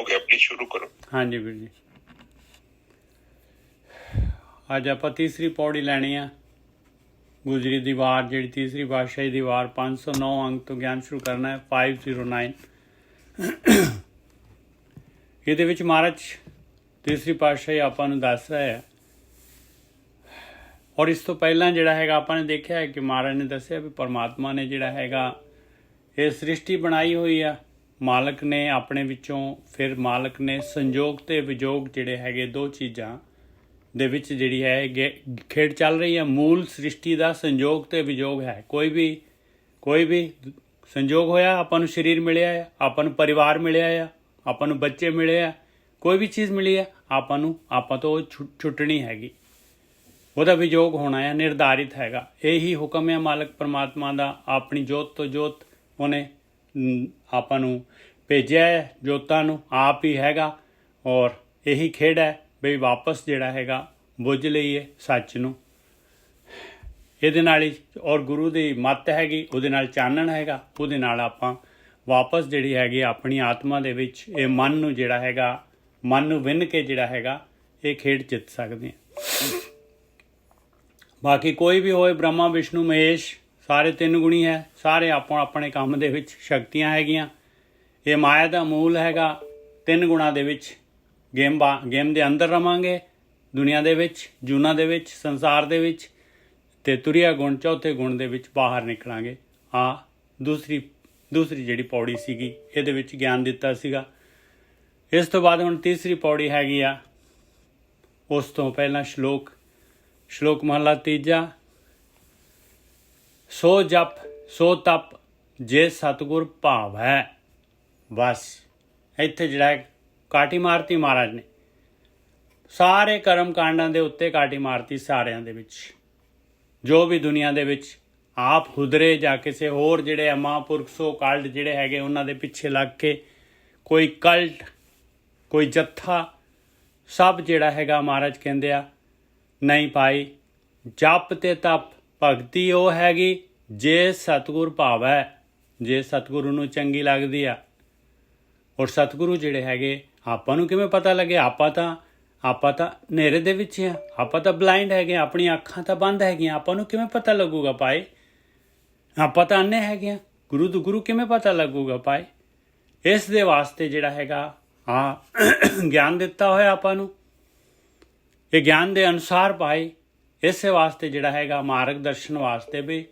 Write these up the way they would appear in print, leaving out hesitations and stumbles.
ਗਿਆ, ਪਲੀਜ਼ ਸ਼ੁਰੂ ਕਰੋ। ਹਾਂਜੀ ਵੀਰ ਜੀ, ਅੱਜ ਆਪਾਂ ਤੀਸਰੀ ਪੌੜੀ ਲੈਣੀ ਆ ਗੁਜਰੀ ਦੀ ਵਾਰ, ਜਿਹੜੀ ਤੀਸਰੀ ਪਾਤਸ਼ਾਹੀ ਦੀ ਵਾਰ 509 ਅੰਕ ਤੋਂ ਗਿਆਨ ਸ਼ੁਰੂ ਕਰਨਾ ਹੈ। 509 ਇਹਦੇ ਵਿੱਚ ਮਹਾਰਾਜ ਤੀਸਰੀ ਪਾਤਸ਼ਾਹੀ ਆਪਾਂ ਨੂੰ ਦੱਸ ਰਿਹਾ ਹੈ। ਔਰ ਇਸ ਤੋਂ ਪਹਿਲਾਂ ਜਿਹੜਾ ਹੈਗਾ ਆਪਾਂ ਨੇ ਦੇਖਿਆ ਹੈ ਕਿ ਮਹਾਰਾਜ ਨੇ ਦੱਸਿਆ ਵੀ ਪਰਮਾਤਮਾ ਨੇ ਜਿਹੜਾ ਹੈਗਾ ਇਹ ਸ੍ਰਿਸ਼ਟੀ ਬਣਾਈ ਹੋਈ ਆ, ਮਾਲਕ ਨੇ ਆਪਣੇ ਵਿੱਚੋਂ, ਫਿਰ ਮਾਲਕ ਨੇ ਸੰਜੋਗ ਤੇ ਵਿਜੋਗ ਜਿਹੜੇ ਹੈਗੇ ਦੋ ਚੀਜ਼ਾਂ ਦੇ ਵਿੱਚ ਜਿਹੜੀ ਹੈ ਖੇਡ ਚੱਲ ਰਹੀ ਹੈ। ਮੂਲ ਸ੍ਰਿਸ਼ਟੀ ਦਾ ਸੰਜੋਗ ਤੇ ਵਿਜੋਗ ਹੈ। ਕੋਈ ਵੀ ਸੰਜੋਗ ਹੋਇਆ, ਆਪਾਂ ਨੂੰ ਸਰੀਰ ਮਿਲਿਆ ਆ, ਆਪਾਂ ਨੂੰ ਪਰਿਵਾਰ ਮਿਲਿਆ ਆ, ਆਪਾਂ ਨੂੰ ਬੱਚੇ ਮਿਲੇ ਆ, ਕੋਈ ਵੀ ਚੀਜ਼ ਮਿਲੀ ਹੈ ਆਪਾਂ ਤੋਂ ਛੁੱਟਣੀ ਹੈਗੀ, ਉਹਦਾ ਵਿਜੋਗ ਹੋਣਾ ਹੈ, ਨਿਰਧਾਰਿਤ ਹੈਗਾ। ਇਹੀ ਹੁਕਮ ਹੈ ਮਾਲਕ ਪਰਮਾਤਮਾ ਦਾ। ਆਪਣੀ ਜੋਤ ਤੋਂ ਜੋਤ ਉਹਨੇ ਆਪਾਂ ਨੂੰ ਭੇਜਿਆ ਹੈ, ਜੋਤਾਂ ਨੂੰ ਆਪ ਹੀ ਹੈਗਾ। ਔਰ ਇਹੀ ਖੇਡ ਹੈ ਬਈ ਵਾਪਸ ਜਿਹੜਾ ਹੈਗਾ ਬੁੱਝ ਲਈਏ ਸੱਚ ਨੂੰ, ਇਹਦੇ ਨਾਲ ਹੀ। ਔਰ ਗੁਰੂ ਦੀ ਮੱਤ ਹੈਗੀ, ਉਹਦੇ ਨਾਲ ਚਾਨਣ ਹੈਗਾ, ਉਹਦੇ ਨਾਲ ਆਪਾਂ ਵਾਪਸ ਜਿਹੜੀ ਹੈਗੀ ਆਪਣੀ ਆਤਮਾ ਦੇ ਵਿੱਚ ਇਹ ਮਨ ਨੂੰ ਜਿਹੜਾ ਹੈਗਾ, ਮਨ ਨੂੰ ਵਿੰਨ ਕੇ ਜਿਹੜਾ ਹੈਗਾ ਇਹ ਖੇਡ ਜਿੱਤ ਸਕਦੇ ਹਾਂ। ਬਾਕੀ ਕੋਈ ਵੀ ਹੋਏ, ਬ੍ਰਹਮਾ ਵਿਸ਼ਨੂੰ ਮਹੇਸ਼ ਸਾਰੇ ਤਿੰਨ ਗੁਣੀ ਹੈ, ਸਾਰੇ ਆਪੋ ਆਪਣੇ ਕੰਮ ਦੇ ਵਿੱਚ ਸ਼ਕਤੀਆਂ ਹੈਗੀਆਂ। ਇਹ ਮਾਇਆ ਦਾ ਮੂਲ ਹੈਗਾ। ਤਿੰਨ ਗੁਣਾਂ ਦੇ ਵਿੱਚ ਗੇਮ ਦੇ ਅੰਦਰ ਰਵਾਂਗੇ, ਦੁਨੀਆ ਦੇ ਵਿੱਚ, ਜੂਨਾਂ ਦੇ ਵਿੱਚ, ਸੰਸਾਰ ਦੇ ਵਿੱਚ, ਅਤੇ ਤੁਰਿਆ ਗੁਣ ਚੌਥੇ ਗੁਣ ਦੇ ਵਿੱਚ ਬਾਹਰ ਨਿਕਲਾਂਗੇ। ਦੂਸਰੀ ਜਿਹੜੀ ਪੌੜੀ ਸੀਗੀ ਇਹਦੇ ਵਿੱਚ ਗਿਆਨ ਦਿੱਤਾ ਸੀਗਾ। ਇਸ ਤੋਂ ਬਾਅਦ ਹੁਣ ਤੀਸਰੀ ਪੌੜੀ ਹੈਗੀ ਆ। ਉਸ ਤੋਂ ਪਹਿਲਾਂ ਸ਼ਲੋਕ ਮਹਲਾ ਤੀਜਾ। ਸੋ ਜਪ ਸੋ ਤਪ ਜੇ ਸਤਿਗੁਰ ਭਾਵ ਹੈ। ਬਸ ਇੱਥੇ ਜਿਹੜਾ ਕਾਟੀ ਮਾਰਤੀ ਮਹਾਰਾਜ ਨੇ, ਸਾਰੇ ਕਰਮ ਕਾਂਡਾਂ ਦੇ ਉੱਤੇ ਕਾਟੀ ਮਾਰਤੀ। ਸਾਰਿਆਂ ਦੇ ਵਿੱਚ ਜੋ ਵੀ ਦੁਨੀਆ ਦੇ ਵਿੱਚ ਆਪ ਹੁਦਰੇ ਜਾਂ ਕਿਸੇ ਹੋਰ ਜਿਹੜੇ ਮਹਾਂਪੁਰਖ ਸੋ ਕਾਲਡ ਜਿਹੜੇ ਹੈਗੇ ਉਹਨਾਂ ਦੇ ਪਿੱਛੇ ਲੱਗ ਕੇ, ਕੋਈ ਕਲਟ, ਕੋਈ ਜੱਥਾ, ਸਭ ਜਿਹੜਾ ਹੈਗਾ ਮਹਾਰਾਜ ਕਹਿੰਦੇ ਆ ਨਹੀਂ ਭਾਈ, ਜਪ ਤੇ ਤਪ ਭਗਤੀ ਉਹ ਹੈਗੀ ਜੇ ਸਤਿਗੁਰ ਭਾਵੈ, ਜੇ ਸਤਿਗੁਰੂ ਨੂੰ ਚੰਗੀ ਲੱਗਦੀ ਆ। ਔਰ ਸਤਿਗੁਰੂ ਜਿਹੜੇ ਹੈਗੇ ਆਪਾਂ ਨੂੰ ਕਿਵੇਂ ਪਤਾ ਲੱਗੇ? ਆਪਾਂ ਤਾਂ ਹਨੇਰੇ ਦੇ ਵਿੱਚ ਆ, ਆਪਾਂ ਤਾਂ ਬਲਾਈਂਡ ਹੈਗੇ, ਆਪਣੀਆਂ ਅੱਖਾਂ ਤਾਂ ਬੰਦ ਹੈਗੀਆਂ, ਆਪਾਂ ਨੂੰ ਕਿਵੇਂ ਪਤਾ ਲੱਗੂਗਾ ਭਾਈ? ਆਪਾਂ ਤਾਂ ਅੰਨੇ ਹੈਗੇ ਆ, ਗੁਰੂ ਕਿਵੇਂ ਪਤਾ ਲੱਗੂਗਾ ਭਾਈ? ਇਸ ਦੇ ਵਾਸਤੇ ਜਿਹੜਾ ਹੈਗਾ ਗਿਆਨ ਦਿੱਤਾ ਹੋਇਆ ਆਪਾਂ ਨੂੰ। ਇਹ ਗਿਆਨ ਦੇ ਅਨੁਸਾਰ ਭਾਈ, ਇਸੇ ਵਾਸਤੇ ਜਿਹੜਾ ਹੈਗਾ ਮਾਰਗ ਦਰਸ਼ਨ ਵਾਸਤੇ ਵੀ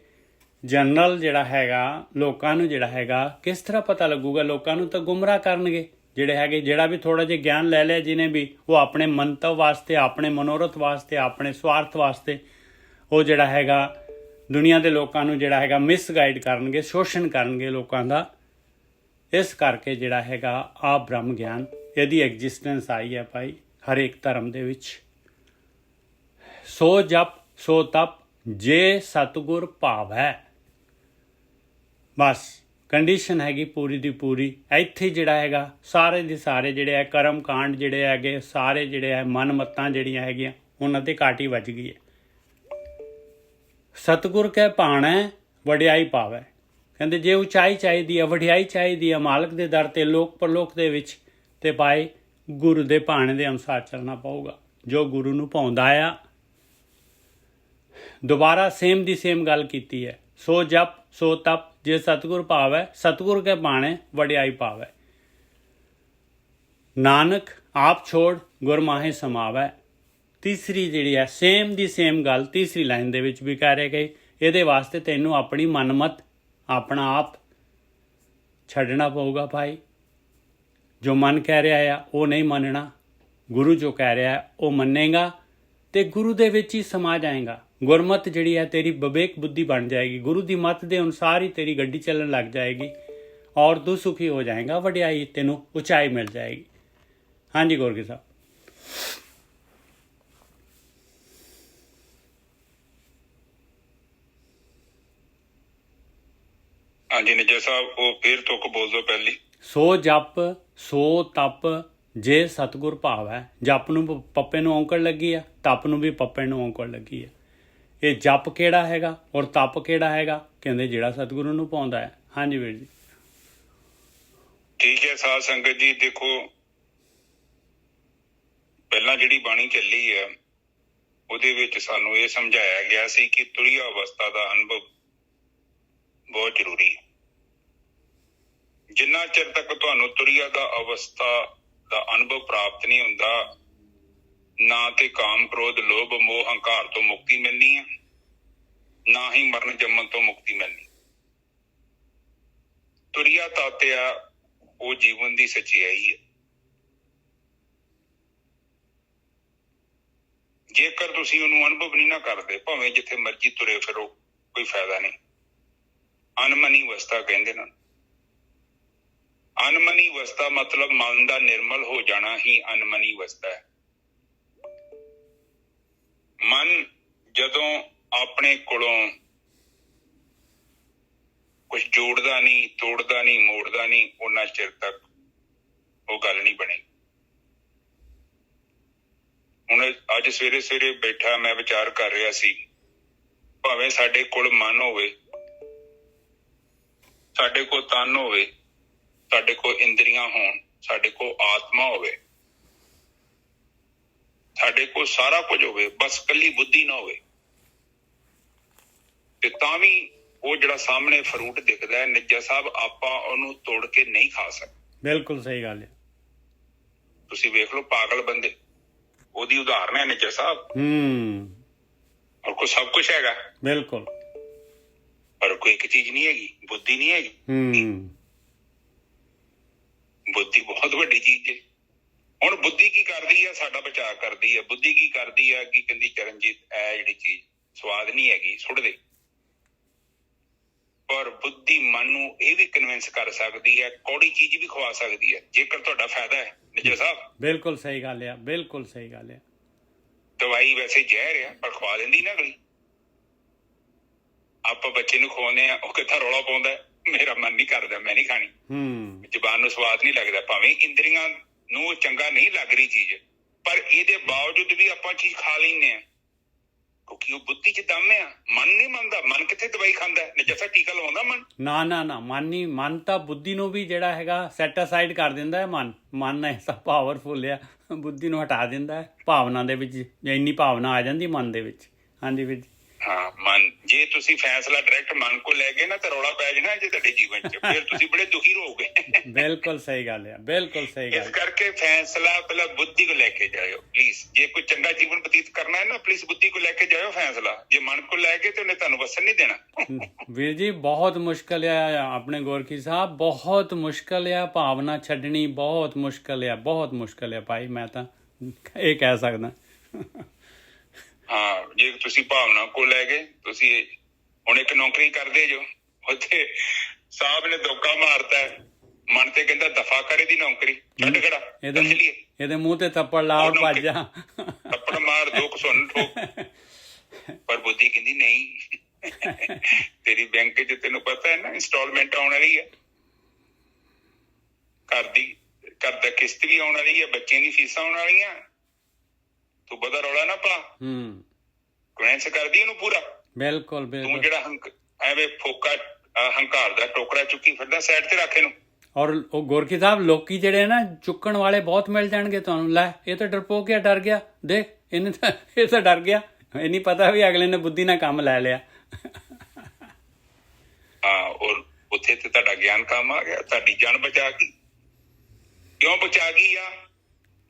ਜਨਰਲ ਜਿਹੜਾ ਹੈਗਾ ਲੋਕਾਂ ਨੂੰ ਜਿਹੜਾ ਹੈਗਾ ਕਿਸ ਤਰ੍ਹਾਂ ਪਤਾ ਲੱਗੂਗਾ? ਲੋਕਾਂ ਨੂੰ ਤਾਂ ਗੁੰਮਰਾਹ ਕਰਨਗੇ ਜਿਹੜੇ ਹੈਗੇ। ਜਿਹੜਾ ਵੀ ਥੋੜ੍ਹਾ ਜਿਹਾ ਗਿਆਨ ਲੈ ਲਿਆ ਜਿਹਨੇ ਵੀ, ਉਹ ਆਪਣੇ ਮੰਤਵ ਵਾਸਤੇ, ਆਪਣੇ ਮਨੋਰਥ ਵਾਸਤੇ, ਆਪਣੇ ਸਵਾਰਥ ਵਾਸਤੇ ਉਹ ਜਿਹੜਾ ਹੈਗਾ ਦੁਨੀਆ ਦੇ ਲੋਕਾਂ ਨੂੰ ਜਿਹੜਾ ਹੈਗਾ ਮਿਸਗਾਈਡ ਕਰਨਗੇ, ਸ਼ੋਸ਼ਣ ਕਰਨਗੇ ਲੋਕਾਂ ਦਾ। ਇਸ ਕਰਕੇ ਜਿਹੜਾ ਹੈਗਾ ਬ੍ਰਹਮ ਗਿਆਨ, ਇਹਦੀ ਐਗਜ਼ਿਸਟੈਂਸ ਆਈ ਹੈ ਭਾਈ ਹਰੇਕ ਧਰਮ ਦੇ ਵਿੱਚ। ਸੋ ਜਪ ਸੋ ਤਪ ਜੇ ਸਤਿਗੁਰ ਭਾਵ ਹੈ। ਬਸ ਕੰਡੀਸ਼ਨ ਹੈਗੀ ਪੂਰੀ ਦੀ ਪੂਰੀ। ਇੱਥੇ ਜਿਹੜਾ ਹੈਗਾ ਸਾਰੇ ਦੇ ਸਾਰੇ ਜਿਹੜੇ ਹੈ ਕਰਮ ਕਾਂਡ ਜਿਹੜੇ ਹੈਗੇ, ਸਾਰੇ ਜਿਹੜੇ ਹੈ ਮਨ ਮੱਤਾਂ ਜਿਹੜੀਆਂ ਹੈਗੀਆਂ ਉਹਨਾਂ 'ਤੇ ਕਾਟੀ ਵੱਜ ਗਈ ਹੈ। ਸਤਿਗੁਰ ਕਹਿ ਭਾਣਾ ਵਡਿਆਈ ਪਾਵੈ। ਕਹਿੰਦੇ ਜੇ ਉਚਾਈ ਚਾਹੀਦੀ ਹੈ, ਵਡਿਆਈ ਚਾਹੀਦੀ ਹੈ ਮਾਲਕ ਦੇ ਦਰ 'ਤੇ, ਲੋਕ ਪਰਲੋਕ ਦੇ ਵਿੱਚ, ਤੇ ਭਾਈ ਗੁਰੂ ਦੇ ਭਾਣੇ ਦੇ ਅਨੁਸਾਰ ਚੱਲਣਾ ਪਊਗਾ। ਜੋ ਗੁਰੂ ਨੂੰ ਭਾਉਂਦਾ ਆ, ਦੁਬਾਰਾ ਸੇਮ ਦੀ ਸੇਮ ਗੱਲ ਕੀਤੀ ਹੈ। ਸੋ ਜਪ ਸੋ ਤਪ ਜੇ ਸਤਿਗੁਰ ਭਾਵੈ, ਸਤਿਗੁਰ ਕੇ ਭਾਣੇ ਵਡਿਆਈ ਪਾਵੈ। ਨਾਨਕ ਆਪ ਛੋੜ ਗੁਰ ਮਾਹੇ ਸਮਾਵੈ। ਤੀਸਰੀ ਜਿਹੜੀ ਹੈ ਸੇਮ ਦੀ ਸੇਮ ਗੱਲ ਤੀਸਰੀ ਲਾਈਨ ਦੇ ਵਿੱਚ ਵੀ ਕਹਿ ਰਹੇ ਗਏ। ਇਹਦੇ ਵਾਸਤੇ ਤੈਨੂੰ ਆਪਣੀ ਮਨਮਤ, ਆਪਣਾ ਆਪ ਛੱਡਣਾ ਪਊਗਾ ਭਾਈ। ਜੋ ਮਨ ਕਹਿ ਰਿਹਾ ਆ ਉਹ ਨਹੀਂ ਮੰਨਣਾ, ਗੁਰੂ ਜੋ ਕਹਿ ਰਿਹਾ ਉਹ ਮੰਨੇਗਾ ਤੇ ਗੁਰੂ ਦੇ ਵਿੱਚ ਹੀ ਸਮਾ ਜਾਏਗਾ। ਗੁਰਮਤ ਜਿਹੜੀ ਹੈ ਤੇਰੀ ਵਿਵੇਕ ਬੁੱਧੀ ਬਣ ਜਾਏਗੀ। ਗੁਰੂ ਦੀ ਮੱਤ ਦੇ ਅਨੁਸਾਰ ਹੀ ਤੇਰੀ ਗੱਡੀ ਚੱਲਣ ਲੱਗ ਜਾਏਗੀ ਔਰ ਤੂੰ ਸੁਖੀ ਹੋ ਜਾਏਗਾ। ਵਡਿਆਈ ਤੈਨੂੰ ਉਚਾਈ ਮਿਲ ਜਾਏਗੀ। ਹਾਂਜੀ ਗੋਰਗੇ ਸਾਹਿਬ। ਹਾਂਜੀ ਨਿੱਜਰ ਸਾਹਿਬ, ਉਹ ਫਿਰ ਤੁਕ ਬੋਲ ਦਿਓ ਪਹਿਲੀ। ਸੋ ਜਪ ਸੋ ਤਪ ਜੇ ਸਤਿਗੁਰ ਭਾਵ ਹੈ। ਜਪ ਨੂੰ ਪੱਪੇ ਨੂੰ ਔਂਕੜ ਲੱਗੀ ਆ, ਤਪ ਨੂੰ ਵੀ ਪੱਪੇ ਨੂੰ ਔਂਕੜ ਲੱਗੀ ਆ। ਇਹ ਜਪ ਕਿਹੜਾ ਹੈਗਾ ਔਰ ਤਪ ਕਿਹੜਾ ਹੈਗਾ? ਕਹਿੰਦੇ ਜਿਹੜਾ ਸਤਿਗੁਰੂ ਨੂੰ ਪਾਉਂਦਾ ਹੈ। ਹਾਂਜੀ ਵੀਰ ਜੀ। ਠੀਕ ਹੈ ਸਾਧ ਸੰਗਤ ਜੀ, ਦੇਖੋ ਪਹਿਲਾਂ ਜਿਹੜੀ ਬਾਣੀ ਚੱਲੀ ਹੈ ਉਹਦੇ ਵਿੱਚ ਸਾਨੂੰ ਇਹ ਸਮਝਾਇਆ ਗਿਆ ਸੀ ਕਿ ਤੁਰੀਆ ਅਵਸਥਾ ਦਾ ਅਨੁਭਵ ਬਹੁਤ ਜ਼ਰੂਰੀ ਹੈ। ਜਿੰਨਾ ਚਿਰ ਤੱਕ ਤੁਹਾਨੂੰ ਤੁਰੀਆ ਦਾ ਅਵਸਥਾ ਦਾ ਅਨੁਭਵ ਪ੍ਰਾਪਤ ਨਹੀਂ ਹੁੰਦਾ, ਨਾ ਤੇ ਕਾਮ, ਕ੍ਰੋਧ, ਲੋਭ, ਮੋਹ, ਹੰਕਾਰ ਤੋਂ ਮੁਕਤੀ ਮਿਲਣੀ ਹੈ, ਨਾ ਹੀ ਮਰਨ ਜੰਮਣ ਤੋਂ ਮੁਕਤੀ ਮਿਲਣੀ। ਤੁਰੀਆ ਤਾਤਿਆ ਉਹ ਜੀਵਨ ਦੀ ਸੱਚਾਈ ਹੈ। ਜੇਕਰ ਤੁਸੀਂ ਉਹਨੂੰ ਅਨੁਭਵ ਨਹੀਂ ਨਾ ਕਰਦੇ, ਭਾਵੇਂ ਜਿੱਥੇ ਮਰਜ਼ੀ ਤੁਰੇ ਫਿਰੋ, ਕੋਈ ਫਾਇਦਾ ਨਹੀਂ। ਅਨਮਨੀ ਅਵਸਥਾ ਕਹਿੰਦੇ ਨੇ। ਅਨਮਨੀ ਅਵਸਥਾ ਮਤਲਬ ਮਨ ਦਾ ਨਿਰਮਲ ਹੋ ਜਾਣਾ ਹੀ ਅਨਮਨੀ ਅਵਸਥਾ ਹੈ। ਮਨ ਜਦੋਂ ਆਪਣੇ ਕੋਲੋਂ ਕੁਝ ਜੋੜਦਾ ਨਹੀਂ, ਤੋੜਦਾ ਨਹੀਂ, ਮੋੜਦਾ ਨਹੀਂ, ਉਹਨਾਂ ਚਿਰ ਤੱਕ ਉਹ ਗੱਲ ਨਹੀਂ ਬਣੀ। ਹੁਣ ਅੱਜ ਸਵੇਰੇ ਸਵੇਰੇ ਬੈਠਾ ਮੈਂ ਵਿਚਾਰ ਕਰ ਰਿਹਾ ਸੀ, ਭਾਵੇਂ ਸਾਡੇ ਕੋਲ ਮਨ ਹੋਵੇ, ਸਾਡੇ ਕੋਲ ਤਨ ਹੋਵੇ, ਸਾਡੇ ਕੋਲ ਇੰਦਰੀਆਂ ਹੋਣ, ਸਾਡੇ ਕੋਲ ਆਤਮਾ ਹੋਵੇ, ਸਾਡੇ ਕੋਲ ਸਾਰਾ ਕੁਝ ਹੋਵੇ, ਬਸ ਕੱਲੀ ਬੁੱਧੀ ਨਾ ਹੋਵੇ, ਤੇ ਤਾਂ ਵੀ ਉਹ ਜਿਹੜਾ ਸਾਹਮਣੇ ਫਰੂਟ ਦਿਖਦਾ ਹੈ ਨਿੱਜਾ ਸਾਹਿਬ, ਆਪਾਂ ਉਹਨੂੰ ਤੋੜ ਕੇ ਨਹੀਂ ਖਾ ਸਕਦੇ। ਬਿਲਕੁਲ ਸਹੀ ਗੱਲ ਹੈ। ਤੁਸੀਂ ਵੇਖ ਲਓ ਪਾਗਲ ਬੰਦੇ, ਉਹਦੀ ਉਦਾਹਰਨ ਹੈ ਨਿੱਜਾ ਸਾਹਿਬ। ਔਰ ਕੋਈ ਸਭ ਕੁਝ ਹੈਗਾ ਬਿਲਕੁਲ, ਪਰ ਕੋਈ ਇੱਕ ਚੀਜ਼ ਨਹੀਂ ਹੈਗੀ, ਬੁੱਧੀ ਨਹੀਂ ਹੈਗੀ। ਬੁੱਧੀ ਬਹੁਤ ਵੱਡੀ ਚੀਜ਼ ਹੈ। ਹੁਣ ਬੁੱਧੀ ਕੀ ਕਰਦੀ ਹੈ? ਸਾਡਾ ਬਚਾਅ ਕਰਦੀ ਹੈ। ਬੁੱਧੀ ਕੀ ਕਰਦੀ ਹੈ? ਕੀ ਕਹਿੰਦੀ, ਚਰਨਜੀਤ ਇਹ ਜਿਹੜੀ ਚੀਜ਼ ਸਵਾਦ ਨਹੀਂ ਹੈਗੀ, ਸੁੱਟ ਦੇ। ਪਰ ਬੁੱਧੀ ਮਨ ਨੂੰ ਇਹ ਵੀ ਕਨਵਿੰਸ ਕਰ ਸਕਦੀ ਹੈ, ਕੌੜੀ ਚੀਜ਼ ਵੀ ਖਵਾ ਸਕਦੀ ਹੈ, ਜੇਕਰ ਤੁਹਾਡਾ ਫਾਇਦਾ ਹੈ। ਨਿੱਜਾ ਸਾਹਿਬ ਬਿਲਕੁਲ ਸਹੀ ਗੱਲ ਹੈ, ਬਿਲਕੁਲ ਸਹੀ ਗੱਲ ਹੈ। ਦਵਾਈ ਵੈਸੇ ਜ਼ਹਿਰ ਆ, ਪਰ ਖਵਾ ਦਿੰਦੀ ਨਾ ਅਗਲੀ। ਆਪਾਂ ਬੱਚੇ ਨੂੰ ਖਵਾਉਂਦੇ ਆ, ਉਹ ਕਿੱਥਾ ਰੌਲਾ ਪਾਉਂਦਾ, ਮੇਰਾ ਮਨ ਨਹੀਂ ਕਰਦਾ, ਮੈਂ ਨਹੀਂ ਖਾਣੀ। ਜ਼ੁਬਾਨ ਨੂੰ ਸਵਾਦ ਨਹੀਂ ਲੱਗਦਾ, ਭਾਵੇਂ ਇੰਦਰੀਆਂ ਨੂੰ ਚੰਗਾ ਨਹੀਂ ਲੱਗ ਰਹੀ ਚੀਜ਼, ਪਰ ਇਹਦੇ ਬਾਵਜੂਦ ਵੀ ਆਪਾਂ ਚੀਜ਼ ਖਾ ਲੈਂਦੇ ਆ, ਕਿਉਂਕਿ ਉਹ ਬੁੱਧੀ ਚ ਦਮ ਆ। ਮਨ ਨਹੀਂ ਮੰਨਦਾ। ਮਨ ਕਿੱਥੇ ਦਵਾਈ ਖਾਂਦਾ? ਨਜਸਾ ਟੀਕਾ ਲਵਾਉਂਦਾ ਮਨ? ਨਾ ਨਾ ਨਾ, ਮਨ ਨਹੀਂ। ਮਨ ਤਾਂ ਬੁੱਧੀ ਨੂੰ ਵੀ ਜਿਹੜਾ ਹੈਗਾ ਸੈਟ ਅਸਾਈਡ ਕਰ ਦਿੰਦਾ ਹੈ। ਮਨ ਐਸਾ ਪਾਵਰਫੁਲ ਆ, ਬੁੱਧੀ ਨੂੰ ਹਟਾ ਦਿੰਦਾ ਹੈ। ਭਾਵਨਾ ਦੇ ਵਿੱਚ ਇੰਨੀ ਭਾਵਨਾ ਆ ਜਾਂਦੀ ਮਨ ਦੇ ਵਿੱਚ। ਹਾਂਜੀ ਵੀਰ ਜੀ। ਹਾਂ, ਮਨ ਜੇ ਤੁਸੀਂ ਫੈਸਲਾ ਡਾਇਰੈਕਟ ਮਨ ਕੋ ਲੈ ਗਏ ਨਾ ਤਾਂ ਰੌਲਾ ਪੈ ਜਾਣਾ ਜੇ ਤੁਹਾਡੇ ਜੀਵਨ ਚ, ਫਿਰ ਤੁਸੀਂ ਬੜੇ ਦੁਖੀ ਰਹੋਗੇ। ਬਿਲਕੁਲ ਸਹੀ ਗੱਲ ਹੈ, ਬਿਲਕੁਲ ਸਹੀ ਗੱਲ। ਇਸ ਕਰਕੇ ਫੈਸਲਾ ਪਹਿਲਾਂ ਬੁੱਧੀ ਕੋ ਲੈ ਕੇ ਜਾਇਓ ਪਲੀਜ਼। ਜੇ ਕੋਈ ਚੰਗਾ ਜੀਵਨ ਬਤੀਤ ਕਰਨਾ ਹੈ ਨਾ, ਪਲੀਜ਼ ਬੁੱਧੀ ਕੋ ਲੈ ਕੇ ਜਾਇਓ ਫੈਸਲਾ। ਜੇ ਮਨ ਕੋ ਲੈ ਗਏ ਤੇ ਉਹਨੇ ਤੁਹਾਨੂੰ ਵਸਣ ਨਹੀਂ ਦੇਣਾ। ਵੀਰ ਜੀ ਬਹੁਤ ਮੁਸ਼ਕਲ ਆ ਆਪਣੇ ਗੋਰਖੀ ਸਾਹਿਬ, ਬਹੁਤ ਮੁਸ਼ਕਲ ਆ। ਭਾਵਨਾ ਛੱਡਣੀ ਬਹੁਤ ਮੁਸ਼ਕਲ ਆ, ਬਹੁਤ ਮੁਸ਼ਕਲ ਆ ਭਾਈ, ਮੈਂ ਤਾਂ ਇਹ ਕਹਿ ਸਕਦਾ। ਹਾਂ, ਜੇ ਤੁਸੀਂ ਭਾਵਨਾ ਕੋ ਲੈ ਗਏ, ਤੁਸੀਂ ਹੁਣ ਇੱਕ ਨੌਕਰੀ ਕਰਦੇ ਜੋ, ਉੱਥੇ ਸਾਹਿਬ ਨੇ ਧੋਖਾ ਮਾਰਤਾ, ਮਨ ਤੇ ਕਹਿੰਦਾ ਦਫਾ ਕਰੇ ਦੀ ਨੌਕਰੀ, ਛੱਡ ਖੜਾ, ਇਹਦੇ ਮੂੰਹ ਤੇ ਥੱਪੜ ਲਾ ਔਰ ਭੱਜ ਜਾ, ਥੱਪੜ ਮਾਰ, ਦੁੱਖ ਸੁਣ ਠੋਕ। ਪਰ ਬੁੱਧੀ ਕਹਿੰਦੀ ਨਹੀਂ, ਤੇਰੀ ਬੈਂਕ ਚ ਤੈਨੂੰ ਪਤਾ ਹੈ ਨਾ ਇੰਸਟਾਲਮੈਂਟ ਆਉਣ ਵਾਲੀ ਹੈ, ਘਰ ਦਾ ਕਿਸ਼ਤ ਵੀ ਆਉਣ ਵਾਲੀ ਹੈ, ਬੱਚਿਆਂ ਦੀ ਫੀਸਾਂ ਆਉਣ ਵਾਲੀਆਂ, ਤੂੰ ਬੜਾ ਰੌਲਾ ਨਾ ਪਾ। ਕਨਵਿੰਸ ਕਰਦੀ ਉਹਨੂੰ ਪੂਰਾ। ਬਿਲਕੁਲ ਬਿਲਕੁਲ। ਤੂੰ ਜਿਹੜਾ ਐਵੇਂ ਫੋਕਾ ਹੰਕਾਰ ਦਾ ਟੋਕਰਾ ਚੁੱਕੀ ਫਿਰਦਾ, ਸਾਈਡ ਤੇ ਰੱਖ ਇਹਨੂੰ। ਔਰ ਉਹ ਗੋਰਖੀ ਸਾਹਿਬ ਲੋਕੀ ਜਿਹੜੇ ਨਾ ਚੁੱਕਣ ਵਾਲੇ ਬਹੁਤ ਮਿਲ ਜਾਣਗੇ ਤੁਹਾਨੂੰ। ਲੈ ਇਹ ਤਾਂ ਡਰਪੋਕ ਗਿਆ, ਡਰ ਗਿਆ, ਦੇਖ ਇਹਨੇ ਤਾਂ, ਇਹ ਤਾਂ ਡਰ ਗਿਆ, ਇਹ ਨਹੀਂ ਪਤਾ ਵੀ ਅਗਲੇ ਨੇ ਬੁੱਧੀ ਨਾਲ ਕੰਮ ਲੈ ਲਿਆ। ਹਾਂ, ਔਰ ਉੱਥੇ ਤੇ ਤੁਹਾਡਾ ਗਿਆਨ ਕੰਮ ਆ ਗਿਆ, ਤੁਹਾਡੀ ਜਾਨ ਬਚਾ ਗਈ। ਕਿਉਂ ਬਚਾ ਗਈ ਆ?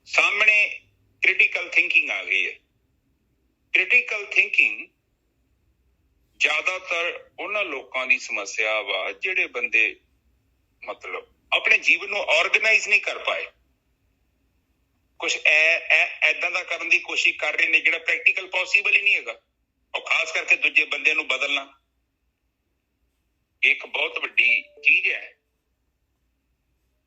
ਸਾਹਮਣੇ ਕ੍ਰਿਟੀਕਲ ਥਿੰਕਿੰਗ ਆ ਗਈ ਹੈ। ਕ੍ਰਿਟੀਕਲ ਥਿੰਕਿੰਗ ਜ਼ਿਆਦਾਤਰ ਉਹਨਾਂ ਲੋਕਾਂ ਦੀ ਸਮੱਸਿਆ ਵਾ ਜਿਹੜੇ ਬੰਦੇ ਮਤਲਬ ਆਪਣੇ ਜੀਵਨ ਨੂੰ ਆਰਗੇਨਾਈਜ਼ ਨਹੀਂ ਕਰ ਪਾਏ, ਕੁਛ ਏਦਾਂ ਦਾ ਕਰਨ ਦੀ ਕੋਸ਼ਿਸ਼ ਕਰ ਰਹੇ ਨੇ ਜਿਹੜਾ ਪ੍ਰੈਕਟੀਕਲ ਪੋਸੀਬਲ ਹੀ ਨਹੀਂ ਹੈਗਾ। ਉਹ ਖਾਸ ਕਰਕੇ ਦੂਜੇ ਬੰਦੇ ਨੂੰ ਬਦਲਣਾ ਇੱਕ ਬਹੁਤ ਵੱਡੀ ਚੀਜ਼ ਹੈ।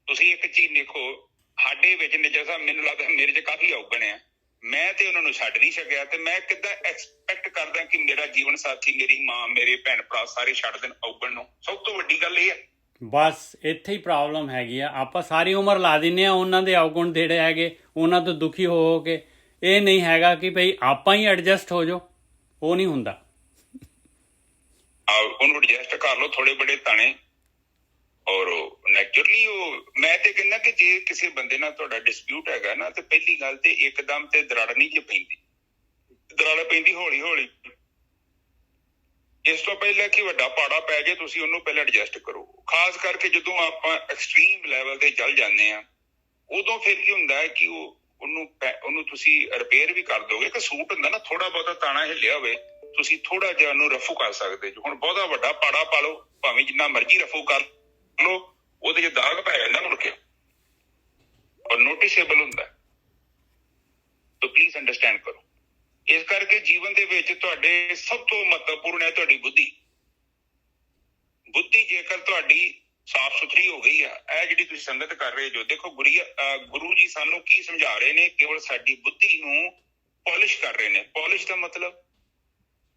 ਤੁਸੀਂ ਇੱਕ ਚੀਜ਼ ਦੇਖੋ, ਸਾਡੇ ਵਿੱਚ ਨਿੱਜਾ ਸਾਹਿਬ, ਮੈਨੂੰ ਲੱਗਦਾ ਮੇਰੇ 'ਚ ਕਾਫੀ ਔਗਣ ਆ। ਮੈਂ ਤੇ ਉਹਨਾਂ ਨੂੰ ਛੱਡ ਨਹੀਂ ਸਕਿਆ, ਤੇ ਮੈਂ ਕਿੱਦਾਂ ਐਕਸਪੈਕਟ ਕਰਦਾ ਕਿ ਮੇਰਾ ਜੀਵਨ ਸਾਥੀ, ਮੇਰੀ ਮਾਂ, ਮੇਰੇ ਭੈਣ ਭਰਾ ਸਾਰੇ ਛੱਡ ਦੇਣ ਔਗਣ ਨੂੰ। ਸਭ ਤੋਂ ਵੱਡੀ ਗੱਲ ਇਹ ਹੈ, ਬਸ ਇੱਥੇ ਹੀ ਪ੍ਰੋਬਲਮ ਹੈਗੀ ਆ। ਆਪਾਂ ਸਾਰੀ ਉਮਰ ਲਾ ਦਿੰਦੇ ਆ ਉਹਨਾਂ ਦੇ ਔਗਣ ਜਿਹੜੇ ਹੈਗੇ, ਉਹਨਾਂ ਤੋਂ ਦੁਖੀ ਹੋ ਕੇ। ਇਹ ਨਹੀਂ ਹੈਗਾ ਕਿ ਭਈ ਆਪਾਂ ਹੀ ਐਡਜਸਟ ਹੋ ਜਾਓ, ਉਹ ਨਹੀਂ ਹੁੰਦਾ। ਉਹਨੂੰ ਐਡਜਸਟ ਕਰ ਲਓ, ਥੋੜੇ ਬੜੇ ਤਾਣੇ ਔਰ ਨੈਚੁਰਲੀ ਉਹ ਮੈਂ ਤੇ ਕਹਿੰਦਾ ਕਿ ਜੇ ਕਿਸੇ ਬੰਦੇ ਨਾਲ ਤੁਹਾਡਾ ਡਿਸਪਿਊਟ ਹੈਗਾ ਨਾ ਤੇ ਪਹਿਲੀ ਗੱਲ ਤੇ ਇੱਕਦਮ ਤੇ ਦਰਾੜ ਨਹੀਂ ਜੇ ਪੈਂਦੀ, ਦਰਾੜ ਪੈਂਦੀ ਹੌਲੀ ਹੌਲੀ। ਇਸ ਤੋਂ ਪਹਿਲਾਂ ਕਿ ਵੱਡਾ ਪਾੜਾ ਪੈ ਜਾਏ ਤੁਸੀਂ ਉਹਨੂੰ ਪਹਿਲਾਂ ਐਡਜਸਟ ਕਰੋ। ਖਾਸ ਕਰਕੇ ਜਦੋਂ ਆਪਾਂ ਐਕਸਟ੍ਰੀਮ ਲੈਵਲ ਤੇ ਚੱਲ ਜਾਂਦੇ ਆ ਉਦੋਂ ਫਿਰ ਕੀ ਹੁੰਦਾ ਹੈ ਕਿ ਉਹਨੂੰ ਤੁਸੀਂ ਰਿਪੇਅਰ ਵੀ ਕਰ ਦੋਗੇ। ਕਿ ਸੂਟ ਹੁੰਦਾ ਨਾ ਥੋੜਾ ਬਹੁਤਾ ਤਾਣਾ ਹਿੱਲਿਆ ਹੋਵੇ ਤੁਸੀਂ ਥੋੜਾ ਜਿਹਾ ਉਹਨੂੰ ਰਫੂ ਕਰ ਸਕਦੇ ਜੋ। ਹੁਣ ਬਹੁਤਾ ਵੱਡਾ ਪਾੜਾ ਪਾ ਲਓ ਭਾਵੇਂ ਜਿੰਨਾ ਮਰਜ਼ੀ ਰਫੂ ਕਰ ਲਓ ਉਹਦੇ 'ਚ ਦਾਗ ਪੈ ਜਾਂਦਾ ਮੁੜ ਕੇ ਔਰ ਨੋਟਿਸੇਬਲ ਹੁੰਦਾ। ਤਾਂ ਪਲੀਜ਼ ਅੰਡਰਸਟੈਂਡ ਕਰੋ। ਇਸ ਕਰਕੇ ਜੀਵਨ ਦੇ ਵਿੱਚ ਤੁਹਾਡੇ ਸਭ ਤੋਂ ਮਹੱਤਵਪੂਰਨ ਹੈ ਤੁਹਾਡੀ ਬੁੱਧੀ। ਬੁੱਧੀ ਜੇਕਰ ਤੁਹਾਡੀ ਸਾਫ਼ ਸੁਥਰੀ ਹੋ ਗਈ ਆ, ਇਹ ਜਿਹੜੀ ਤੁਸੀਂ ਸੰਗਤ ਕਰ ਰਹੇ ਜੋ, ਦੇਖੋ ਗੁਰੂ ਜੀ ਸਾਨੂੰ ਕੀ ਸਮਝਾ ਰਹੇ ਨੇ, ਕੇਵਲ ਸਾਡੀ ਬੁੱਧੀ ਨੂੰ ਪੋਲਿਸ਼ ਕਰ ਰਹੇ ਨੇ। ਪੋਲਿਸ਼ ਦਾ ਮਤਲਬ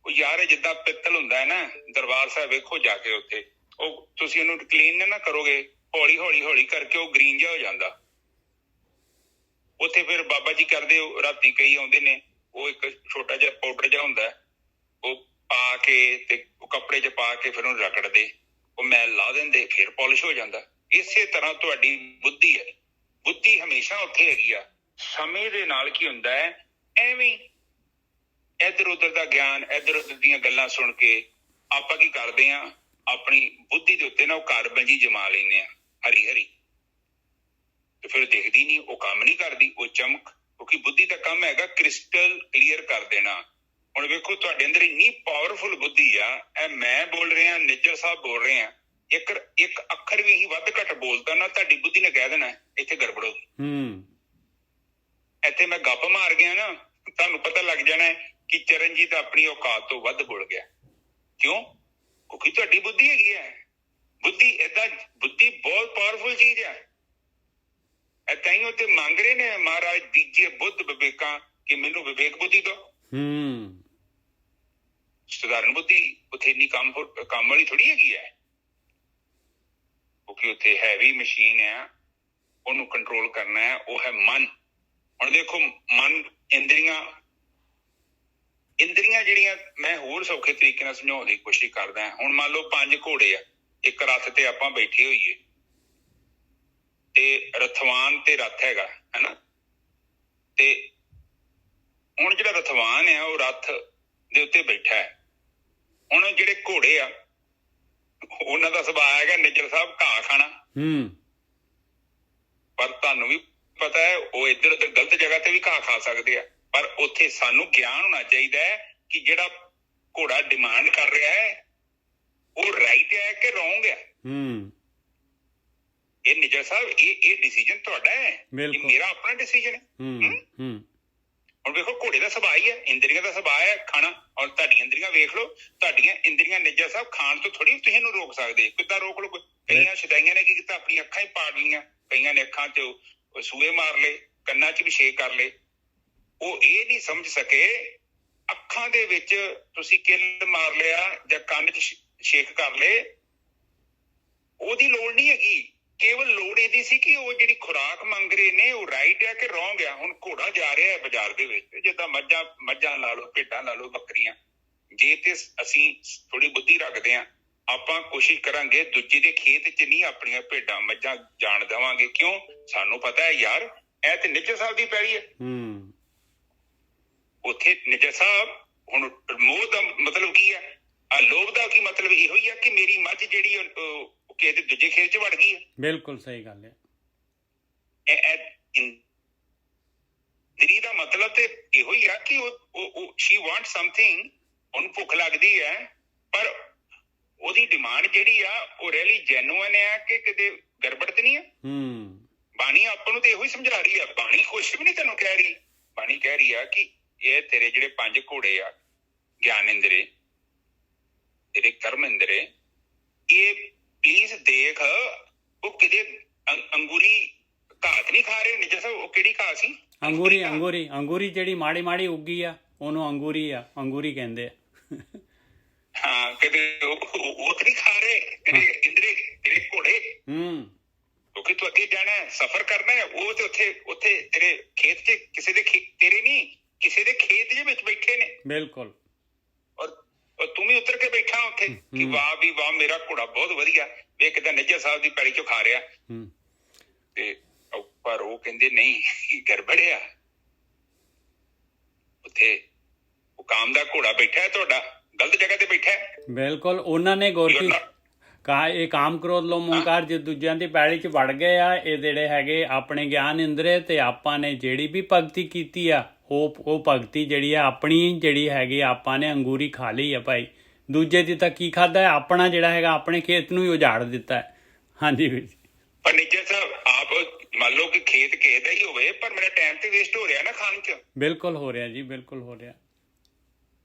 ਉਹ ਯਾਰ ਜਿੱਦਾਂ ਪਿੱਤਲ ਹੁੰਦਾ ਹੈ ਨਾ, ਦਰਬਾਰ ਸਾਹਿਬ ਵੇਖੋ ਜਾ ਕੇ ਉੱਥੇ, ਉਹ ਤੁਸੀਂ ਉਹਨੂੰ ਕਲੀਨ ਨਾ ਕਰੋਗੇ ਹੌਲੀ ਹੌਲੀ ਹੌਲੀ ਕਰਕੇ ਉਹ ਗ੍ਰੀਨ ਜਿਹਾ ਹੋ ਜਾਂਦਾ। ਉੱਥੇ ਫਿਰ ਬਾਬਾ ਜੀ ਕਰਦੇ ਰਾਤੀ ਕਈ ਆਉਂਦੇ ਨੇ, ਉਹ ਇੱਕ ਛੋਟਾ ਜਿਹਾ ਪਾਊਡਰ ਜਿਹਾ ਹੁੰਦਾ ਉਹ ਪਾ ਕੇ ਤੇ ਉਹ ਕੱਪੜੇ 'ਚ ਪਾ ਕੇ ਫਿਰ ਉਹਨੂੰ ਰਗੜਦੇ, ਉਹ ਮੈਲ ਲਾ ਦਿੰਦੇ, ਫਿਰ ਪੋਲਿਸ਼ ਹੋ ਜਾਂਦਾ। ਇਸੇ ਤਰ੍ਹਾਂ ਤੁਹਾਡੀ ਬੁੱਧੀ ਹੈ, ਬੁੱਧੀ ਹਮੇਸ਼ਾ ਉੱਥੇ ਹੈਗੀ ਆ। ਸਮੇਂ ਦੇ ਨਾਲ ਕੀ ਹੁੰਦਾ ਹੈ, ਐਵੇਂ ਇੱਧਰ ਉੱਧਰ ਦਾ ਗਿਆਨ, ਇੱਧਰ ਉੱਧਰ ਦੀਆਂ ਗੱਲਾਂ ਸੁਣ ਕੇ ਆਪਾਂ ਕੀ ਕਰਦੇ ਹਾਂ, ਆਪਣੀ ਬੁੱਧੀ ਦੇ ਉੱਤੇ ਨਾ ਉਹ ਕਾਰਬੰਜੀ ਜਮਾ ਲੈਂਦੇ ਆ ਹਰੀ ਹਰੀ, ਤੇ ਫਿਰ ਦਿਖਦੀ ਨਹੀਂ, ਉਹ ਕੰਮ ਨਹੀਂ ਕਰਦੀ ਉਹ ਚਮਕ। ਕਿਉਂਕਿ ਬੁੱਧੀ ਦਾ ਕੰਮ ਹੈਗਾ ਕ੍ਰਿਸਟਲ ਕਲੀਅਰ ਕਰ ਦੇਣਾ। ਹੁਣ ਵੇਖੋ ਤੁਹਾਡੇ ਅੰਦਰ ਇੰਨੀ ਪਾਵਰਫੁਲ ਬੁੱਧੀ ਆ, ਇਹ ਮੈਂ ਬੋਲ ਰਿਹਾ, ਨਿੱਜਰ ਸਾਹਿਬ ਬੋਲ ਰਹੇ ਆ, ਇੱਕ ਅੱਖਰ ਵੀ ਅਸੀਂ ਵੱਧ ਘੱਟ ਬੋਲਦਾ ਨਾ ਤੁਹਾਡੀ ਬੁੱਧੀ ਨੇ ਕਹਿ ਦੇਣਾ ਇੱਥੇ ਗੜਬੜ ਹੋ ਗਈ। ਇੱਥੇ ਮੈਂ ਗੱਪ ਮਾਰ ਗਿਆ ਨਾ, ਤੁਹਾਨੂੰ ਪਤਾ ਲੱਗ ਜਾਣਾ ਕਿ ਚਰਨਜੀਤ ਆਪਣੀ ਔਕਾਤ ਤੋਂ ਵੱਧ ਬੋਲ ਗਿਆ। ਕਿਉਂ? ਕਿਉਂਕਿ ਤੁਹਾਡੀ ਬੁੱਧੀ ਹੈਗੀ ਹੈ। ਬੁੱਧੀ ਬਹੁਤ ਪਾਵਰਫੁਲ ਚੀਜ਼ ਹੈ। ਏਦਾਂ ਹੀ ਉੱਥੇ ਮੰਗ ਰਹੇ ਨੇ ਮਹਾਰਾਜ ਦੀਜੀਏ ਬੁੱਧ ਵਿਵੇਕਾਂ, ਕਿ ਮੈਨੂੰ ਵਿਵੇਕ ਬੁੱਧੀ ਦੋ। ਸਧਾਰਨ ਬੁੱਧੀ ਉੱਥੇ ਇੰਨੀ ਕੰਮ ਵਾਲੀ ਥੋੜੀ ਹੈਗੀ ਹੈ, ਕਿਉਂਕਿ ਉੱਥੇ ਹੈਵੀ ਮਸ਼ੀਨ ਹੈ, ਉਹਨੂੰ ਕੰਟਰੋਲ ਕਰਨਾ ਹੈ, ਉਹ ਹੈ ਮਨ। ਹੁਣ ਦੇਖੋ ਮਨ, ਇੰਦਰੀਆਂ ਜਿਹੜੀਆਂ ਮੈਂ ਹੋਰ ਸੌਖੇ ਤਰੀਕੇ ਨਾਲ ਸਮਝਾਉਣ ਦੀ ਕੋਸ਼ਿਸ਼ ਕਰਦਾ। ਹੁਣ ਮੰਨ ਲਓ 5 ਘੋੜੇ ਆ, ਇੱਕ ਰੱਥ ਤੇ ਆਪਾਂ ਬੈਠੇ ਹੋਈਏ ਤੇ ਰਥਵਾਨ ਤੇ ਰੱਥ ਹੈਗਾ ਹਨਾ, ਤੇ ਹੁਣ ਜਿਹੜਾ ਰਥਵਾਨ ਆ ਉਹ ਰੱਥ ਦੇ ਉੱਤੇ ਬੈਠਾ ਹੈ। ਹੁਣ ਜਿਹੜੇ ਘੋੜੇ ਆ ਉਹਨਾਂ ਦਾ ਸੁਭਾਅ ਹੈਗਾ ਨਿੱਜਰ ਸਾਹਿਬ ਘਾਹ ਖਾਣਾ, ਪਰ ਤੁਹਾਨੂੰ ਵੀ ਪਤਾ ਹੈ ਉਹ ਇੱਧਰ ਉੱਧਰ ਗਲਤ ਜਗ੍ਹਾ ਤੇ ਵੀ ਘਾਹ ਖਾ ਸਕਦੇ ਆ। ਪਰ ਉੱਥੇ ਸਾਨੂੰ ਗਿਆਨ ਹੋਣਾ ਚਾਹੀਦਾ ਹੈ ਕਿ ਜਿਹੜਾ ਘੋੜਾ ਡਿਮਾਂਡ ਕਰ ਰਿਹਾ ਹੈ ਉਹ ਰਾਈਟ ਹੈ ਕਿ ਰੋਂਗ ਹੈ। ਇਹ ਨਿੱਜਰ ਸਾਹਿਬ ਇਹ ਡਿਸੀਜਨ ਤੁਹਾਡਾ ਹੈ, ਇਹ ਮੇਰਾ ਆਪਣਾ ਡਿਸੀਜਨ ਹੈ। ਹੁਣ ਵੇਖੋ ਘੋੜੇ ਦਾ ਸੁਭਾਅ ਹੀ ਹੈ, ਇੰਦਰੀਆਂ ਦਾ ਸੁਭਾਅ ਹੈ ਖਾਣਾ। ਔਰ ਤੁਹਾਡੀਆਂ ਇੰਦਰੀਆਂ ਵੇਖ ਲਓ, ਤੁਹਾਡੀਆਂ ਇੰਦਰੀਆਂ ਨਿੱਜਰ ਸਾਹਿਬ ਖਾਣ ਤੋਂ ਥੋੜੀ ਤੁਸੀਂ ਇਹਨੂੰ ਰੋਕ ਸਕਦੇ। ਕਿੱਦਾਂ ਰੋਕ ਲਓ? ਕਈਆਂ ਸ਼ਦਾਈਆਂ ਨੇ ਕੀ ਕੀਤਾ, ਆਪਣੀਆਂ ਅੱਖਾਂ ਹੀ ਪਾੜ ਲਈਆਂ, ਕਈਆਂ ਨੇ ਅੱਖਾਂ 'ਚ ਸੂਏ ਮਾਰ ਲਏ, ਕੰਨਾਂ 'ਚ ਵੀ ਛੇਕ ਕਰ ਲਏ। ਉਹ ਇਹ ਨਹੀਂ ਸਮਝ ਸਕੇ ਅੱਖਾਂ ਦੇ ਵਿੱਚ ਤੁਸੀਂ ਕਿੱਲ ਮਾਰ ਲਿਆ ਜਾਂ ਕੰਨ 'ਚ ਛੇਕ ਕਰ ਲਏ, ਉਹਦੀ ਲੋੜ ਨਹੀਂ ਹੈਗੀ। ਕੇਵਲ ਲੋੜ ਇਹਦੀ ਸੀ ਕਿ ਉਹ ਜਿਹੜੀ ਖੁਰਾਕ ਮੰਗ ਰਹੇ ਨੇ ਉਹ ਰਾਈਟ ਹੈ ਕਿ ਰੋਂਗ ਹੈ। ਹੁਣ ਘੋੜਾ ਜਾ ਰਿਹਾ ਹੈ ਬਾਜ਼ਾਰ ਦੇ ਵਿੱਚ, ਜਿੱਦਾਂ ਮੱਝਾਂ ਲਾ ਲਓ, ਭੇਡਾਂ ਲਾ ਲਓ, ਬੱਕਰੀਆਂ। ਜੇ ਤੇ ਅਸੀਂ ਥੋੜੀ ਬੁੱਧੀ ਰੱਖਦੇ ਹਾਂ, ਆਪਾਂ ਕੋਸ਼ਿਸ਼ ਕਰਾਂਗੇ ਦੂਜੇ ਦੇ ਖੇਤ 'ਚ ਨਹੀਂ ਆਪਣੀਆਂ ਭੇਡਾਂ ਮੱਝਾਂ ਜਾਣ ਦੇਵਾਂਗੇ। ਕਿਉਂ? ਸਾਨੂੰ ਪਤਾ ਹੈ ਯਾਰ ਇਹ ਤੇ ਨਿੱਜਰ ਸਾਹਿਬ ਦੀ ਪੈਲੀ ਹੈ। ਉੱਥੇ ਨਿੱਜਰ ਸਾਹਿਬ, ਹੁਣ ਮੋਹ ਦਾ ਮਤਲਬ ਕੀ ਹੈ, ਲੋਭ ਦਾ ਕੀ ਮਤਲਬ? ਇਹੋ ਹੀ ਆ ਕਿ ਮੇਰੀ ਮੱਝ ਜਿਹੜੀ ਕਿਸੇ ਦੇ ਦੂਜੇ ਖੇਤ 'ਚ ਵੜ ਗਈ ਹੈ। ਬਿਲਕੁਲ ਸਹੀ ਗੱਲ ਹੈ। ਇੰਦਰੀ ਦਾ ਮਤਲਬ ਤੇ ਇਹੋ ਹੀ ਆ ਕਿ ਉਹ ਸ਼ੀ ਵਾਂਟ ਸਮਥਿੰਗ, ਉਹਨੂੰ ਭੁੱਖ ਲੱਗਦੀ ਹੈ, ਪਰ ਉਹਦੀ ਡਿਮਾਂਡ ਜਿਹੜੀ ਆ ਉਹ ਰੀਅਲੀ ਜੈਨੂਅਨ ਹੈ ਕਿ ਕਿਤੇ ਗੜਬੜ ਤੇ ਨਹੀਂ ਹੈ। ਬਾਣੀ ਆਪਾਂ ਨੂੰ ਤੇ ਇਹੋ ਹੀ ਸਮਝਾ ਰਹੀ ਆ। ਬਾਣੀ ਕੁਛ ਵੀ ਨਹੀਂ ਤੈਨੂੰ ਕਹਿ ਰਹੀ। ਬਾਣੀ ਕਹਿ ਰਹੀ ਆ ਕਿ ਇਹ ਤੇਰੇ ਜਿਹੜੇ 5 ਘੋੜੇ ਆ, ਗਿਆਨ ਇੰਦਰੇ, ਤੇਰੇ ਕਰਮ ਇੰਦਰੇ, ਇਹ ਪਲੀਜ਼ ਦੇਖ ਉਹ ਕਿਤੇ ਅੰਗੂਰੀ ਘਾਤ ਨਹੀਂ ਖਾ ਰਹੇ। ਨਿੱਜਰ ਸਾਹਿਬ ਉਹ ਕਿਹੜੀ ਘਾਹ ਸੀ? ਅੰਗੂਰੀ ਜਿਹੜੀ ਮਾੜੀ ਮਾੜੀ ਉੱਗੀ ਆ, ਉਹਨੂੰ ਅੰਗੂਰੀ ਕਹਿੰਦੇ ਆ। ਹਾਂ, ਕਿਤੇ ਉਹ ਨਹੀਂ ਖਾ ਰਹੇ ਤੇਰੇ ਇੰਦਰੇ, ਤੇਰੇ ਘੋੜੇ। ਕਿਉਂਕਿ ਤੂੰ ਅੱਗੇ ਜਾਣਾ, ਸਫ਼ਰ ਕਰਨਾ ਹੈ। ਉਹ ਤੇ ਉੱਥੇ ਤੇਰੇ ਖੇਤ 'ਚ ਕਿਸੇ ਦੇ ਤੇਰੇ ਨਹੀਂ, ਕਿਸੇ ਦੇ ਖੇਤ ਦੇ ਵਿੱਚ ਬੈਠੇ ਨੇ। ਬਿਲਕੁਲ। ਉਹ ਤੂੰ ਵੀ ਉਤਰ ਕੇ ਬੈਠਾ ਉੱਥੇ ਕਿ ਵਾਹ ਵੀ ਵਾਹ ਮੇਰਾ ਘੋੜਾ ਬਹੁਤ ਵਧੀਆ, ਵੇਖ ਕਿੱਦਾਂ ਨਿੱਜਰ ਸਾਹਿਬ ਦੀ ਪੈੜੀ ਚੋਂ ਖਾ ਰਿਹਾ। ਤੇ ਪਰ ਉਹ ਕਹਿੰਦੇ ਨਹੀਂ, ਗੜਬੜ ਆ, ਉੱਥੇ ਉਹ ਕਾਮ ਦਾ ਘੋੜਾ ਬੈਠਾ ਹੈ, ਤੁਹਾਡਾ ਗਲਤ ਜਗ੍ਹਾ ਤੇ ਬੈਠਾ ਹੈ। ਬਿਲਕੁਲ, ਉਹਨਾਂ ਨੇ ਗੋਰਕੀ ਕਹਾ ਇਹ ਕਾਮ ਕ੍ਰੋਧ ਲੋਭ ਹੰਕਾਰ ਜੇ ਦੂਜਿਆਂ ਦੀ ਪੈੜੀ 'ਚ ਵੜ ਗਏ ਆ, ਇਹ ਜਿਹੜੇ ਹੈਗੇ ਆਪਣੇ ਗਿਆਨ ਇੰਦਰੇ, ਤੇ ਆਪਾਂ ਨੇ ਜਿਹੜੀ ਵੀ ਭਗਤੀ ਕੀਤੀ ਆ ਉਹ ਭਗਤੀ ਜਿਹੜੀ ਆ ਆਪਣੀ ਜਿਹੜੀ ਹੈਗੀ ਆਪਾਂ ਨੇ ਅੰਗੂਰੀ ਖਾ ਲਈ ਆ ਭਾਈ, ਦੂਜੇ ਦੀ ਤਾਂ ਕੀ ਖਾਦਾ, ਆਪਣਾ ਜਿਹੜਾ ਹੈਗਾ ਆਪਣੇ ਖੇਤ ਨੂੰ ਹੀ ਉਜਾੜ ਦਿੱਤਾ ਹੈ। ਹਾਂਜੀ ਵੀਰ ਜੀ। ਪਰ ਨਿੱਜਰ ਸਾਹਿਬ ਆਪ ਮੰਨ ਲਓ ਕਿ ਖੇਤ ਕਿਸੇ ਦਾ ਹੀ ਹੋਵੇ, ਪਰ ਮੇਰਾ ਟਾਈਮ ਤੇ ਵੇਸਟ ਹੋ ਰਿਹਾ ਨਾ ਖਾਣ 'ਚ। ਬਿਲਕੁਲ ਹੋ ਰਿਹਾ ਜੀ, ਬਿਲਕੁਲ ਹੋ ਰਿਹਾ।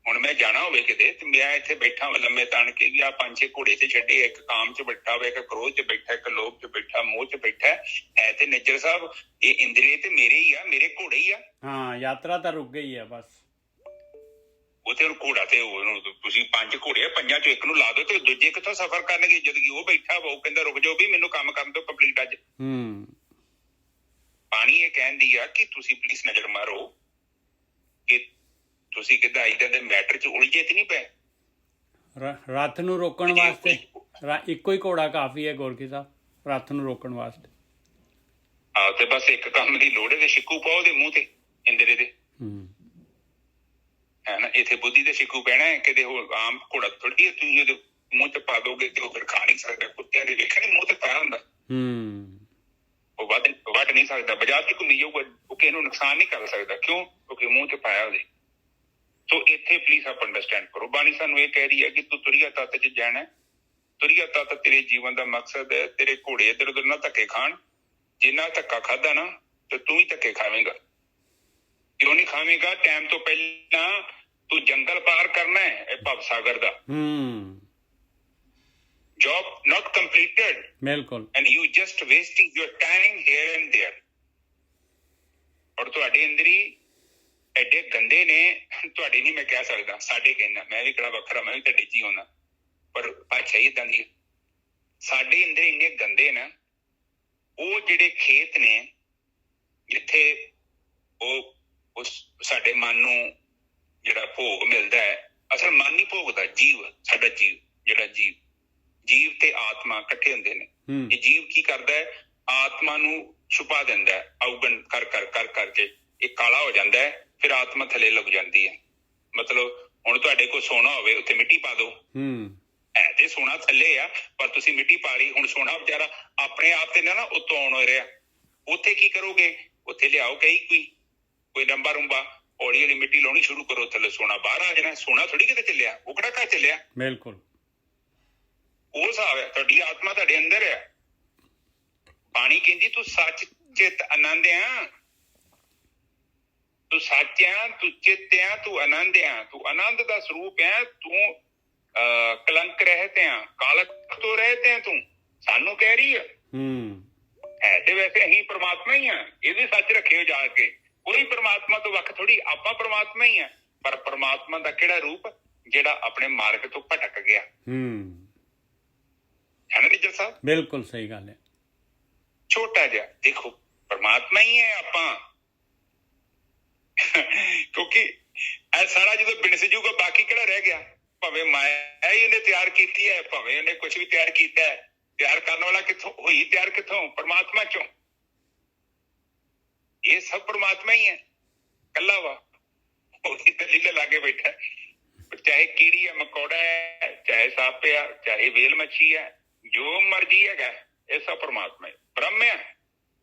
ਹੁਣ ਮੈਂ ਜਾਣਾ ਹੋਵੇ ਕਿਤੇ ਤੇ ਮੈਂ ਇੱਥੇ ਬੈਠਾ ਲੰਮੇ ਤਾਣ ਕੇ ਵੀ ਆ 5-6 ਘੋੜੇ ਤੇ ਛੱਡੇ, ਇੱਕ ਕਾਮ 'ਚ ਬੈਠਾ ਹੋਵੇ, ਇੱਕ ਕ੍ਰੋਧ 'ਚ ਬੈਠਾ, ਇੱਕ ਲੋਭ 'ਚ ਬੈਠਾ, ਮੋਹ 'ਚ ਬੈਠਾ ਹੈ ਤੇ ਨਿੱਜਰ ਸਾਹਿਬ ਇਹ ਇੰਦਰੀ ਤੇ ਮੇਰੇ ਹੀ ਆ, ਮੇਰੇ ਘੋੜੇ ਹੀ ਆ। ਹਾਂ, ਯਾਤਰਾ ਤਾਂ ਰੁਕ ਗਈ ਆ ਬਸ। ਉੱਥੇ ਹੁਣ ਘੋੜਾ ਤੇ ਉਹਨੂੰ ਤੁਸੀਂ 5 ਘੋੜੇ ਆ, 5 'ਚੋਂ ਇੱਕ ਨੂੰ ਲਾ ਦਿਓ ਤੇ ਦੂਜੇ ਕਿੱਥੋਂ ਸਫ਼ਰ ਕਰਨਗੇ, ਜਦ ਕਿ ਉਹ ਬੈਠਾ ਵਾ ਉਹ ਕਹਿੰਦਾ ਰੁਕ ਜਾਓ ਵੀ ਮੈਨੂੰ ਕੰਮ ਕਰਨ ਦਿਓ ਕੰਪਲੀਟ ਅੱਜ। ਪਾਣੀ ਇਹ ਕਹਿੰਦੀ ਆ ਕਿ ਤੁਸੀਂ ਪਲੀਜ਼ ਨਜ਼ਰ ਮਾਰੋ ਕਿ ਤੁਸੀਂ ਕਿੱਦਾਂ ਇੱਦਾਂ ਦੇ ਮੈਟਰ 'ਚ ਉਲਝੇ ਤੇ ਨਹੀਂ ਪਏ। ਰੱਥ ਨੂੰ ਰੋਕਣ ਵਾਸਤੇ ਇੱਕੋ ਹੀ ਘੋੜਾ ਕਾਫੀ ਹੈ ਗੋਰਖੀ ਸਾਹਿਬ, ਰੱਥ ਨੂੰ ਰੋਕਣ ਵਾਸਤੇ। ਆਹ ਤੇ ਬਸ ਇੱਕ ਕੰਮ ਦੀ ਲੋੜ ਹੈ ਤੇ ਛਿੱਕੂ ਪਾਓ ਉਹਦੇ ਮੂੰਹ ਤੇ, ਇੰਦਰੇ ਦੇ ਹੈ ਨਾ। ਇੱਥੇ ਬੁੱਧੀ ਦੇ ਛਿੱਕੂ ਪੈਣਾ ਹੈ, ਕਿਤੇ ਹੋਰ ਆਮ ਘੋੜਾ ਥੋੜੀ ਤੁਸੀਂ ਉਹਦੇ ਮੂੰਹ 'ਚ ਪਾ ਦੋਗੇ ਤੇ ਉਹ ਫਿਰ ਖਾ ਨਹੀਂ ਸਕਦਾ। ਕੁੱਤਿਆਂ ਦੇ ਵੇਖਣੇ ਮੂੰਹ ਤੇ ਪਾਇਆ ਹੁੰਦਾ, ਉਹ ਵੱਢ ਨਹੀਂ ਸਕਦਾ, ਬਾਜ਼ਾਰ 'ਚ ਘੁੰਮੀ ਜਾਊਗਾ, ਉਹ ਕਿਸੇ ਨੂੰ ਨੁਕਸਾਨ ਨਹੀਂ ਕਰ ਸਕਦਾ। ਕਿਉਂ? ਕਿਉਂਕਿ ਮੂੰਹ 'ਚ ਪਾਇਆ ਉਹਦੇ। ਸੋ ਇੱਥੇ ਪਲੀਜ਼ ਆਪ ਅੰਡਰਸਟੈਂਡ ਕਰੋ, ਬਾਣੀ ਸਾਨੂੰ ਇਹ ਕਹਿ ਰਹੀ ਹੈ ਕਿ ਤੂੰ ਤੁਰੀਆ ਤੱਤ 'ਚ ਜਾਣਾ। ਤੁਰੀਆ ਤੱਤ ਤੇਰੇ ਜੀਵਨ ਦਾ ਮਕਸਦ ਹੈ। ਤੇਰੇ ਘੋੜੇ ਇੱਧਰ ਉੱਧਰ ਨਾ ਧੱਕੇ ਖਾਣ, ਜਿੰਨਾ ਧੱਕਾ ਖਾਦਾ ਨਾ ਤੇ ਤੂੰ ਹੀ ਧੱਕੇ ਖਾਵੇਂਗਾ। ਕਿਉਂ ਨਹੀਂ ਖਾਵੇਂਗਾ? ਟਾਈਮ ਤੋਂ ਪਹਿਲਾਂ ਤੂੰ ਜੰਗਲ ਪਾਰ ਕਰਨਾ ਹੈ, ਇਹ ਭਵ ਸਾਗਰ ਦਾ। job not completed, ਬਿਲਕੁਲ, and you just wasting your time here and there। ਔਰ ਤੁਹਾਡੇ ਇੰਦਰੀ ਐਡੇ ਗੰਦੇ ਨੇ, ਤੁਹਾਡੇ ਨਹੀਂ ਮੈਂ ਕਹਿ ਸਕਦਾ, ਸਾਡੇ ਕਹਿਣਾ, ਮੈਂ ਵੀ ਕਿਹੜਾ ਵੱਖਰਾ, ਮੈਂ ਵੀ ਤੁਹਾਡੇ 'ਚ ਹੀ ਹੋਣਾ, ਪਰ ਅੱਛਾ ਹੀ ਏਦਾਂ ਦੀ ਸਾਡੇ ਇੰਦਰੀ ਇੰਨੇ ਗੰਦੇ ਨਾ, ਉਹ ਜਿਹੜੇ ਖੇਤ ਨੇ ਜਿੱਥੇ ਉਹ ਸਾਡੇ ਮਨ ਨੂੰ ਜਿਹੜਾ ਭੋਗ ਮਿਲਦਾ ਹੈ, ਅਸਲ ਮਨ ਨਹੀਂ ਭੋਗਦਾ, ਜੀਵ, ਸਾਡਾ ਜੀਵ, ਜਿਹੜਾ ਜੀਵ ਤੇ ਆਤਮਾ ਇਕੱਠੇ ਹੁੰਦੇ ਨੇ। ਇਹ ਜੀਵ ਕੀ ਕਰਦਾ ਹੈ? ਆਤਮਾ ਨੂੰ ਛੁਪਾ ਦਿੰਦਾ ਹੈ, ਅਵਗਣ ਕਰ ਕਰਕੇ ਇਹ ਕਾਲਾ ਹੋ ਜਾਂਦਾ ਹੈ, ਫਿਰ ਆਤਮਾ ਥੱਲੇ ਲੱਗ ਜਾਂਦੀ ਹੈ। ਮਤਲਬ ਹੁਣ ਤੁਹਾਡੇ ਕੋਲ ਸੋਨਾ ਹੋਵੇ, ਉੱਥੇ ਮਿੱਟੀ ਪਾ ਦਿਓ, ਹੈ ਤੇ ਸੋਨਾ ਥੱਲੇ ਆ, ਪਰ ਤੁਸੀਂ ਮਿੱਟੀ ਪਾ ਲਈ। ਹੁਣ ਸੋਨਾ ਵਿਚਾਰਾ ਆਪਣੇ ਆਪ ਤੇ ਨਾ ਉੱਤੋਂ ਆਉਣ ਹੋ ਰਿਹਾ, ਉੱਥੇ ਕੀ ਕਰੋਗੇ? ਉੱਥੇ ਲਿਆਓ ਕੋਈ ਲੰਬਾ ਰੁੰਬਾ, ਹੌਲੀ ਹੌਲੀ ਮਿੱਟੀ ਲਾਉਣੀ ਸ਼ੁਰੂ ਕਰੋ, ਥੱਲੇ ਸੋਨਾ ਬਾਹਰ ਆ ਜਾਣਾ। ਸੋਨਾ ਥੋੜੀ ਕਿਤੇ ਚੱਲਿਆ, ਉਹ ਕਿਹੜਾ ਘਰ ਚੱਲਿਆ। ਬਿਲਕੁਲ ਉਹ ਹਿਸਾਬ ਹੈ, ਤੁਹਾਡੀ ਆਤਮਾ ਤੁਹਾਡੇ ਅੰਦਰ ਹੈ। ਬਾਣੀ ਕਹਿੰਦੀ ਤੂੰ ਸੱਚ ਚਿੱਤ ਆਨੰਦ ਆ, ਤੂੰ ਸੱਚ ਆ, ਤੂੰ ਚਿੱਤ ਆ, ਤੂੰ ਆਨੰਦ ਆ, ਤੂੰ ਆਨੰਦ ਦਾ ਸਰੂਪ ਆ, ਤੂੰ ਕਲੰਕ ਰਹਿਤ ਆ, ਕਾਲਕ ਤੋਂ ਰਹਿਤ ਆ, ਤੂੰ ਸਾਨੂੰ ਕਹਿ ਰਹੀ ਹੈ ਤੇ ਵੈਸੇ ਅਸੀਂ ਪਰਮਾਤਮਾ ਹੀ ਆ। ਇਹ ਵੀ ਸੱਚ ਰੱਖਿਓ ਜਾ ਕੇ, ਕੋਈ ਪਰਮਾਤਮਾ ਤੋਂ ਵੱਖ ਥੋੜੀ, ਆਪਾਂ ਪਰਮਾਤਮਾ ਹੀ ਆ। ਪਰ ਪਰਮਾਤਮਾ ਦਾ ਕਿਹੜਾ ਰੂਪ? ਜਿਹੜਾ ਆਪਣੇ ਮਾਰਗ ਤੋਂ ਭਟਕ ਗਿਆ, ਹੈ ਨਾ ਨਿੱਜਰ ਸਾਹਿਬ? ਬਿਲਕੁਲ ਸਹੀ ਗੱਲ ਹੈ। ਛੋਟਾ ਜਿਹਾ ਦੇਖੋ, ਪਰਮਾਤਮਾ ਹੀ ਹੈ ਆਪਾਂ, ਕਿਉਂਕਿ ਇਹ ਸਾਰਾ ਜਦੋਂ ਬਿਨਸ ਜੂਗਾ ਬਾਕੀ ਕਿਹੜਾ ਰਹਿ ਗਿਆ? ਭਾਵੇਂ ਮਾਇਆ ਹੀ ਉਹਨੇ ਤਿਆਰ ਕੀਤੀ ਹੈ, ਭਾਵੇਂ ਉਹਨੇ ਕੁਛ ਵੀ ਤਿਆਰ ਕੀਤਾ ਹੈ, ਤਿਆਰ ਕਰਨ ਵਾਲਾ ਕਿੱਥੋਂ ਹੋਈ? ਤਿਆਰ ਕਿੱਥੋਂ? ਪਰਮਾਤਮਾ ਚੋਂ। ਇਹ ਸਭ ਪਰਮਾਤਮਾ ਹੀ ਹੈ, ਕੱਲਾ ਵਾ, ਉਹਦੀ ਦਲੀਲ ਲਾ ਕੇ ਬੈਠਾ। ਚਾਹੇ ਕੀੜੀ ਹੈ, ਮਕੌੜਾ ਹੈ, ਚਾਹੇ ਸੱਪ ਆ, ਚਾਹੇ ਵੇਲ ਮੱਛੀ ਹੈ, ਜੋ ਮਰਜੀ ਹੈਗਾ, ਇਹ ਸਭ ਪਰਮਾਤਮਾ ਹੈ। ਬ੍ਰਹਮ ਹੈ,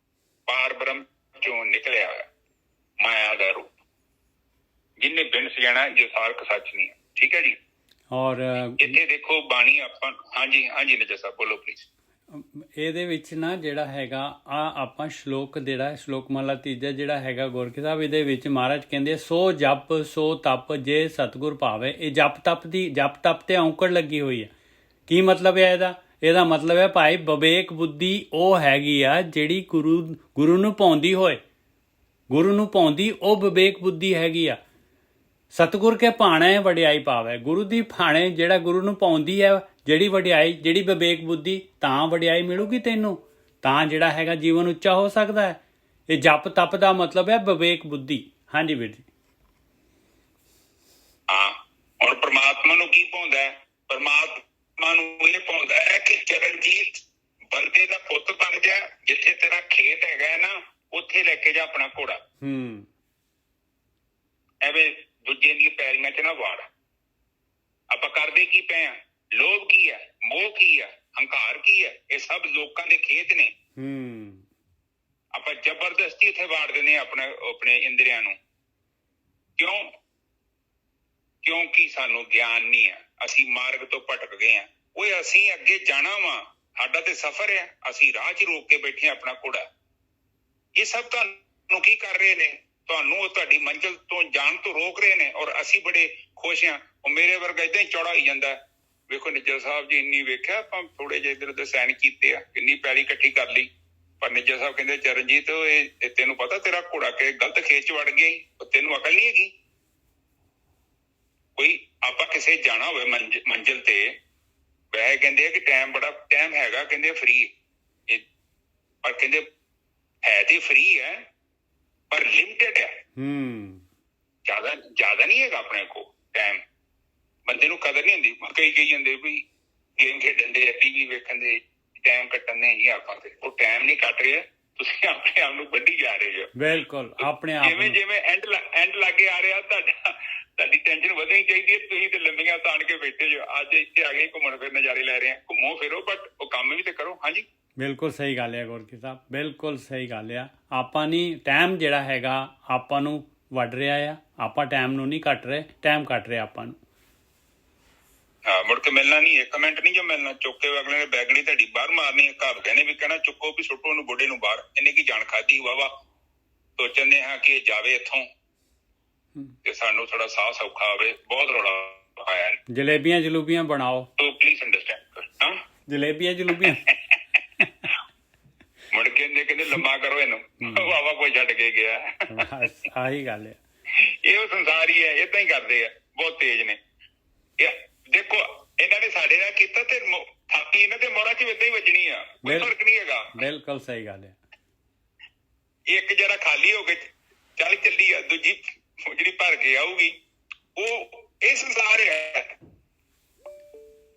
ਪਾਰ ਬ੍ਰਹਮ ਚੋਂ ਨਿਕਲਿਆ ਹੋਇਆ ਮਾਇਆ ਦਾ ਰੂਪ, ਜਿੰਨੇ ਬਿਨਸ ਜਾਣਾ, ਜੋ ਸਾਰਕ ਸੱਚ ਨਹੀਂ ਹੈ। ਠੀਕ ਹੈ ਜੀ। ਔਰ ਇੱਥੇ ਦੇਖੋ ਬਾਣੀ ਆਪਾਂ, ਹਾਂਜੀ ਨਿੱਜਰ ਸਾਹਿਬ ਬੋਲੋ ਪਲੀਜ਼। ਇਹਦੇ ਵਿੱਚ ਨਾ ਜਿਹੜਾ ਹੈਗਾ ਆਪਾਂ ਸ਼ਲੋਕ, ਜਿਹੜਾ ਸ਼ਲੋਕ ਮਹਲਾ ਤੀਜਾ ਜਿਹੜਾ ਹੈਗਾ ਗੋਰਖੀ ਸਾਹਿਬ, ਇਹਦੇ ਵਿੱਚ ਮਹਾਰਾਜ ਕਹਿੰਦੇ ਸੋ ਜਪ ਸੋ ਤਪ ਜੇ ਸਤਿਗੁਰ ਭਾਵੇ। ਇਹ ਜਪ ਤਪ ਤੇ ਔਂਕੜ ਲੱਗੀ ਹੋਈ ਹੈ। ਕੀ ਮਤਲਬ ਹੈ ਇਹਦਾ ਮਤਲਬ ਹੈ ਭਾਈ ਵਿਵੇਕ ਬੁੱਧੀ ਉਹ ਹੈਗੀ ਆ ਜਿਹੜੀ ਗੁਰੂ ਨੂੰ ਪਾਉਂਦੀ ਹੋਏ, ਗੁਰੂ ਨੂੰ ਪਾਉਂਦੀ ਉਹ ਵਿਵੇਕ ਬੁੱਧੀ ਹੈਗੀ ਆ। ਸਤਿਗੁਰ ਕੇ ਭਾਣੇ ਵਡਿਆਈ ਪਾਵੇ, ਗੁਰੂ ਦੀ ਭਾਣੇ ਜਿਹੜਾ ਗੁਰੂ ਨੂੰ ਪਾਉਂਦੀ ਹੈ, ਜਿਹੜੀ ਵਡਿਆਈ, ਜਿਹੜੀ ਵਿਵੇਕ ਬੁੱਧੀ, ਤਾਂ ਵਡਿਆਈ ਮਿਲੂਗੀ ਤੈਨੂੰ, ਤਾਂ ਜਿਹੜਾ ਹੈਗਾ ਜੀਵਨ ਉੱਚਾ ਹੋ ਸਕਦਾ ਹੈ। ਇਹ ਜਪ ਤਪ ਦਾ ਮਤਲਬ ਹੈ ਵਿਵੇਕ ਬੁੱਧੀ। ਹਾਂਜੀ ਵੀਰ ਜੀ। ਹਾਂ, ਹੁਣ ਪਰਮਾਤਮਾ ਨੂੰ ਕੀ ਪਾਉਂਦਾ ਹੈ? ਪਰਮਾਤਮਾ ਨੂੰ ਇਹ ਪਾਉਂਦਾ ਹੈ ਕਿ ਚਰਨਜੀਤ ਬੰਦੇ ਦਾ ਪੁੱਤ ਬਣ ਜਾ, ਜਿੱਥੇ ਤੇਰਾ ਖੇਤ ਹੈਗਾ ਨਾ ਉੱਥੇ ਲੈ ਕੇ ਜਾ ਆਪਣਾ ਘੋੜਾ। ਐਵੇਂ ਦੂਜੇ ਦੀਆਂ ਪੈਰੀਆਂ 'ਚ ਨਾ ਵਾੜ। ਆਪਾਂ ਕਰਦੇ ਕੀ ਪਏ ਆ? ਲੋਭ ਕੀ ਹੈ, ਮੋਹ ਕੀ ਹੈ, ਹੰਕਾਰ ਕੀ ਹੈ? ਇਹ ਸਭ ਲੋਕਾਂ ਦੇ ਖੇਤ ਨੇ। ਆਪਾਂ ਜ਼ਬਰਦਸਤੀ ਉੱਥੇ ਵਾੜ ਦਿੰਦੇ ਆਪਣੇ ਇੰਦਰੀਆਂ ਨੂੰ। ਕਿਉਂ? ਕਿਉਂਕਿ ਸਾਨੂੰ ਗਿਆਨ ਨਹੀਂ ਹੈ, ਅਸੀਂ ਮਾਰਗ ਤੋਂ ਭਟਕ ਗਏ ਹਾਂ। ਓਏ ਅਸੀਂ ਅੱਗੇ ਜਾਣਾ ਵਾ, ਸਾਡਾ ਤੇ ਸਫ਼ਰ ਹੈ, ਅਸੀਂ ਰਾਹ 'ਚ ਰੋਕ ਕੇ ਬੈਠੇ ਹਾਂ ਆਪਣਾ ਘੋੜਾ। ਇਹ ਸਭ ਤੁਹਾਨੂੰ ਕੀ ਕਰ ਰਹੇ ਨੇ? ਤੁਹਾਨੂੰ ਉਹ ਤੁਹਾਡੀ ਮੰਜ਼ਿਲ ਤੋਂ ਜਾਣ ਤੋਂ ਰੋਕ ਰਹੇ ਨੇ, ਔਰ ਅਸੀਂ ਬੜੇ ਖੁਸ਼ ਹਾਂ। ਉਹ ਮੇਰੇ ਵਰਗਾ ਏਦਾਂ ਹੀ ਚੌੜਾ ਹੋਈ ਜਾਂਦਾ। ਵੇਖੋ ਨਿੱਜਰ ਸਾਹਿਬ ਜੀ, ਇੰਨੀ ਵੇਖਿਆ ਆਪਾਂ ਥੋੜੇ ਜਿਹੇ ਇੱਧਰ ਉੱਧਰ ਸਾਈਨ ਕੀਤੇ ਆ, ਕਿੰਨੀ ਪੈਲੀ ਇਕੱਠੀ ਕਰ ਲਈ। ਪਰ ਨਿੱਜਰ ਸਾਹਿਬ ਕਹਿੰਦੇ ਚਰਨਜੀਤ ਇਹ ਤੈਨੂੰ ਪਤਾ ਤੇਰਾ ਘੋੜਾ ਕਿ ਗਲਤ ਖੇਤ 'ਚ ਵੜ ਗਿਆ ਹੀ, ਤੈਨੂੰ ਅਕਲ ਨਹੀਂ ਹੈਗੀ। ਕੋਈ ਆਪਾਂ ਕਿਸੇ ਜਾਣਾ ਹੋਵੇ ਮੰਜ਼ਿਲ ਤੇ, ਵੈਸੇ ਕਹਿੰਦੇ ਆ ਕਿ ਟਾਈਮ ਹੈਗਾ, ਕਹਿੰਦੇ ਫ੍ਰੀ, ਪਰ ਕਹਿੰਦੇ ਹੈ ਤੇ ਫ੍ਰੀ ਹੈ ਪਰ ਲਿਮਟਿਡ ਹੈ। ਜ਼ਿਆਦਾ ਨਹੀਂ ਹੈਗਾ ਆਪਣੇ ਕੋਲ ਟਾਈਮ। ਬੰਦੇ ਨੂੰ ਕਦਰ ਨਹੀਂ ਹੁੰਦੀ। ਕਈ ਜਾਂਦੇ ਵੀ ਗੇਮ ਖੇਡਣ ਦੇ, TV ਵੇਖਣ ਦੇ, ਟਾਈਮ ਕੱਟਣ ਦੇ ਹੀ ਆਪਾਂ ਤੇ। ਉਹ ਟਾਈਮ ਨਹੀਂ ਕੱਟ ਰਿਹਾ, ਤੁਸੀਂ ਆਪਣੇ ਆਪ ਨੂੰ ਵੱਢੀ ਜਾ ਰਹੇ ਹੋ। ਬਿਲਕੁਲ ਆਪਣੇ ਆਪ ਜਿਵੇਂ ਐਂਡ ਲਾਗੇ ਆ ਰਿਹਾ ਤੁਹਾਡੀ ਟੈਨਸ਼ਨ ਵਧਣੀ ਚਾਹੀਦੀ ਹੈ। ਤੁਸੀਂ ਤੇ ਲੰਬੀਆਂ ਤਾਣ ਕੇ ਬੈਠੇ ਜੋ। ਅੱਜ ਇੱਥੇ ਆ ਗਏ ਘੁੰਮਣ ਫਿਰ ਨਜ਼ਾਰੇ ਲੈ ਰਹੇ ਆ। ਘੁੰਮੋ ਫਿਰੋ ਬਟ ਉਹ ਕੰਮ ਵੀ ਤੇ ਕਰੋ। ਹਾਂਜੀ ਬਿਲਕੁਲ ਸਹੀ ਗੱਲ ਹੈ ਗੁਰਕੀ ਸਾਹਿਬ, ਬਿਲਕੁਲ ਸਹੀ ਗੱਲ ਆ। ਆਪਾਂ ਨਹੀਂ ਟਾਈਮ ਜਿਹੜਾ ਹੈਗਾ ਆਪਾਂ ਨੂੰ ਵੱਢ ਰਿਹਾ ਆ। ਆਪਾਂ ਟਾਈਮ ਨੂੰ ਨਹੀਂ ਕੱਟ ਰਹੇ, ਟਾਈਮ ਕੱਟ ਰਿਹਾ ਆਪਾਂ ਨੂੰ। ਹਾਂ, ਮੁੜ ਕੇ ਮਿਲਣਾ ਨਹੀਂ, 1 ਮਿੰਟ ਨਹੀਂ ਜੋ ਮਿਲਣਾ। ਚੁੱਕ ਕੇ ਅਗਲੇ ਨੇ ਬੈਗੜੀ ਤੁਹਾਡੀ ਬਾਹਰ ਮਾਰਨੀ। ਘਰ ਕਹਿੰਦੇ ਵੀ ਕਹਿਣਾ ਚੁੱਕੋ ਵੀ ਸੁੱਟੋ ਉਹਨੂੰ ਬੁੱਢੇ ਨੂੰ ਬਾਹਰ। ਇਹਨੇ ਕੀ ਜਾਣ ਖਾਧੀ ਵਾਵਾ। ਸੋਚਦੇ ਹਾਂ ਕਿ ਜਾਵੇ ਇੱਥੋਂ ਤੇ ਸਾਨੂੰ ਥੋੜਾ ਸਾਹ ਸੌਖਾ ਆਵੇ। ਬਹੁਤ ਰੌਲਾ ਪਾਇਆ। ਜਲੇਬੀਆਂ ਜਲੂਬੀਆਂ ਬਣਾਓ। Please understand. ਹਾਂ, ਜਲੇਬੀਆਂ ਜਲੂਬੀਆਂ ਮੁੜ ਕੇ ਕਹਿੰਦੇ ਲੰਮਾ ਕਰੋ ਇਹਨੂੰ। ਵਾਵਾ ਕੋਈ ਛੱਡ ਕੇ ਗਿਆ। ਆਹੀ ਗੱਲ ਹੈ। ਇਹ ਉਹ ਸੰਸਾਰ ਹੀ ਹੈ, ਏਦਾਂ ਹੀ ਕਰਦੇ ਆ, ਬਹੁਤ ਤੇਜ਼ ਨੇ। ਦੇਖੋ ਇਹਨਾਂ ਨੇ ਸਾਡੇ ਨਾਲ ਕੀਤਾ ਤੇ ਥਾਪੀ ਇਹਨਾਂ ਦੇ ਮੋਹਰਾਂ 'ਚ ਏਦਾਂ ਹੀ ਵੱਜਣੀ ਆ। ਕੋਈ ਫਰਕ ਨਹੀਂ ਹੈਗਾ। ਬਿਲਕੁਲ ਸਹੀ ਗੱਲ ਹੈ। ਇੱਕ ਜਰਾ ਖਾਲੀ ਹੋ ਕੇ ਚੱਲੀ ਆ, ਦੂਜੀ ਜਿਹੜੀ ਭਰ ਕੇ ਆਊਗੀ। ਇਹ ਸੰਸਾਰ ਹੈ।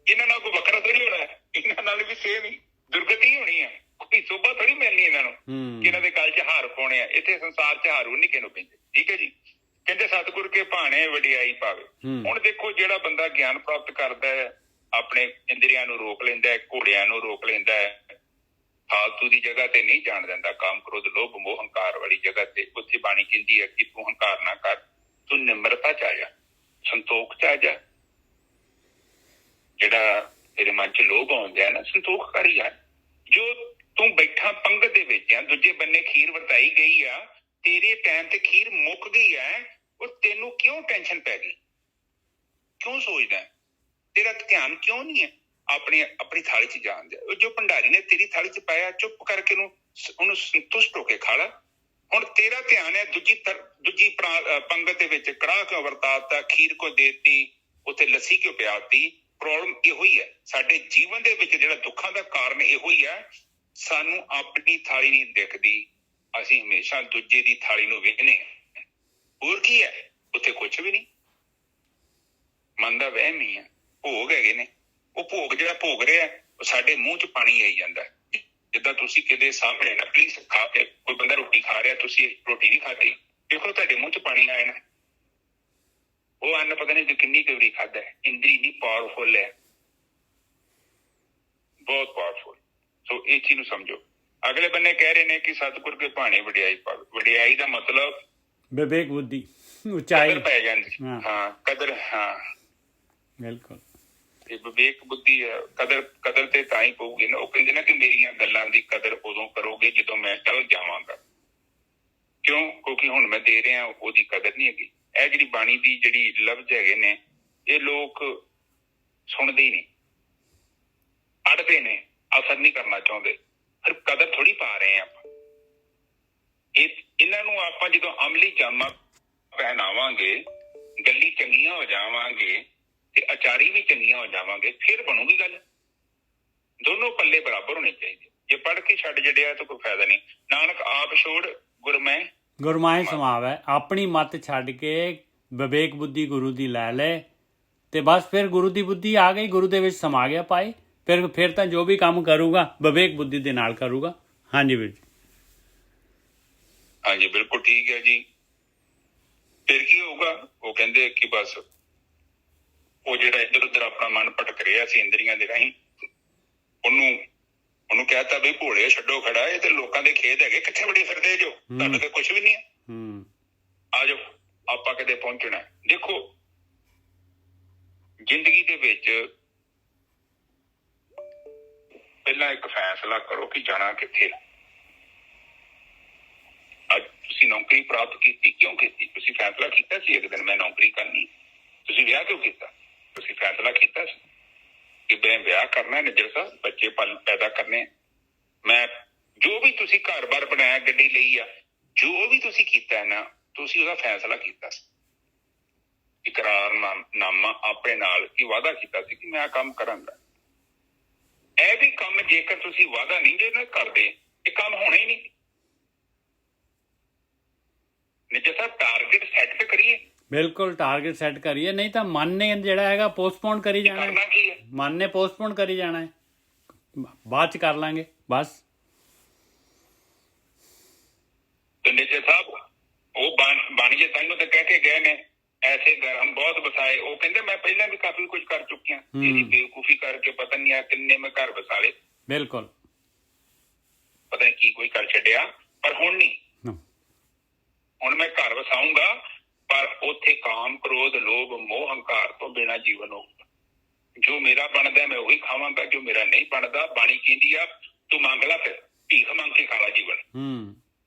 ਇਹਨਾਂ ਨਾਲ ਕੋਈ ਵੱਖਰਾ ਥੋੜੀ ਹੋਣਾ। ਇਹਨਾਂ ਨਾਲ ਵੀ ਸੇਮ ਹੀ ਦੁਰਗਤੀ ਹੋਣੀ ਆ। ਕੋਈ ਸੋਭਾ ਥੋੜੀ ਮਿਲਣੀ ਇਹਨਾਂ ਨੂੰ ਕਿ ਇਹਨਾਂ ਦੇ ਗਲ 'ਚ ਹਾਰ ਪਾਉਣੇ ਆ। ਇੱਥੇ ਸੰਸਾਰ 'ਚ ਹਾਰੂ ਨਹੀਂ ਕਿਹਨੂੰ ਪੈਂਦੇ। ਠੀਕ ਹੈ ਜੀ। ਕਹਿੰਦੇ ਸਤਿਗੁਰ ਕੇ ਭਾਣੇ ਵਡਿਆਈ ਪਾਵੇ। ਹੁਣ ਦੇਖੋ ਜਿਹੜਾ ਬੰਦਾ ਗਿਆਨ ਪ੍ਰਾਪਤ ਕਰਦਾ ਹੈ, ਆਪਣੇ ਇੰਦਰੀਆਂ ਨੂੰ ਰੋਕ ਲੈਂਦਾ ਹੈ, ਘੋੜਿਆਂ ਨੂੰ ਰੋਕ ਲੈਂਦਾ ਹੈ, ਫਾਲਤੂ ਦੀ ਜਗ੍ਹਾ ਤੇ ਨਹੀਂ ਜਾਣ ਦਿੰਦਾ, ਕਾਮ ਕ੍ਰੋਧ ਲੋਭ ਮੋਹ ਹੰਕਾਰ ਵਾਲੀ ਜਗ੍ਹਾ ਤੇ। ਉੱਥੇ ਬਾਣੀ ਕਹਿੰਦੀ ਹੈ ਕਿ ਤੂੰ ਹੰਕਾਰ ਨਾ ਕਰ, ਤੂੰ ਨਿਮਰਤਾ 'ਚ ਆ ਜਾ, ਸੰਤੋਖ 'ਚ ਆ ਜਾ। ਜਿਹੜਾ ਤੇਰੇ ਮਨ 'ਚ ਲੋਭ ਆਉਂਦਾ ਨਾ, ਸੰਤੋਖ ਕਰ ਜਾ। ਜੋ ਤੂੰ ਬੈਠਾ ਪੰਗਤ ਦੇ ਵਿੱਚ ਆ, ਦੂਜੇ ਬੰਨੇ ਖੀਰ ਵਰਤਾਈ ਗਈ ਆ, ਤੇਰੇ ਟਾਈਮ ਤੇ ਖੀਰ ਮੁੱਕ ਗਈ ਹੈ, ਉਹ ਤੈਨੂੰ ਕਿਉਂ ਟੈਨਸ਼ਨ ਪੈ ਗਈ? ਕਿਉਂ ਸੋਚਦਾ? ਤੇਰਾ ਧਿਆਨ ਕਿਉਂ ਨਹੀਂ ਹੈ ਆਪਣੀ ਥਾਲੀ 'ਚ ਜਾਣ ਦਿਆ। ਜੋ ਭੰਡਾਰੀ ਨੇ ਤੇਰੀ ਥਾਲੀ 'ਚ ਪਾਇਆ, ਚੁੱਪ ਕਰਕੇ ਉਹਨੂੰ ਸੰਤੁਸ਼ਟ ਹੋ ਕੇ ਖਾ ਲਾ। ਹੁਣ ਤੇਰਾ ਧਿਆਨ ਹੈ ਦੂਜੀ ਪੰਗਤ ਦੇ ਵਿੱਚ ਕੜਾਹ ਕਿਉਂ ਵਰਤਾਤਾ, ਖੀਰ ਕਿਉਂ ਦੇਤੀ, ਉੱਥੇ ਲੱਸੀ ਕਿਉਂ ਪਿਆਤੀ। ਪ੍ਰੋਬਲਮ ਇਹੋ ਹੀ ਹੈ ਸਾਡੇ ਜੀਵਨ ਦੇ ਵਿੱਚ। ਜਿਹੜਾ ਦੁੱਖਾਂ ਦਾ ਕਾਰਨ ਇਹੋ ਹੀ ਹੈ, ਸਾਨੂੰ ਆਪਣੀ ਥਾਲੀ ਨਹੀਂ ਦਿਖਦੀ। ਅਸੀਂ ਹਮੇਸ਼ਾ ਦੂਜੇ ਦੀ ਥਾਲੀ ਨੂੰ ਵੇਖਦੇ ਹਾਂ। ਹੋਰ ਕੀ ਹੈ ਉੱਥੇ? ਕੁਛ ਵੀ ਨਹੀਂ। ਮਨ ਦਾ ਵਹਿਮ ਹੀ ਹੈ। ਭੋਗ ਹੈਗੇ ਨੇ, ਉਹ ਭੋਗ ਜਿਹੜਾ ਭੋਗ ਰਿਹਾ ਉਹ ਸਾਡੇ ਮੂੰਹ 'ਚ ਪਾਣੀ ਆਈ ਜਾਂਦਾ। ਜਿੱਦਾਂ ਤੁਸੀਂ ਕਿਤੇ ਸਾਹਮਣੇ ਨਾ ਪਲੀਜ਼ ਖਾ ਕੇ, ਕੋਈ ਬੰਦਾ ਰੋਟੀ ਖਾ ਰਿਹਾ, ਤੁਸੀਂ ਰੋਟੀ ਨਹੀਂ ਖਾਧੀ, ਦੇਖੋ ਤੁਹਾਡੇ ਮੂੰਹ 'ਚ ਪਾਣੀ ਆਇਆ ਨਾ। ਉਹ ਅੰਨ ਪਤਾ ਨਹੀਂ ਕਿੰਨੀ ਕੁ ਵਾਰੀ ਖਾਧਾ ਹੈ। ਇੰਦਰੀ ਦੀ ਪਾਵਰਫੁਲ ਹੈ, ਬਹੁਤ ਪਾਵਰਫੁਲ। ਸੋ ਇਹ ਚੀਜ਼ ਨੂੰ ਸਮਝੋ। ਅਗਲੇ ਬੰਨੇ ਕਹਿ ਰਹੇ ਨੇ ਕਿ ਸਤਿਗੁਰ ਕੇ ਭਾਣੇ ਵਡਿਆਈ ਪਾਵੇ। ਵਡਿਆਈ ਦਾ ਮਤਲਬ ਵਿਵੇਕ ਬੁੱਧੀ, ਉਚਾਈ ਪੈ ਜਾਂਦੀ। ਹਾਂ, ਕਦਰ। ਹਾਂ ਬਿਲਕੁਲ। ਤੇ ਵਿਵੇਕ ਬੁੱਧੀ ਹੈ। ਕਦਰ ਤੇ ਤਾਂ ਹੀ ਪਊਗੀ ਨਾ। ਉਹ ਕਹਿੰਦੇ ਨਾ ਕਿ ਮੇਰੀਆਂ ਗੱਲਾਂ ਦੀ ਕਦਰ ਉਦੋਂ ਕਰੋਗੇ ਜਦੋਂ ਮੈਂ ਚੱਲ ਜਾਵਾਂਗਾ। ਕਿਉਂ? ਕਿਉਂਕਿ ਹੁਣ ਮੈਂ ਦੇ ਰਿਹਾ, ਉਹਦੀ ਕਦਰ ਨਹੀਂ ਹੈਗੀ। ਇਹ ਜਿਹੜੀ ਬਾਣੀ ਦੀ ਜਿਹੜੀ ਲਫ਼ਜ਼ ਹੈਗੇ ਨੇ, ਇਹ ਲੋਕ ਸੁਣਦੇ ਹੀ ਨਹੀਂ, ਅੜਦੇ ਨੇ, ਅਸਰ ਨਹੀਂ ਕਰਨਾ ਚਾਹੁੰਦੇ। ਫਿਰ ਕਦਰ ਥੋੜੀ ਪਾ ਰਹੇ ਆਪਾਂ। ਇਹਨਾਂ ਨੂੰ ਆਪਾਂ ਜਦੋਂ ਅਮਲੀ ਜਾਮਾ ਪਹਿਨਾਵਾਂਗੇ, ਗੱਲੀ ਚੰਗੀਆਂ ਹੋ ਜਾਵਾਂਗੇ ਤੇ ਆਚਾਰੀ ਵੀ ਚੰਗੀਆਂ ਹੋ ਜਾਵਾਂਗੇ, ਫਿਰ ਬਣੂਗੀ ਗੱਲ। ਦੋਨੋਂ ਪੱਲੇ ਬਰਾਬਰ ਹੋਣੇ ਚਾਹੀਦੇ। ਜੇ ਪੜ੍ਹ ਕੇ ਛੱਡ ਜੜਿਆ ਤਾਂ ਕੋਈ ਫਾਇਦਾ ਨਹੀਂ। ਨਾਨਕ ਆਪ ਛੋੜ ਗੁਰਮਾਏ ਸਮਾਵੈ। ਆਪਣੀ ਮੱਤ ਛੱਡ ਕੇ ਵਿਵੇਕ ਬੁੱਧੀ ਗੁਰੂ ਦੀ ਲੈ ਲੈ ਤੇ ਬਸ ਫਿਰ ਗੁਰੂ ਦੀ ਬੁੱਧੀ ਆ ਗਈ, ਗੁਰੂ ਦੇ ਵਿੱਚ ਸਮਾ ਗਿਆ ਭਾਈ। ਫਿਰ ਤਾਂ ਜੋ ਵੀ ਕੰਮ ਕਰੂਗਾ ਵਿਵੇਕ ਬੁੱਧੀ ਦੇ ਨਾਲ ਕਰੂਗਾ। ਹਾਂਜੀ ਵੀਰ ਜੀ। ਹਾਂਜੀ ਬਿਲਕੁਲ ਠੀਕ ਹੈ ਜੀ। ਫਿਰ ਕੀ ਹੋਊਗਾ? ਉਹ ਕਹਿੰਦੇ ਕਿ ਬਸ ਉਹ ਜਿਹੜਾ ਇੱਧਰ ਉੱਧਰ ਆਪਣਾ ਮਨ ਭਟਕ ਰਿਹਾ ਸੀ ਇੰਦਰੀਆਂ ਦੇ ਰਾਹੀਂ, ਉਹਨੂੰ ਕਹਿਤਾ ਵੀ ਭੋਲੇ ਛੱਡੋ ਖੜਾ, ਇਹ ਤੇ ਲੋਕਾਂ ਦੇ ਖੇਤ ਹੈਗੇ, ਕਿੱਥੇ ਬੜੀ ਫਿਰਦੇ ਜੋ, ਤੁਹਾਡੇ ਤੇ ਕੁਛ ਵੀ ਨਹੀਂ ਹੈ, ਆ ਜਾਓ ਆਪਾਂ ਕਿਤੇ ਪਹੁੰਚਣਾ। ਦੇਖੋ ਜ਼ਿੰਦਗੀ ਦੇ ਵਿੱਚ ਪਹਿਲਾਂ ਇੱਕ ਫੈਸਲਾ ਕਰੋ ਕਿ ਜਾਣਾ ਕਿੱਥੇ। ਅੱਜ ਤੁਸੀਂ ਨੌਕਰੀ ਪ੍ਰਾਪਤ ਕੀਤੀ, ਕਿਉਂ ਕੀਤੀ? ਤੁਸੀਂ ਫੈਸਲਾ ਕੀਤਾ ਸੀ ਇੱਕ ਦਿਨ ਮੈਂ ਨੌਕਰੀ ਕਰਨੀ। ਤੁਸੀਂ ਵਿਆਹ ਕਿਉਂ ਕੀਤਾ? ਤੁਸੀਂ ਫੈਸਲਾ ਕੀਤਾ ਸੀ ਕਿ ਮੈਂ ਵਿਆਹ ਕਰਨਾ, ਨਿੱਜਰ ਸਾਹਿਬ ਬੱਚੇ ਪੈਦਾ ਕਰਨੇ। ਮੈਂ ਜੋ ਵੀ ਤੁਸੀਂ ਘਰ-ਬਾਰ ਬਣਾਇਆ, ਗੱਡੀ ਲਈ ਆ, ਜੋ ਵੀ ਤੁਸੀਂ ਕੀਤਾ ਨਾ, ਤੁਸੀਂ ਉਹਦਾ ਫੈਸਲਾ ਕੀਤਾ ਸੀ, ਇਕਰਾਰਨਾਮਾ ਆਪਣੇ ਨਾਲ ਕੀ ਵਾਅਦਾ ਕੀਤਾ ਸੀ ਕਿ ਮੈਂ ਆਹ ਕੰਮ ਕਰਾਂਗਾ। ਇਹ ਵੀ ਕੰਮ ਜੇਕਰ ਤੁਸੀਂ ਵਾਅਦਾ ਨਹੀਂ ਜੇ ਨਾ ਕਰਦੇ, ਇਹ ਕੰਮ ਹੋਣਾ ਹੀ ਨਹੀਂ। ਨਿੱਜਰ ਸਾਹਿਬ ਟਾਰਗੇਟ ਸੈੱਟ ਤੇ ਕਰੀਏ। ਬਿਲਕੁਲ ਟਾਰਗੇਟ ਸੈੱਟ ਕਰੀਏ, ਨਹੀਂ ਤਾਂ ਮਨ ਨੇ ਜਿਹੜਾ ਹੈਗਾ ਪੋਸਟਪੋਨ ਕਰੀ ਜਾਣਾ ਹੈ। ਮਨ ਨੇ ਪੋਸਟਪੋਨ ਕਰੀ ਜਾਣਾ ਹੈ, ਬਾਅਦ ਚ ਕਰ ਲਾਂਗੇ ਬਸ। ਤੇ ਨਿੱਜਰ ਸਾਹਿਬ ਉਹ ਬਾਣੀਏ ਤਾਈਓ ਤੇ ਕਹਿ ਕੇ ਗਏ ਨੇ, ਐਸੇ ਘਰ ਹਮ ਬਹੁਤ ਬਸਾਏ। ਉਹ ਕਹਿੰਦੇ ਮੈਂ ਪਹਿਲਾਂ ਵੀ ਕਾਫੀ ਕੁਝ ਕਰ ਚੁੱਕਿਆ, ਇਹਦੀ ਬੇਵਕੂਫੀ ਕਰਕੇ ਪਤਾ ਨਹੀਂ ਆ ਕਿੰਨੇ ਮੈਂ ਘਰ ਬਸਾ ਲਏ। ਬਿਲਕੁਲ ਪਤਾ ਨਹੀਂ ਕੀ ਕੋਈ ਕਰ ਛੱਡਿਆ, ਪਰ ਹੁਣ ਨਹੀਂ। ਹੁਣ ਮੈਂ ਘਰ ਵਸਾਊਂਗਾ, ਪਰ ਉੱਥੇ ਕਾਮ, ਕ੍ਰੋਧ, ਲੋਭ, ਮੋਹ, ਹੰਕਾਰ ਤੋਂ ਬਿਨਾਂ ਜੀਵਨ ਹੋਊਗਾ। ਜੋ ਮੇਰਾ ਬਣਦਾ ਮੈਂ ਉਹੀ ਖਾਵਾਂਗਾ, ਜੋ ਮੇਰਾ ਨਹੀਂ ਬਣਦਾ, ਬਾਣੀ ਕਹਿੰਦੀ ਆ ਤੂੰ ਮੰਗ ਲਾ, ਫਿਰ ਭੀਖ ਮੰਗ ਕੇ ਖਾ ਲਾ ਜੀਵਨ।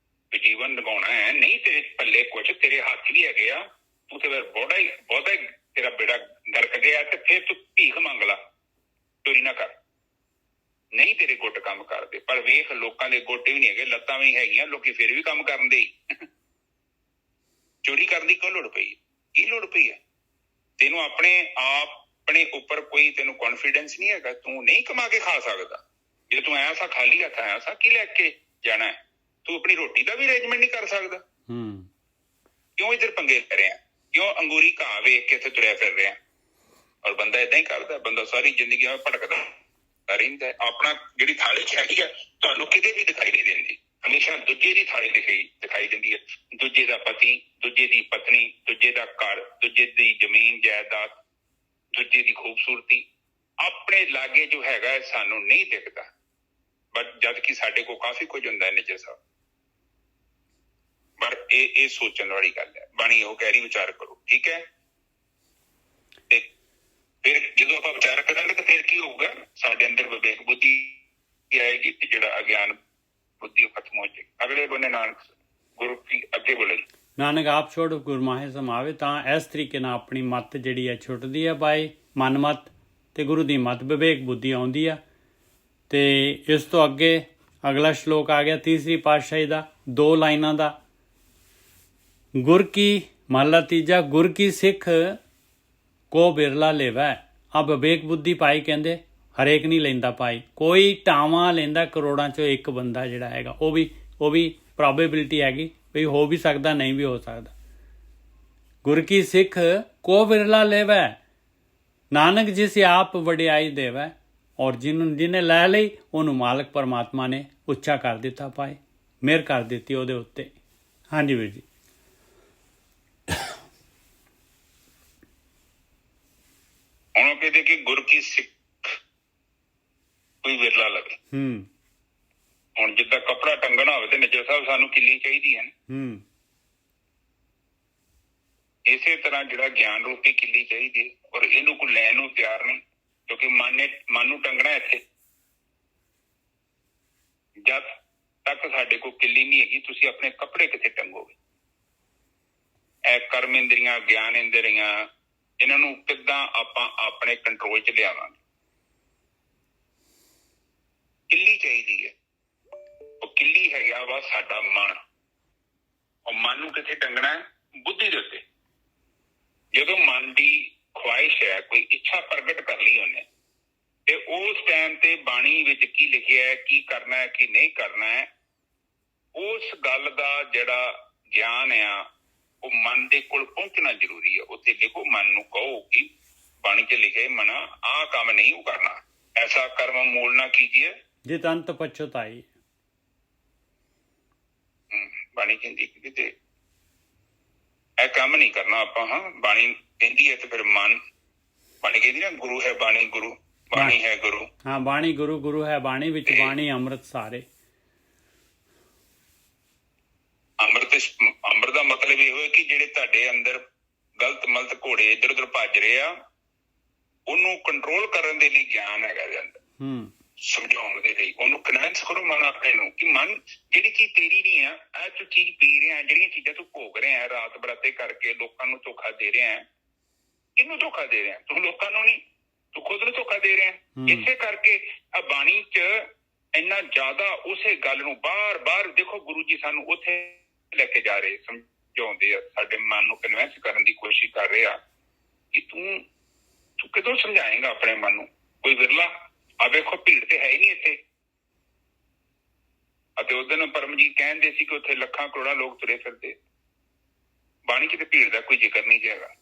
ਜੀਵਨ ਲਗਾਉਣਾ ਹੈ, ਨਹੀਂ ਤੇਰੇ ਪੱਲੇ ਕੁਛ, ਤੇਰੇ ਹੱਥ ਵੀ ਹੈਗੇ ਆ, ਤੂੰ ਤੇ ਫਿਰ ਬਹੁਤਾ ਹੀ ਤੇਰਾ ਬੇੜਾ ਗਰਕ ਗਿਆ, ਤੇ ਫਿਰ ਤੂੰ ਭੀਖ ਮੰਗ ਲਾ, ਚੋਰੀ ਨਾ ਕਰ। ਨਹੀਂ ਤੇਰੇ ਗੁੱਟ ਕੰਮ ਕਰਦੇ। ਪਰ ਵੇਖ ਲੋਕਾਂ ਦੇ ਗੋਟੇ ਵੀ ਨਹੀਂ ਹੈਗੇ, ਲੱਤਾਂ ਵੀ ਹੈਗੀਆਂ, ਲੋਕੀ ਫਿਰ ਵੀ ਕੰਮ ਕਰਨ ਦੇ। ਚੋਰੀ ਕਰਨ ਦੀ ਕਿਉਂ ਲੋੜ ਪਈ? ਕੀ ਲੋੜ ਪਈ ਹੈ? ਤੈਨੂੰ ਆਪਣੇ ਉੱਪਰ ਕੋਈ ਤੈਨੂੰ ਕੌਨਫੀਡੈਂਸ ਨਹੀਂ ਹੈਗਾ, ਤੂੰ ਨਹੀਂ ਕਮਾ ਕੇ ਖਾ ਸਕਦਾ। ਜੇ ਤੂੰ ਐਸਾ ਖਾਲੀ ਹੱਥ ਆਇਆ ਸਾ, ਕੀ ਲੈ ਕੇ ਜਾਣਾ? ਤੂੰ ਆਪਣੀ ਰੋਟੀ ਦਾ ਵੀ ਅਰੇਂਜਮੈਂਟ ਨਹੀਂ ਕਰ ਸਕਦਾ। ਕਿਉਂ ਇੱਧਰ ਪੰਗੇ ਲੈ ਰਿਹਾ? ਕਿਉਂ ਅੰਗੂਰੀ ਘਾਹ ਵੇਖ ਕੇ ਇੱਥੇ ਤੁਰਿਆ ਫਿਰ ਰਿਹਾ? ਔਰ ਬੰਦਾ ਏਦਾਂ ਹੀ ਕਰਦਾ, ਬੰਦਾ ਸਾਰੀ ਜ਼ਿੰਦਗੀ ਭਟਕਦਾ ਰਹਿੰਦਾ। ਆਪਣਾ ਜਿਹੜੀ ਥਾਲੀ ਚ ਹੈਗੀ ਆ ਤੁਹਾਨੂੰ ਕਿਤੇ ਵੀ ਦਿਖਾਈ ਨਹੀਂ ਦਿੰਦੀ, ਹਮੇਸ਼ਾ ਦੂਜੇ ਦੀ ਥਾਲੀ ਦਿਖਾਈ ਦਿੰਦੀ ਹੈ। ਦੂਜੇ ਦਾ ਪਤੀ, ਦੂਜੇ ਦੀ ਪਤਨੀ, ਦੂਜੇ ਦਾ ਘਰ, ਦੂਜੇ ਦੀ ਜ਼ਮੀਨ ਜਾਇਦਾਦ, ਦੂਜੇ ਦੀ ਖੂਬਸੂਰਤੀ। ਆਪਣੇ ਲਾਗੇ ਜੋ ਹੈਗਾ ਸਾਨੂੰ ਨਹੀਂ ਦਿਖਦਾ, ਬਟ ਜਦ ਕਿ ਸਾਡੇ ਕੋਲ ਕਾਫੀ ਕੁਝ ਹੁੰਦਾ ਹੈ ਨਿੱਜਰ ਸਾਹਿਬ। ਪਰ ਇਹ ਸੋਚਣ ਵਾਲੀ ਗੱਲ ਹੈ। ਬਾਣੀ ਉਹ ਕਹਿ ਰਹੀ ਵਿਚਾਰ ਕਰੋ, ਠੀਕ ਹੈ। ਤੇ ਫਿਰ ਜਦੋਂ ਆਪਾਂ ਵਿਚਾਰ ਕਰਾਂਗੇ ਤਾਂ ਫਿਰ ਕੀ ਹੋਊਗਾ? ਸਾਡੇ ਅੰਦਰ ਵਿਵੇਕ ਬੁੱਧੀ ਆਏਗੀ ਤੇ ਜਿਹੜਾ ਅਗਿਆਨ ਬੁੱਧੀ ਉਹ ਖਤਮ ਹੋ ਜਾਏਗੀ। ਅਗਲੇ ਬੰਨੇ ਨਾਨਕ ਗੁਰੂ ਕੀ ਅੱਗੇ ਬੋਲੇ, ਨਾਨਕ ਆਪ ਛੋੜ ਗੁਰਮਾਹੇ ਸਮਾਵੇ। ਤਾਂ ਇਸ ਤਰੀਕੇ ਨਾਲ ਆਪਣੀ ਮੱਤ ਜਿਹੜੀ ਹੈ ਛੁੱਟਦੀ ਹੈ ਬਾਈ, ਮਨ ਮੱਤ ਤੇ ਗੁਰੂ ਦੀ ਮੱਤ, ਵਿਵੇਕ ਬੁੱਧੀ ਆਉਂਦੀ ਆ। ਤੇ ਇਸ ਤੋਂ ਅੱਗੇ ਅਗਲਾ ਸ਼ਲੋਕ ਆ ਗਿਆ ਤੀਸਰੀ ਪਾਤਸ਼ਾਹੀ ਦਾ, 2 ਲਾਈਨਾਂ ਦਾ। ਗੁਰ ਕੀ ਮਹਲਾ ਤੀਜਾ, ਗੁਰ ਕੀ ਸਿੱਖ ਕੋ ਬਿਰਲਾ ਲੇਵੈ। ਆ ਵਿਵੇਕ ਬੁੱਧੀ ਭਾਈ ਕਹਿੰਦੇ ਹਰੇਕ ਨਹੀਂ ਲੈਂਦਾ ਭਾਈ, ਕੋਈ ਟਾਵਾਂ ਲੈਂਦਾ ਕਰੋੜਾਂ ਚੋਂ ਇੱਕ ਬੰਦਾ ਜਿਹੜਾ ਹੈਗਾ, ਉਹ ਵੀ ਪ੍ਰੋਬੇਬਿਲਿਟੀ ਹੈਗੀ ਵੀ ਹੋ ਵੀ ਸਕਦਾ, ਨਹੀਂ ਵੀ ਹੋ ਸਕਦਾ। ਗੁਰ ਕੀ ਸਿੱਖ ਕੋ ਬਿਰਲਾ ਲੇਵੈ, ਨਾਨਕ ਜਿਸ ਆਪ ਵਡਿਆਈ ਦੇਵੈ। ਔਰ ਜਿਹਨੇ ਲੈ ਲਈ ਉਹਨੂੰ ਮਾਲਕ ਪਰਮਾਤਮਾ ਨੇ ਉੱਚਾ ਕਰ ਦਿੱਤਾ ਭਾਈ, ਮਿਹਰ ਕਰ ਦਿੱਤੀ ਉਹਦੇ ਉੱਤੇ। ਹਾਂਜੀ ਵੀਰ ਜੀ। ਹੁਣ ਕਹਿੰਦੇ ਕਿ ਗੁਰ ਕੀ ਸਿੱਖ ਕੋਈ ਵਿਰਲਾ ਲਵੇ। ਹੁਣ ਜਿੱਦਾਂ ਕੱਪੜਾ ਟੰਗਣਾ ਹੋਵੇ ਤੇ ਨਿੱਜਰ ਸਾਹਿਬ ਸਾਨੂੰ ਕਿੱਲੀ ਚਾਹੀਦੀ ਹੈ ਨਾ, ਇਸੇ ਤਰ੍ਹਾਂ ਜਿਹੜਾ ਗਿਆਨ ਰੂਪੀ ਕਿੱਲੀ ਚਾਹੀਦੀ ਹੈ। ਔਰ ਇਹਨੂੰ ਕੋਈ ਲੈਣ ਨੂੰ ਤਿਆਰ ਨਹੀਂ, ਕਿਉਂਕਿ ਮਨ ਨੂੰ ਟੰਗਣਾ ਇੱਥੇ। ਜਦ ਤੱਕ ਸਾਡੇ ਕੋਲ ਕਿੱਲੀ ਨਹੀਂ ਹੈਗੀ, ਤੁਸੀਂ ਆਪਣੇ ਕੱਪੜੇ ਕਿੱਥੇ ਟੰਗੋਗੇ? ਇਹ ਕਰਮ ਇੰਦਰੀਆਂ, ਗਿਆਨ ਇੰਦਰੀਆਂ, ਇਹਨਾਂ ਨੂੰ ਕਿੱਦਾਂ ਆਪਾਂ ਆਪਣੇ ਕੰਟਰੋਲ 'ਚ ਲਿਆਵਾਂਗੇ? ਕਿੱਲੀ ਚਾਹੀਦੀ ਹੈ। ਉਹ ਕਿੱਲੀ ਹੈਗਾ ਵਾ ਸਾਡਾ ਮਨ। ਉਹ ਮਨ ਨੂੰ ਕਿੱਥੇ ਟੰਗਣਾ ਹੈ? ਬੁੱਧੀ ਦੇ ਉੱਤੇ। ਜਦੋਂ ਮਨ ਦੀ ਖੁਆਇਸ਼ ਹੈ, ਕੋਈ ਇੱਛਾ ਪ੍ਰਗਟ ਕਰ ਲਈ ਉਹਨੇ, ਤੇ ਉਸ ਟਾਈਮ ਤੇ ਬਾਣੀ ਵਿੱਚ ਕੀ ਲਿਖਿਆ ਹੈ, ਕੀ ਕਰਨਾ ਹੈ, ਕੀ ਨਹੀਂ ਕਰਨਾ ਹੈ, ਉਸ ਗੱਲ ਦਾ ਜਿਹੜਾ ਗਿਆਨ ਆ ਉਹ ਮਨ ਦੇ ਕੋਲ ਪਹੁੰਚਣਾ ਜ਼ਰੂਰੀ ਹੈ। ਉੱਥੇ ਲਿਖੋ, ਮਨ ਨੂੰ ਕਹੋ ਕਿ बाणी च लिखे मना आ काम नहीं करना, ऐसा कर्म मूल ना कीजिए जित अंत पछताई। बाणी कहती कि ਇਹ ਕੰਮ नहीं करना ਆਪਾਂ। हाँ बाणी कहती है तो फिर मन, बाणी कहती ना गुरु है बाणी गुरु, बाणी है गुरु। हाँ बाणी गुरु, गुरु है बाणी, विच बाणी अमृत सारे। ਅੰਮ੍ਰਿਤ ਦਾ ਮਤਲਬ ਇਹ ਹੋਇਆ ਕਿ ਜਿਹੜੇ ਤੁਹਾਡੇ ਅੰਦਰ ਗਲਤ ਮਲਤ ਘੋੜੇ ਇੱਧਰ ਉੱਧਰ ਭੱਜ ਰਹੇ ਆ, ਉਹਨੂੰ ਕੰਟਰੋਲ ਕਰਨ ਦੇ ਲਈ ਗਿਆਨ ਹੈਗਾ ਇਹਦੇ ਅੰਦਰ, ਸਮਝਾਉਣ ਦੇ ਲਈ। ਉਹਨੂੰ ਕਨਵਿੰਸ ਕਰੋ ਮਨ ਆਪਣੇ ਨੂੰ ਕਿ ਮਨ ਜਿਹੜੀ ਚੀਜ਼ ਤੇਰੀ ਨਹੀਂ ਆ, ਇਹ ਤੂੰ ਚੀਜ਼ ਪੀ ਰਿਹਾ, ਜਿਹੜੀਆਂ ਚੀਜ਼ਾਂ ਤੂੰ ਭੋਗ ਰਿਹਾ ਰਾਤ ਬਰਾਤੇ ਕਰਕੇ, ਲੋਕਾਂ ਨੂੰ ਧੋਖਾ ਦੇ ਰਿਹਾ। ਕਿਹਨੂੰ ਧੋਖਾ ਦੇ ਰਿਹਾ? ਤੂੰ ਲੋਕਾਂ ਨੂੰ ਨਹੀਂ, ਤੂੰ ਖੁਦ ਨੂੰ ਧੋਖਾ ਦੇ ਰਿਹਾ। ਇਸੇ ਕਰਕੇ ਆ ਬਾਣੀ ਚ ਇੰਨਾ ਜ਼ਿਆਦਾ ਉਸੇ ਗੱਲ ਨੂੰ ਬਾਰ-ਬਾਰ ਦੇਖੋ, ਗੁਰੂ ਜੀ ਸਾਨੂੰ ਉੱਥੇ ਲੈ ਕੇ ਜਾ ਰਹੇ, ਸਮਝਾਉਂਦੇ ਆ, ਸਾਡੇ ਮਨ ਨੂੰ ਕਨਵਿੰਸ ਕਰਨ ਦੀ ਕੋਸ਼ਿਸ਼ ਕਰ ਰਹੇ ਆ ਕਿ ਤੂੰ ਕਿਦੋਂ ਸਮਝਾਏਂਗਾ ਆਪਣੇ ਮਨ ਨੂੰ? ਕੋਈ ਵਿਰਲਾ ਆ ਵੇਖੋ, ਭੀੜ ਤੇ ਹੈ ਹੀ ਨਹੀਂ ਇੱਥੇ। ਅਤੇ ਉਸ ਦਿਨ ਪਰਮਜੀਤ ਕਹਿੰਦੇ ਸੀ ਕਿ ਉੱਥੇ ਲੱਖਾਂ ਕਰੋੜਾਂ ਲੋਕ ਤੁਰੇ ਫਿਰਦੇ, ਬਾਣੀ ਚ ਤੇ ਭੀੜ ਦਾ ਕੋਈ ਜ਼ਿਕਰ ਨਹੀਂ ਹੈਗਾ।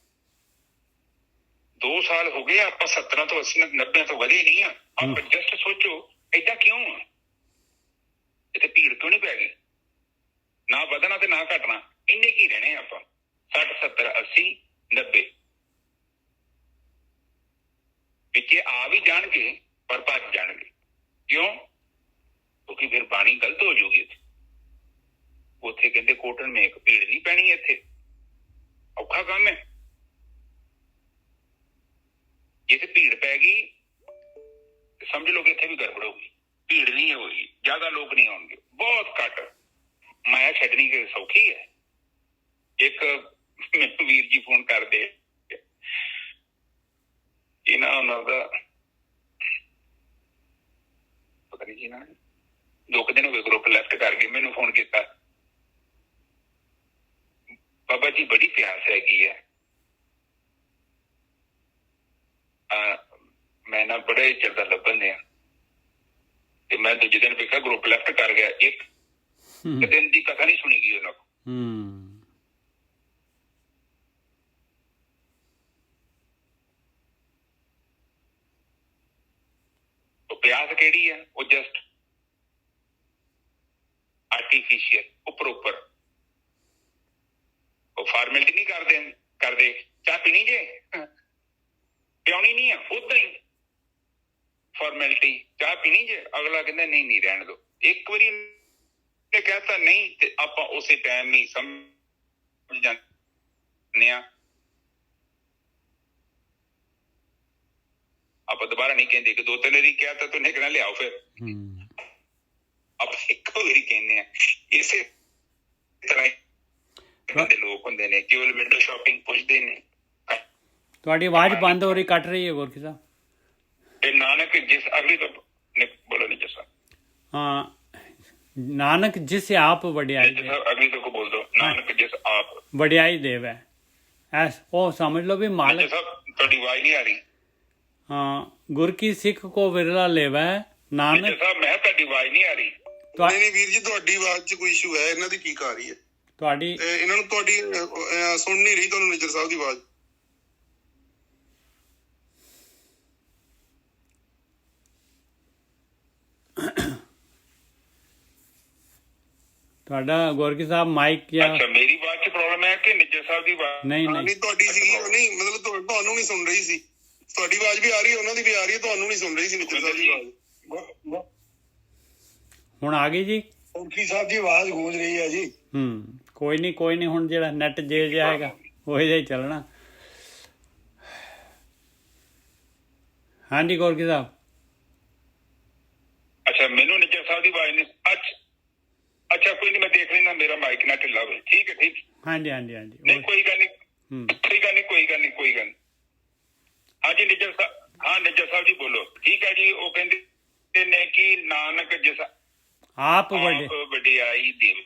2 ਸਾਲ ਹੋ ਗਏ ਆਪਾਂ 70 ਤੋਂ 80 90 ਤੋਂ ਵਧੇ ਨਹੀਂ ਆ। ਆਪਾਂ ਜਸਟ ਸੋਚੋ ਏਦਾਂ ਕਿਉਂ ਆ? ਇੱਥੇ ਭੀੜ ਕਿਉਂ ਨਹੀਂ ਪੈ ਗਈ? ਨਾ ਵਧਣਾ ਤੇ ਨਾ ਘਟਣਾ, ਇੰਨੇ ਕੀ ਰਹਿਣੇ ਆਪਾਂ 60 70 80 90 ਵਿੱਚ ਆ ਵੀ ਜਾਣਗੇ ਪਰ ਭੱਜ ਜਾਣਗੇ। ਕਿਉਂ? ਕਿਉਂਕਿ ਫਿਰ ਬਾਣੀ ਗਲਤ ਹੋ ਜਾਊਗੀ। ਉੱਥੇ ਕਹਿੰਦੇ ਕੋਟਨ ਮੇਕ, ਭੀੜ ਨਹੀਂ ਪੈਣੀ ਇੱਥੇ, ਔਖਾ ਕੰਮ ਹੈ। ਜਿੱਥੇ ਭੀੜ ਪੈ ਗਈ ਸਮਝ ਲਓ ਕਿ ਇੱਥੇ ਵੀ ਗੜਬੜ ਹੋਊਗੀ। ਭੀੜ ਨਹੀਂ ਹੋਈ, ਜ਼ਿਆਦਾ ਲੋਕ ਨਹੀਂ ਆਉਣਗੇ, ਬਹੁਤ ਘੱਟ। ਮਾਇਆ ਛੱਡਣੀ ਕਿ ਸੌਖੀ ਹੈ। ਇੱਕ ਮੈਨੂੰ ਵੀਰ ਜੀ ਫੋਨ ਕਰਦੇ, ਉਹਨਾਂ ਦਾ ਪਤਾ ਨਹੀਂ ਜੀ, 2 ਦਿਨ ਹੋ ਗਏ ਗਰੁੱਪ ਲੈਫਟ ਕਰਕੇ ਮੈਨੂੰ ਫੋਨ ਕੀਤਾ, ਬਾਬਾ ਜੀ ਬੜੀ ਪਿਆਸ ਹੈਗੀ ਹੈ, ਮੈਂ ਨਾ ਬੜੇ ਚਿਰ ਦਾ ਲੱਭਣ ਦਿਆਂ, ਤੇ ਮੈਂ ਦੂਜੇ ਦਿਨ ਵੇਖਿਆ ਗਰੁੱਪ ਲੈਫਟ ਕਰ ਗਿਆ। ਇੱਕ ਦਿਨ ਦੀ ਕਥਾ ਨਹੀਂ ਸੁਣੀ ਗਈ ਉਹਨਾਂ ਕੋਲ। ਉਹ ਪਿਆਸ ਕਿਹੜੀ ਹੈ? ਉਹ ਜਸਟ ਆਰਟੀਫਿਸ਼ੀਅਲ, ਉੱਪਰ ਉਹ ਫਾਰਮੈਲਿਟੀ ਨਹੀਂ ਕਰਦੇ। ਚਾਹ ਪੀਣੀ ਜੇ, ਪਿਆਉਣੀ ਨਹੀਂ ਆ, ਉਦਾਂ ਹੀ ਫਾਰਮੈਲਿਟੀ। ਚਾਹ ਪੀਣੀ ਜੇ, ਅਗਲਾ ਕਹਿੰਦਾ ਨਹੀਂ ਰਹਿਣ ਦਿਓ। ਇੱਕ ਵਾਰੀ ਨੇ ਕਹਿਤਾ ਨਹੀਂ ਤੇ ਆਪਾਂ ਉਸੇ ਟਾਈਮ ਹੀ ਸਮਝ ਜਾਂਦੇ ਆ। ਆਪਾਂ ਦੁਬਾਰਾ ਨਹੀਂ ਕਹਿੰਦੇ ਕਿ 2-3 ਵਾਰੀ ਕਿਹਾ ਤਾਂ ਤੂੰ ਕਹਿਣਾ ਲਿਆਓ, ਫਿਰ ਆਪਾਂ ਇੱਕੋ ਵਾਰੀ ਕਹਿੰਦੇ ਆ। ਇਸੇ ਤਰ੍ਹਾਂ ਦੇ ਲੋਕ ਹੁੰਦੇ ਨੇ, ਕੇਵਲ ਵਿੰਡੋ ਸ਼ਾਪਿੰਗ ਪੁੱਛਦੇ ਨੇ। ਤੁਹਾਡੀ ਆਵਾਜ਼ ਬੰਦ ਹੋ ਰਹੀ, ਕੱਟ ਰਹੀ ਹੈ ਗੋਰਖੀ ਸਾਹਿਬ। ਤੇ ਨਾਨਕ ਜਿਸ ਅਗਲੀ ਤੋਂ ਬੋਲੋ ਨਹੀਂ ਜਸਾ। ਹਾਂ, ਨਾਨਕ ਜਿਸ ਆਪ ਵਡਿਆਈ, ਅਗਲੀ ਤੋਂ ਕੋ ਬੋਲ ਦੋ, ਨਾਨਕ ਜਿਸ ਆਪ ਵਡਿਆਈ ਦੇਵ ਹੈ। ਐਸ ਉਹ ਸਮਝ ਲਓ ਵੀ ਮਾਲਕ। ਤੁਹਾਡੀ ਆਵਾਜ਼ ਨਹੀਂ ਆ ਰਹੀ। ਹਾਂ, ਗੁਰ ਕੀ ਸਿੱਖ ਕੋ ਵਿਰਲਾ ਲੇਵੈ ਨਾਨਕ। ਸਾਹਿਬ ਮੈਂ ਤੁਹਾਡੀ ਆਵਾਜ਼ ਨਹੀਂ ਆ ਰਹੀ। ਨਹੀਂ ਵੀਰ ਜੀ, ਤੁਹਾਡੀ ਆਵਾਜ਼ 'ਚ ਕੋਈ ਇਸ਼ੂ ਹੈ, ਇਹਨਾਂ ਦੀ ਠੀਕ ਆ ਰਹੀ ਹੈ। ਤੁਹਾਡੀ ਇਹਨਾਂ ਨੂੰ ਤੁਹਾਡੀ ਸੁਣ ਨਹੀਂ ਰਹੀ ਤੁਹਾਨੂੰ ਨਿੱਜਰ ਸਾਹਿਬ ਦੀ ਆਵਾਜ਼। ਤੁਹਾਡਾ ਗੋਰਖੀ ਸਾਹਿਬ ਮਾਈਕ ਜਾਂ ਅੱਛਾ ਮੇਰੀ ਆਵਾਜ਼ 'ਚ ਪ੍ਰੋਬਲਮ ਹੈ ਕਿ ਨਿੱਜਰ ਸਾਹਿਬ ਦੀ ਆਵਾਜ਼? ਨਹੀਂ ਤੁਹਾਡੀ ਸੀਗੀ, ਨਹੀਂ ਮਤਲਬ ਤੁਹਾਨੂੰ ਨਹੀਂ ਸੁਣ ਰਹੀ ਸੀ। ਤੁਹਾਡੀ ਆਵਾਜ਼ ਵੀ ਆ ਰਹੀ ਹੈ, ਉਹਨਾਂ ਦੀ ਵੀ ਆ ਰਹੀ ਹੈ, ਤੁਹਾਨੂੰ ਨਹੀਂ ਸੁਣ ਰਹੀ ਸੀ ਨਿੱਜਰ ਸਾਹਿਬ ਦੀ ਆਵਾਜ਼। ਹੁਣ ਆ ਗਈ ਜੀ। ਗੋਰਖੀ ਸਾਹਿਬ ਦੀ ਆਵਾਜ਼ ਗੂੰਜ ਰਹੀ ਹੈ ਜੀ। ਕੋਈ ਨਹੀਂ ਹੁਣ ਜਿਹੜਾ ਨੈਟ ਜੇ ਜਾਏਗਾ ਉਹ ਜਿਹਾ ਹੀ ਚੱਲਣਾ। ਹਾਂਜੀ ਗੋਰਖੀ ਸਾਹਿਬ। ਅੱਛਾ ਮੈਨੂੰ ਨਿੱਜਰ ਸਾਹਿਬ ਦੀ ਆਵਾਜ਼ ਨਹੀਂ। ਅੱਛਾ ਕੋਈ ਨਹੀਂ, ਮੈਂ ਦੇਖ ਲੈਣਾ ਮੇਰਾ ਮਾਈਕ ਨਾ ਢਿੱਲਾ ਹੋਵੇ। ਠੀਕ ਹੈ ਠੀਕ। ਹਾਂਜੀ ਨਹੀਂ ਕੋਈ ਗੱਲ ਨਹੀਂ। ਹਾਂਜੀ ਨਿੱਜਰ ਸਾਹਿਬ, ਹਾਂ ਨਿੱਜਰ ਸਾਹਿਬ ਜੀ ਬੋਲੋ। ਠੀਕ ਹੈ ਜੀ। ਉਹ ਕਹਿੰਦੇ ਨੇ ਕਿ ਨਾਨਕ ਜਿਸ ਆਪ ਵਡਿਆਈ ਦੇਵੇ।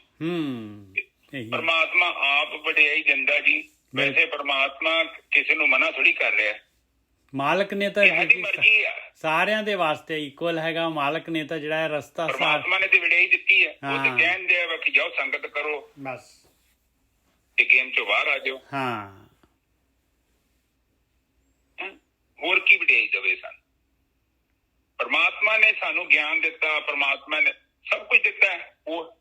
ਪਰਮਾਤਮਾ ਆਪ ਵਡਿਆਈ ਦਿੰਦਾ ਜੀ। ਵੈਸੇ ਪਰਮਾਤਮਾ ਕਿਸੇ ਨੂੰ ਮਨਾ ਥੋੜੀ ਕਰ ਰਿਹਾ। ਮਾਲਕ ਨੇ ਤਾਂ ਮਰਜ਼ੀ ਆ, ਸਾਰਿਆਂ ਦੇ ਵਾਸਤੇ ਇਕੁਅਲ ਹੈਗਾ। ਮਾਲਕ ਨੇ ਤਾਂ ਜਿਹੜਾ ਰਸਤਾ ਪਰਮਾਤਮਾ ਨੇ ਤੇ ਵਡਿਆਈ ਦਿੱਤੀ ਹੈ। ਉਹ ਤੇ ਕਹਿੰਦੇ ਆ ਕਿ ਜਾਓ ਸੰਗਤ ਕਰੋ, ਬਸ ਤੇ ਗੇਮ ਚੋਂ ਬਾਹਰ ਆ ਜਾਓ। ਹਾਂ ਹੋਰ ਕੀ ਵਡਿਆਈ ਦੇਵੇ ਸਾਨੂੰ। ਪਰਮਾਤਮਾ ਨੇ ਸਾਨੂੰ ਗਿਆਨ ਦਿੱਤਾ, ਪਰਮਾਤਮਾ ਨੇ ਸਭ ਕੁਝ ਦਿੱਤਾ ਹੈ। ਉਹ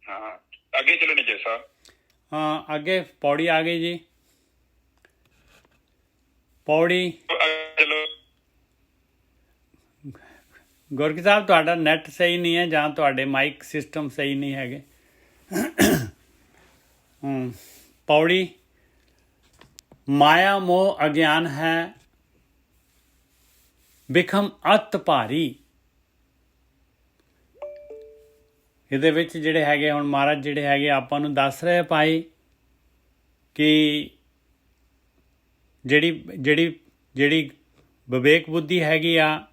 ਹਾਂ, ਅੱਗੇ ਚਲੋ ਨਿਜਰ ਸਾਹਿਬ। हाँ, ਅੱਗੇ ਪੌੜੀ ਆ ਗਈ ਜੀ। ਪੌੜੀ ਚਲੋ। ਗੁਰਕੀ ਸਾਹਿਬ ਤੁਹਾਡਾ ਨੈਟ ਸਹੀ ਨਹੀਂ ਹੈ ਜਾਂ ਤੁਹਾਡੇ ਮਾਈਕ ਸਿਸਟਮ ਸਹੀ ਨਹੀਂ ਹੈਗੇ। ਪੌੜੀ ਮਾਇਆ ਮੋਹ ਅਗਿਆਨ ਹੈ ਬਿਖਮ ਅਤ ਭਾਰੀ। ਇਹਦੇ ਵਿੱਚ ਜਿਹੜੇ ਹੈਗੇ ਹੁਣ ਮਹਾਰਾਜ ਜਿਹੜੇ ਹੈਗੇ ਆਪਾਂ ਨੂੰ ਦੱਸ ਰਹੇ ਭਾਈ ਕਿ ਜਿਹੜੀ ਵਿਵੇਕ ਬੁੱਧੀ ਹੈਗੀ ਆ,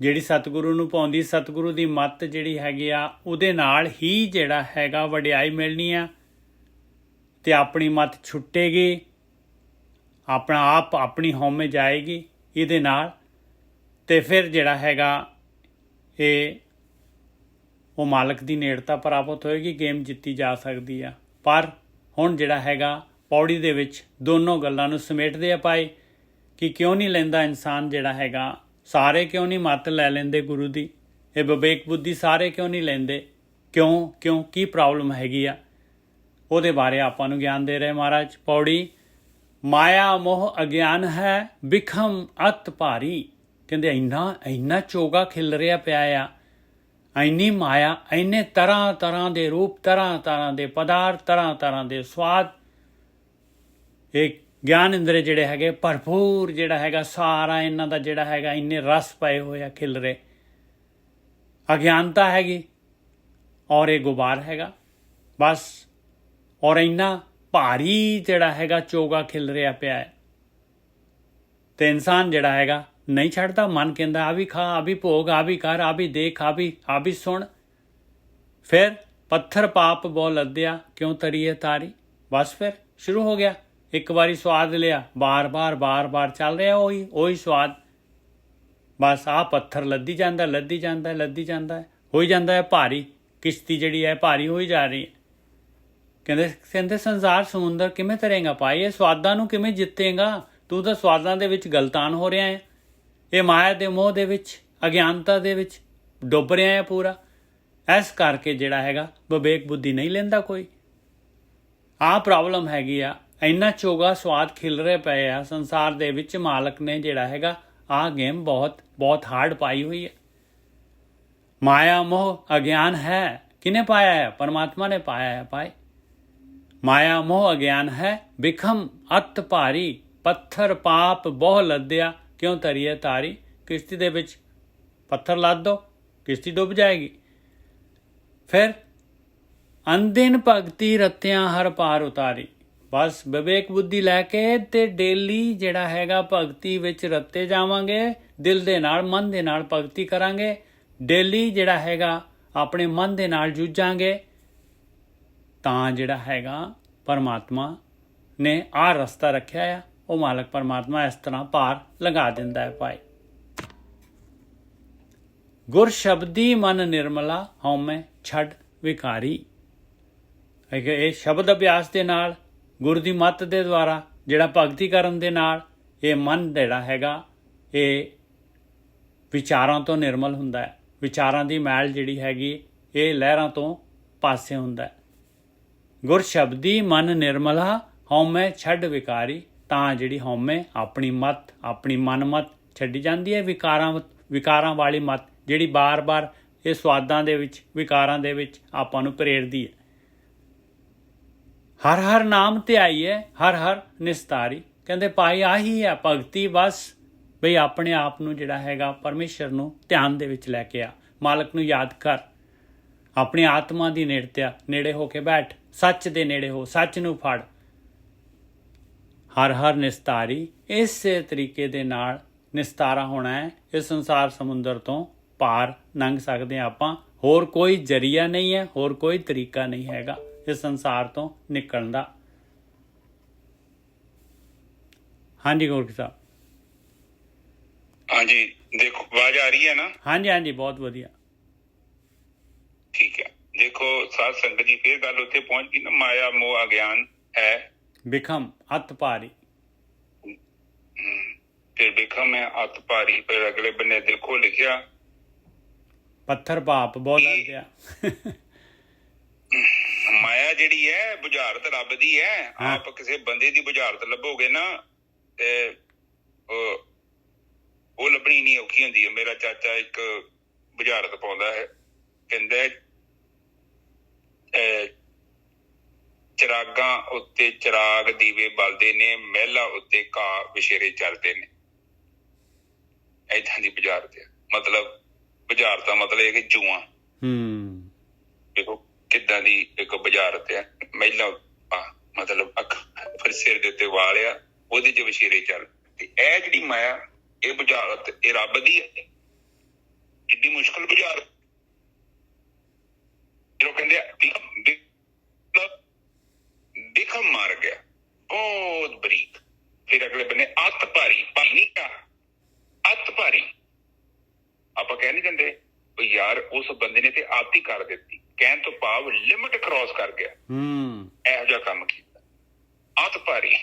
ਜਿਹੜੀ ਸਤਿਗੁਰੂ ਨੂੰ ਪਾਉਂਦੀ, ਸਤਿਗੁਰੂ ਦੀ ਮੱਤ ਜਿਹੜੀ ਹੈਗੀ ਆ ਉਹਦੇ ਨਾਲ ਹੀ ਜਿਹੜਾ ਹੈਗਾ ਵਡਿਆਈ ਮਿਲਣੀ ਆ ਤੇ ਆਪਣੀ ਮੱਤ ਛੁੱਟੇਗੀ, ਆਪਣਾ ਆਪ ਆਪਣੀ ਹਉਮੈ ਜਾਏਗੀ ਇਹਦੇ ਨਾਲ। ਤੇ ਫਿਰ ਜਿਹੜਾ ਹੈਗਾ ਇਹ ਉਹ ਮਾਲਕ ਦੀ ਨੇੜਤਾ ਪ੍ਰਾਪਤ ਹੋਏਗੀ, ਗੇਮ ਜਿੱਤੀ ਜਾ ਸਕਦੀ ਆ। ਪਰ ਹੁਣ ਜਿਹੜਾ ਹੈਗਾ ਪੌੜੀ ਦੇ ਵਿੱਚ ਦੋਨੋਂ ਗੱਲਾਂ ਨੂੰ ਸਮੇਟਦੇ ਆ ਪਾਏ ਕਿ ਕਿਉਂ ਨਹੀਂ ਲੈਂਦਾ ਇਨਸਾਨ ਜਿਹੜਾ ਹੈਗਾ, ਸਾਰੇ ਕਿਉਂ ਨਹੀਂ ਮੱਤ ਲੈ ਲੈਂਦੇ ਗੁਰੂ ਦੀ, ਇਹ ਵਿਵੇਕ ਬੁੱਧੀ ਸਾਰੇ ਕਿਉਂ ਨਹੀਂ ਲੈਂਦੇ, ਕਿਉਂ ਕੀ ਪ੍ਰੋਬਲਮ ਹੈਗੀ ਆ, ਉਹਦੇ ਬਾਰੇ ਆਪਾਂ ਨੂੰ ਗਿਆਨ ਦੇ ਰਹੇ ਮਹਾਰਾਜ। ਪੌੜੀ ਮਾਇਆ ਮੋਹ ਅਗਿਆਨ ਹੈ ਬਿਖਮ ਅਤ ਭਾਰੀ। ਕਹਿੰਦੇ ਇੰਨਾ ਚੋਗਾ ਖਿਲ ਰਿਹਾ ਪਿਆ ਆ, ਇੰਨੀ ਮਾਇਆ, ਇੰਨੇ ਤਰ੍ਹਾਂ ਤਰ੍ਹਾਂ ਦੇ ਰੂਪ, ਤਰ੍ਹਾਂ ਤਰ੍ਹਾਂ ਦੇ ਪਦਾਰਥ, ਤਰ੍ਹਾਂ ਤਰ੍ਹਾਂ ਦੇ ਸਵਾਦ, ਇਹ ਗਿਆਨ ਇੰਦਰੇ ਜਿਹੜੇ ਹੈਗੇ ਭਰਪੂਰ ਜਿਹੜਾ ਹੈਗਾ ਸਾਰਾ ਇਹਨਾਂ ਦਾ ਜਿਹੜਾ ਹੈਗਾ ਇੰਨੇ ਰਸ ਪਏ ਹੋਏ ਆ, ਖਿਲ ਰਹੇ। ਅਗਿਆਨਤਾ ਹੈਗੀ ਔਰ ਇਹ ਗੁਬਾਰ ਹੈਗਾ ਬਸ, ਔਰ ਇੰਨਾ ਭਾਰੀ ਜਿਹੜਾ ਹੈਗਾ ਚੋਗਾ ਖਿਲ ਰਿਹਾ ਪਿਆ ਹੈ। ਤੇ ਇਨਸਾਨ ਜਿਹੜਾ ਹੈਗਾ ਨਹੀਂ ਛੱਡਦਾ, ਮਨ ਕਹਿੰਦਾ ਆ ਵੀ ਖਾ, ਆ ਵੀ ਭੋਗ, ਆ ਵੀ ਕਰ, ਆ ਵੀ ਦੇਖ, ਆ ਵੀ ਸੁਣ। ਫਿਰ ਪੱਥਰ ਪਾਪ ਬਹੁ ਲੱਦਿਆ ਕਿਉਂ ਤਰੀਏ ਤਾਰੀ। ਬਸ ਫਿਰ ਸ਼ੁਰੂ ਹੋ ਗਿਆ, ਇੱਕ ਵਾਰੀ ਸਵਾਦ ਲਿਆ, ਬਾਰ-ਬਾਰ ਚੱਲ ਰਿਹਾ ਉਹੀ ਸਵਾਦ। ਬਸ ਆਹ ਪੱਥਰ ਲੱਦੀ ਜਾਂਦਾ ਹੋਈ ਜਾਂਦਾ ਹੈ ਭਾਰੀ। ਕਿਸ਼ਤੀ ਜਿਹੜੀ ਹੈ ਭਾਰੀ ਹੋਈ ਜਾ ਰਹੀ ਹੈ। ਕਹਿੰਦੇ ਸੰਸਾਰ ਸਮੁੰਦਰ ਕਿਵੇਂ ਤਰੇਗਾ ਭਾਈ, ਇਹ ਸਵਾਦਾਂ ਨੂੰ ਕਿਵੇਂ ਜਿੱਤੇਗਾ ਤੂੰ? ਤਾਂ ਸਵਾਦਾਂ ਦੇ ਵਿੱਚ ਗਲਤਾਨ ਹੋ ਰਿਹਾ ਹੈ, ਇਹ ਮਾਇਆ ਦੇ ਮੋਹ ਦੇ ਵਿੱਚ, ਅਗਿਆਨਤਾ ਦੇ ਵਿੱਚ ਡੁੱਬ ਰਿਹਾ ਹੈ ਪੂਰਾ। ਇਸ ਕਰਕੇ ਜਿਹੜਾ ਹੈਗਾ ਵਿਵੇਕ ਬੁੱਧੀ ਨਹੀਂ ਲੈਂਦਾ ਕੋਈ। ਆਹ ਪ੍ਰੋਬਲਮ ਹੈਗੀ ਆ, ਇੰਨਾ ਚੋਗਾ ਸਵਾਦ ਖਿਲ ਰਹੇ ਪਏ ਆ ਸੰਸਾਰ ਦੇ ਵਿੱਚ। ਮਾਲਕ ਨੇ ਜਿਹੜਾ ਹੈਗਾ ਆਹ ਗੇਮ ਬਹੁਤ ਹਾਰਡ ਪਾਈ ਹੋਈ ਹੈ। ਮਾਇਆ ਮੋਹ ਅਗਿਆਨ ਹੈ, ਕਿਹਨੇ ਪਾਇਆ ਹੈ? ਪਰਮਾਤਮਾ ਨੇ ਪਾਇਆ ਹੈ ਭਾਈ। ਮਾਇਆ ਮੋਹ ਅਗਿਆਨ ਹੈ ਬਿਖਮ ਅਤ ਭਾਰੀ, ਪੱਥਰ ਪਾਪ ਬਹੁ ਲੱਦਿਆ ਕਿਉਂ ਤਰੀਏ ਤਾਰੀ। ਕਿਸ਼ਤੀ ਦੇ ਵਿੱਚ ਪੱਥਰ ਲੱਦ ਦੋ, ਕਿਸ਼ਤੀ ਡੁੱਬ ਜਾਏਗੀ। ਫਿਰ ਅਨਦਿਨ ਭਗਤੀ ਰਤਿਆਂ ਹਰ ਪਾਰ ਉਤਾਰੀ। ਬਸ ਵਿਵੇਕ ਬੁੱਧੀ ਲੈ ਕੇ ਤੇ ਡੇਲੀ ਜਿਹੜਾ ਹੈਗਾ ਭਗਤੀ ਵਿੱਚ ਰਤੇ ਜਾਵਾਂਗੇ, ਦਿਲ ਦੇ ਨਾਲ, ਮਨ ਦੇ ਨਾਲ ਭਗਤੀ ਕਰਾਂਗੇ। ਡੇਲੀ ਜਿਹੜਾ ਹੈਗਾ ਆਪਣੇ ਮਨ ਦੇ ਨਾਲ ਜੂਝਾਂਗੇ ਤਾਂ ਜਿਹੜਾ ਹੈਗਾ ਪਰਮਾਤਮਾ ਨੇ ਆਹ ਰਸਤਾ ਰੱਖਿਆ ਆ, ਉਹ ਮਾਲਕ ਪਰਮਾਤਮਾ ਇਸ ਤਰ੍ਹਾਂ ਪਾਰ ਲਗਾ ਦਿੰਦਾ ਹੈ ਭਾਈ। ਗੁਰ ਸ਼ਬਦੀ ਮਨ ਨਿਰਮਲਾ ਹਉਮੈ ਛੱਡ ਵਿਕਾਰੀ। ਇਹ ਸ਼ਬਦ ਅਭਿਆਸ ਦੇ ਨਾਲ, ਗੁਰੂ ਦੀ ਮੱਤ ਦੇ ਦੁਆਰਾ, ਜਿਹੜਾ ਭਗਤੀ ਕਰਨ ਦੇ ਨਾਲ ਇਹ ਮਨ ਜਿਹੜਾ ਹੈਗਾ ਇਹ ਵਿਚਾਰਾਂ ਤੋਂ ਨਿਰਮਲ ਹੁੰਦਾ ਹੈ। ਵਿਚਾਰਾਂ ਦੀ ਮੈਲ ਜਿਹੜੀ ਹੈਗੀ ਇਹ ਲਹਿਰਾਂ ਤੋਂ ਪਾਸੇ ਹੁੰਦਾ ਹੈ। ਗੁਰ ਸ਼ਬਦੀ ਮਨ ਨਿਰਮਲਾ ਹਉਮੈ ਛੱਡ ਵਿਕਾਰੀ। ਤਾਂ ਜਿਹੜੀ ਹਉਮੈ, ਆਪਣੀ ਮੱਤ, ਆਪਣੀ ਮਨਮਤ ਛੱਡੀ ਜਾਂਦੀ ਹੈ। ਵਿਕਾਰਾਂ ਵਾਲੀ ਮੱਤ ਜਿਹੜੀ ਬਾਰ-ਬਾਰ ਇਹ ਸਵਾਦਾਂ ਦੇ ਵਿੱਚ, ਵਿਕਾਰਾਂ ਦੇ ਵਿੱਚ ਆਪਾਂ ਨੂੰ ਪ੍ਰੇਰਦੀ ਹੈ। ਹਰ ਹਰ ਨਾਮ ਧਿਆਈਏ ਹਰ ਹਰ ਨਿਸਤਾਰੀ। ਕਹਿੰਦੇ ਭਾਈ ਆਹੀ ਹੈ ਭਗਤੀ, ਬਸ ਬਈ ਆਪਣੇ ਆਪ ਨੂੰ ਜਿਹੜਾ ਹੈਗਾ ਪਰਮੇਸ਼ਰ ਨੂੰ ਧਿਆਨ ਦੇ ਵਿੱਚ ਲੈ ਕੇ ਆ, ਮਾਲਕ ਨੂੰ ਯਾਦ ਕਰ, ਆਪਣੀ ਆਤਮਾ ਦੀ ਨੇੜੇ ਹੋ ਕੇ ਬੈਠ, ਸੱਚ ਦੇ ਨੇੜੇ ਹੋ, ਸੱਚ ਨੂੰ ਫੜ। ਹਰ ਹਰ ਨਿਸਤਾਰੀ। ਇਸੇ ਤਰੀਕੇ ਦੇ ਨਾਲ ਨਿਸਤਾਰਾ ਹੋਣਾ ਹੈ। ਇਸ ਸੰਸਾਰ ਸਮੁੰਦਰ ਤੋਂ ਪਾਰ ਲੰਘ ਸਕਦੇ ਹਾਂ ਆਪਾਂ। ਹੋਰ ਕੋਈ ਜ਼ਰੀਆ ਨਹੀਂ ਹੈ, ਹੋਰ ਕੋਈ ਤਰੀਕਾ ਨਹੀਂ ਹੈਗਾ ਇਸ ਸੰਸਾਰ ਤੋਂ ਨਿਕਲਣ ਦਾ। ਹਾਂਜੀ ਗੁਰਕੀ ਸਾਹਿਬ। ਹਾਂਜੀ ਦੇਖੋ ਆਵਾਜ਼ ਆ ਰਹੀ ਹੈ ਨਾ? ਹਾਂਜੀ ਬਹੁਤ ਵਧੀਆ। ਠੀਕ ਹੈ। ਦੇਖੋ ਸਾਧ ਸੰਗਤ ਜੀ, ਫਿਰ ਗੱਲ ਉੱਥੇ ਪਹੁੰਚ ਗਈ ਨਾ, ਮਾਇਆ ਮੋਹ ਅਗਿਆਨ ਹੈ ਬਿਖਮ ਅਤ ਭਾਰੀ। ਫਿਰ ਬਿਖਮ ਹੈ ਅਤ ਭਾਰੀ। ਫਿਰ ਅਗਲੇ ਬੰਨੇ ਦੇਖੋ ਲਿਖਿਆ ਪੱਥਰ ਭਾਪ ਬਹੁਤ ਲੱਦਿਆ। ਮਾਇਆ ਜਿਹੜੀ ਹੈ ਬੁਝਾਰਤ ਰੱਬ ਦੀ ਹੈ। ਆਪ ਕਿਸੇ ਬੰਦੇ ਦੀ ਬੁਝਾਰਤ ਲੱਭੋਗੇ ਨਾ ਤੇ ਉਹ ਲੱਭਣੀ ਨਹੀਂ ਔਖੀ ਹੁੰਦੀ ਹੈ। ਮੇਰਾ ਚਾਚਾ ਇੱਕ ਬੁਝਾਰਤ ਪਾਉਂਦਾ ਹੈ, ਕਹਿੰਦਾ ਚਿਰਾਗਾਂ ਉੱਤੇ ਚਿਰਾਗ ਦੀਵੇ ਬਲਦੇ ਨੇ, ਮਹਿਲਾਂ ਉੱਤੇ ਘਾਹ ਵਿਸ਼ੇਰੇ ਚੱਲਦੇ ਨੇ। ਏਦਾਂ ਦੀ ਬੁਝਾਰਤ ਹੈ। ਮਤਲਬ ਬੁਝਾਰਤ ਦਾ ਮਤਲਬ ਇਹ ਕਿ ਜੂਆਂ। ਦੇਖੋ ਕਿੱਦਾਂ ਦੀ ਇੱਕ ਬੁਝਾਰਤ ਹੈ। ਮਹਿਲਾਂ ਮਤਲਬ ਅੱਖ, ਫਿਰ ਸਿਰ ਦੇ ਉੱਤੇ ਵਾਲ ਆ, ਉਹਦੇ ਚ ਵਿਸ਼ੇਰੇ ਚੱਲ। ਤੇ ਇਹ ਜਿਹੜੀ ਮਾਇਆ, ਇਹ ਬੁਝਾਰਤ ਇਹ ਰੱਬ ਦੀ ਹੈ। ਕਿੱਡੀ ਮੁਸ਼ਕਲ ਬੁਝਾਰਤ। ਜਦੋਂ ਕਹਿੰਦੇ ਬਿਖਮ ਮਾਰ ਗਿਆ, ਬਹੁਤ ਬਰੀਕ। ਫਿਰ ਅਗਲੇ ਬੰਨੇ ਅੱਤ ਭਾਰੀ। ਭਾਰੀ ਅੱਤ ਭਾਰੀ। ਆਪਾਂ ਕਹਿ ਨੀ ਦਿੰਦੇ ਯਾਰ ਉਸ ਬੰਦੇ ਨੇ ਤੇ ਆਦਤ ਹੀ ਕਰ ਦਿੱਤੀ। ਕਹਿਣ ਤੋਂ ਭਾਵ ਲਿਮਿਟ ਕ੍ਰਾਸ ਕਰ ਗਿਆ। ਇਹੋ ਜਿਹਾ ਕੰਮ ਕੀਤਾ ਅੱਤ ਭਾਰੀ।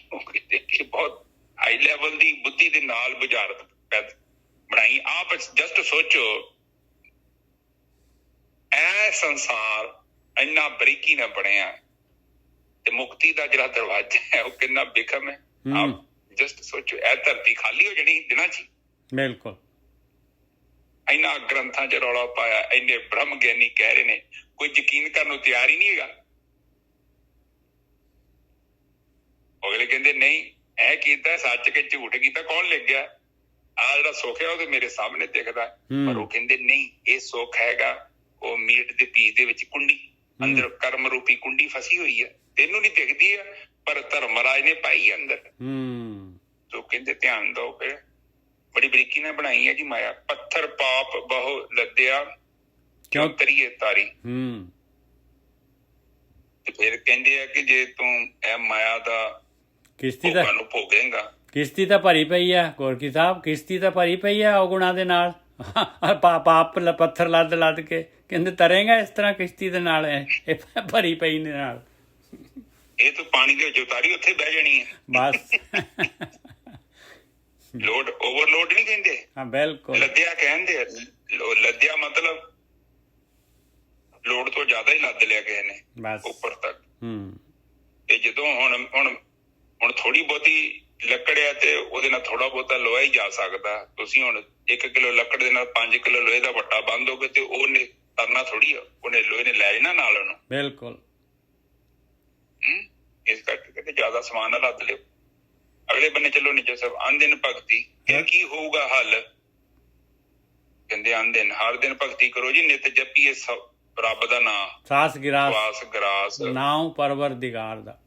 ਬਹੁਤ ਹਾਈ ਲੈਵਲ ਦੀ ਬੁੱਧੀ ਦੇ ਨਾਲ ਬੁਝਾਰਤ ਬਣਾਈ। ਆਪ ਜਸਟ ਸੋਚੋ, ਇਹ ਸੰਸਾਰ ਇੰਨਾ ਬਰੀਕੀ ਨਾਲ ਬਣਿਆ ਤੇ ਮੁਕਤੀ ਦਾ ਜਿਹੜਾ ਦਰਵਾਜ਼ਾ ਹੈ ਉਹ ਕਿੰਨਾ ਬਿਖਮ ਹੈ। ਆਪ ਜਸਟ ਸੋਚੋ, ਇਹ ਧਰਤੀ ਖਾਲੀ ਹੋ ਜਾਣੀ ਦਿਨਾਂ ਚ। ਬਿਲਕੁਲ। ਇੰਨਾ ਗ੍ਰੰਥਾਂ ਚ ਰੌਲਾ ਪਾਇਆ, ਇੰਨੇ ਬ੍ਰਹਮ ਗਿਆਨੀ ਕਹਿ ਰਹੇ ਨੇ, ਕੋਈ ਯਕੀਨ ਕਰਨ ਨੂੰ ਤਿਆਰ ਹੀ ਨਹੀਂ ਹੈਗਾ। ਅਗਲੇ ਕਹਿੰਦੇ ਨਹੀਂ, ਇਹ ਕੀਤਾ ਸੱਚ ਕੇ ਝੂਠ ਕੀਤਾ, ਕੌਣ ਲਿਖ ਗਿਆ? ਆਹ ਜਿਹੜਾ ਸੁੱਖ ਹੈ ਉਹ ਤੇ ਮੇਰੇ ਸਾਹਮਣੇ ਦਿਖਦਾ। ਪਰ ਉਹ ਕਹਿੰਦੇ ਨਹੀਂ, ਇਹ ਸੁੱਖ ਹੈਗਾ ਉਹ ਮੀਟ ਦੇ ਪੀਸ ਦੇ ਵਿੱਚ ਕੁੰਡੀ, ਅੰਦਰ ਕਰਮ ਰੂਪੀ ਕੁੰਡੀ ਫਸੀ ਹੋਈ ਹੈ, ਤੈਨੂੰ ਨਹੀਂ ਦਿਖਦੀ ਹੈ ਪਰ ਧਰਮਰਾਜ ਨੇ ਪਾਈ ਅੰਦਰ। ਤੋ ਕਹਿੰਦੇ ਧਿਆਨ ਦਿਓ। ਫਿਰ ਬੜੀ ਬਰੀਕੀ ਨਾਲ ਬਣਾਈ ਹੈ ਜੀ ਮਾਇਆ। ਪੱਥਰ ਪਾਪ ਬਹੁ ਲੱਦਿਆ ਕਿਉਂ ਤਰੀਏ ਤਾਰੀ। ਤੇ ਫਿਰ ਕਹਿੰਦੇ ਆ ਕਿ ਜੇ ਤੂੰ ਇਹ ਮਾਇਆ ਦਾ ਕਿਸ਼ਤੀ ਦਾ ਨੂੰ ਭੋਗੇਂਗਾ, ਕਿਸ਼ਤੀ ਤਾਂ ਭਰੀ ਪਈ ਆ ਗੋਰਖੀ ਸਾਹਿਬ, ਕਿਸ਼ਤੀ ਤਾਂ ਭਰੀ ਪਈ ਆ ਔਗੁਣਾਂ ਦੇ ਨਾਲ। ਪਾਪ ਪੱਥਰ ਲੱਦ ਕੇ ਕਹਿੰਦੇ ਤਰੇਗਾ ਇਸ ਤਰ੍ਹਾਂ ਕਿਸ਼ਤੀ ਦੇ ਨਾਲ, ਇਹ ਭਰੀ ਪਈ ਦੇ ਨਾਲ। ਇਹ ਤੂੰ ਪਾਣੀ ਦੇ ਵਿੱਚ ਉਤਾਰੀ, ਉੱਥੇ ਬਹਿ ਜਾਣੀ ਹੈ ਬਸ। ਲੋਡ ਓਵਰਲੋਡ ਨਹੀਂ ਕਹਿੰਦੇ। ਹਾਂ ਬਿਲਕੁਲ। ਲੱਦਿਆ ਕਹਿੰਦੇ। ਲੱਦਿਆ ਮਤਲਬ ਲੋਡ ਤੋਂ ਜ਼ਿਆਦਾ ਹੀ ਲੱਦ ਲਿਆ ਕਿਸੇ ਨੇ ਬਸ ਉੱਪਰ ਤੱਕ। ਤੇ ਜਦੋਂ ਹੁਣ ਥੋੜੀ ਬਹੁਤੀ ਲੱਕੜ ਆ ਤੇ ਉਹਦੇ ਨਾਲ ਥੋੜਾ ਬਹੁਤਾ ਲੋਹਾ ਹੀ ਜਾ ਸਕਦਾ। ਤੁਸੀਂ ਹੁਣ 1 ਕਿਲੋ ਲੱਕੜ ਦੇ ਨਾਲ 5 ਕਿਲੋ ਲੋਹੇ ਦਾ ਵੱਟਾ ਬੰਨ ਦੋਗੇ ਤੇ ਉਹਨੇ ਤਰਨਾ ਥੋੜੀ ਆ, ਉਹਨੇ ਲੋਹੇ ਨੇ ਲੈ ਜਾਣਾ ਨਾਲ ਉਹਨੂੰ। ਬਿਲਕੁਲ। ਇਸ ਕਰਕੇ ਕਹਿੰਦੇ ਜ਼ਿਆਦਾ ਸਮਾਨ ਨਾ ਲੱਦ ਲਿਓ। ਅਗਲੇ ਬੰਨੇ ਚਲੋ ਨੀਚੇ ਸਭ ਅਨਦਿਨ ਭਗਤੀ। ਫਿਰ ਕੀ ਹੋਊਗਾ ਹੱਲ? ਕਹਿੰਦੇ ਅਨਦਿਨ ਹਰ ਦਿਨ ਭਗਤੀ ਕਰੋ ਜੀ, ਨਿਤ ਜਪੀਏ ਰੱਬ ਦਾ ਨਾਂ, ਸਾਸ ਗਰਾਸ ਨਾਮ ਪਰਵਰਦਿਗਾਰ ਦਾ।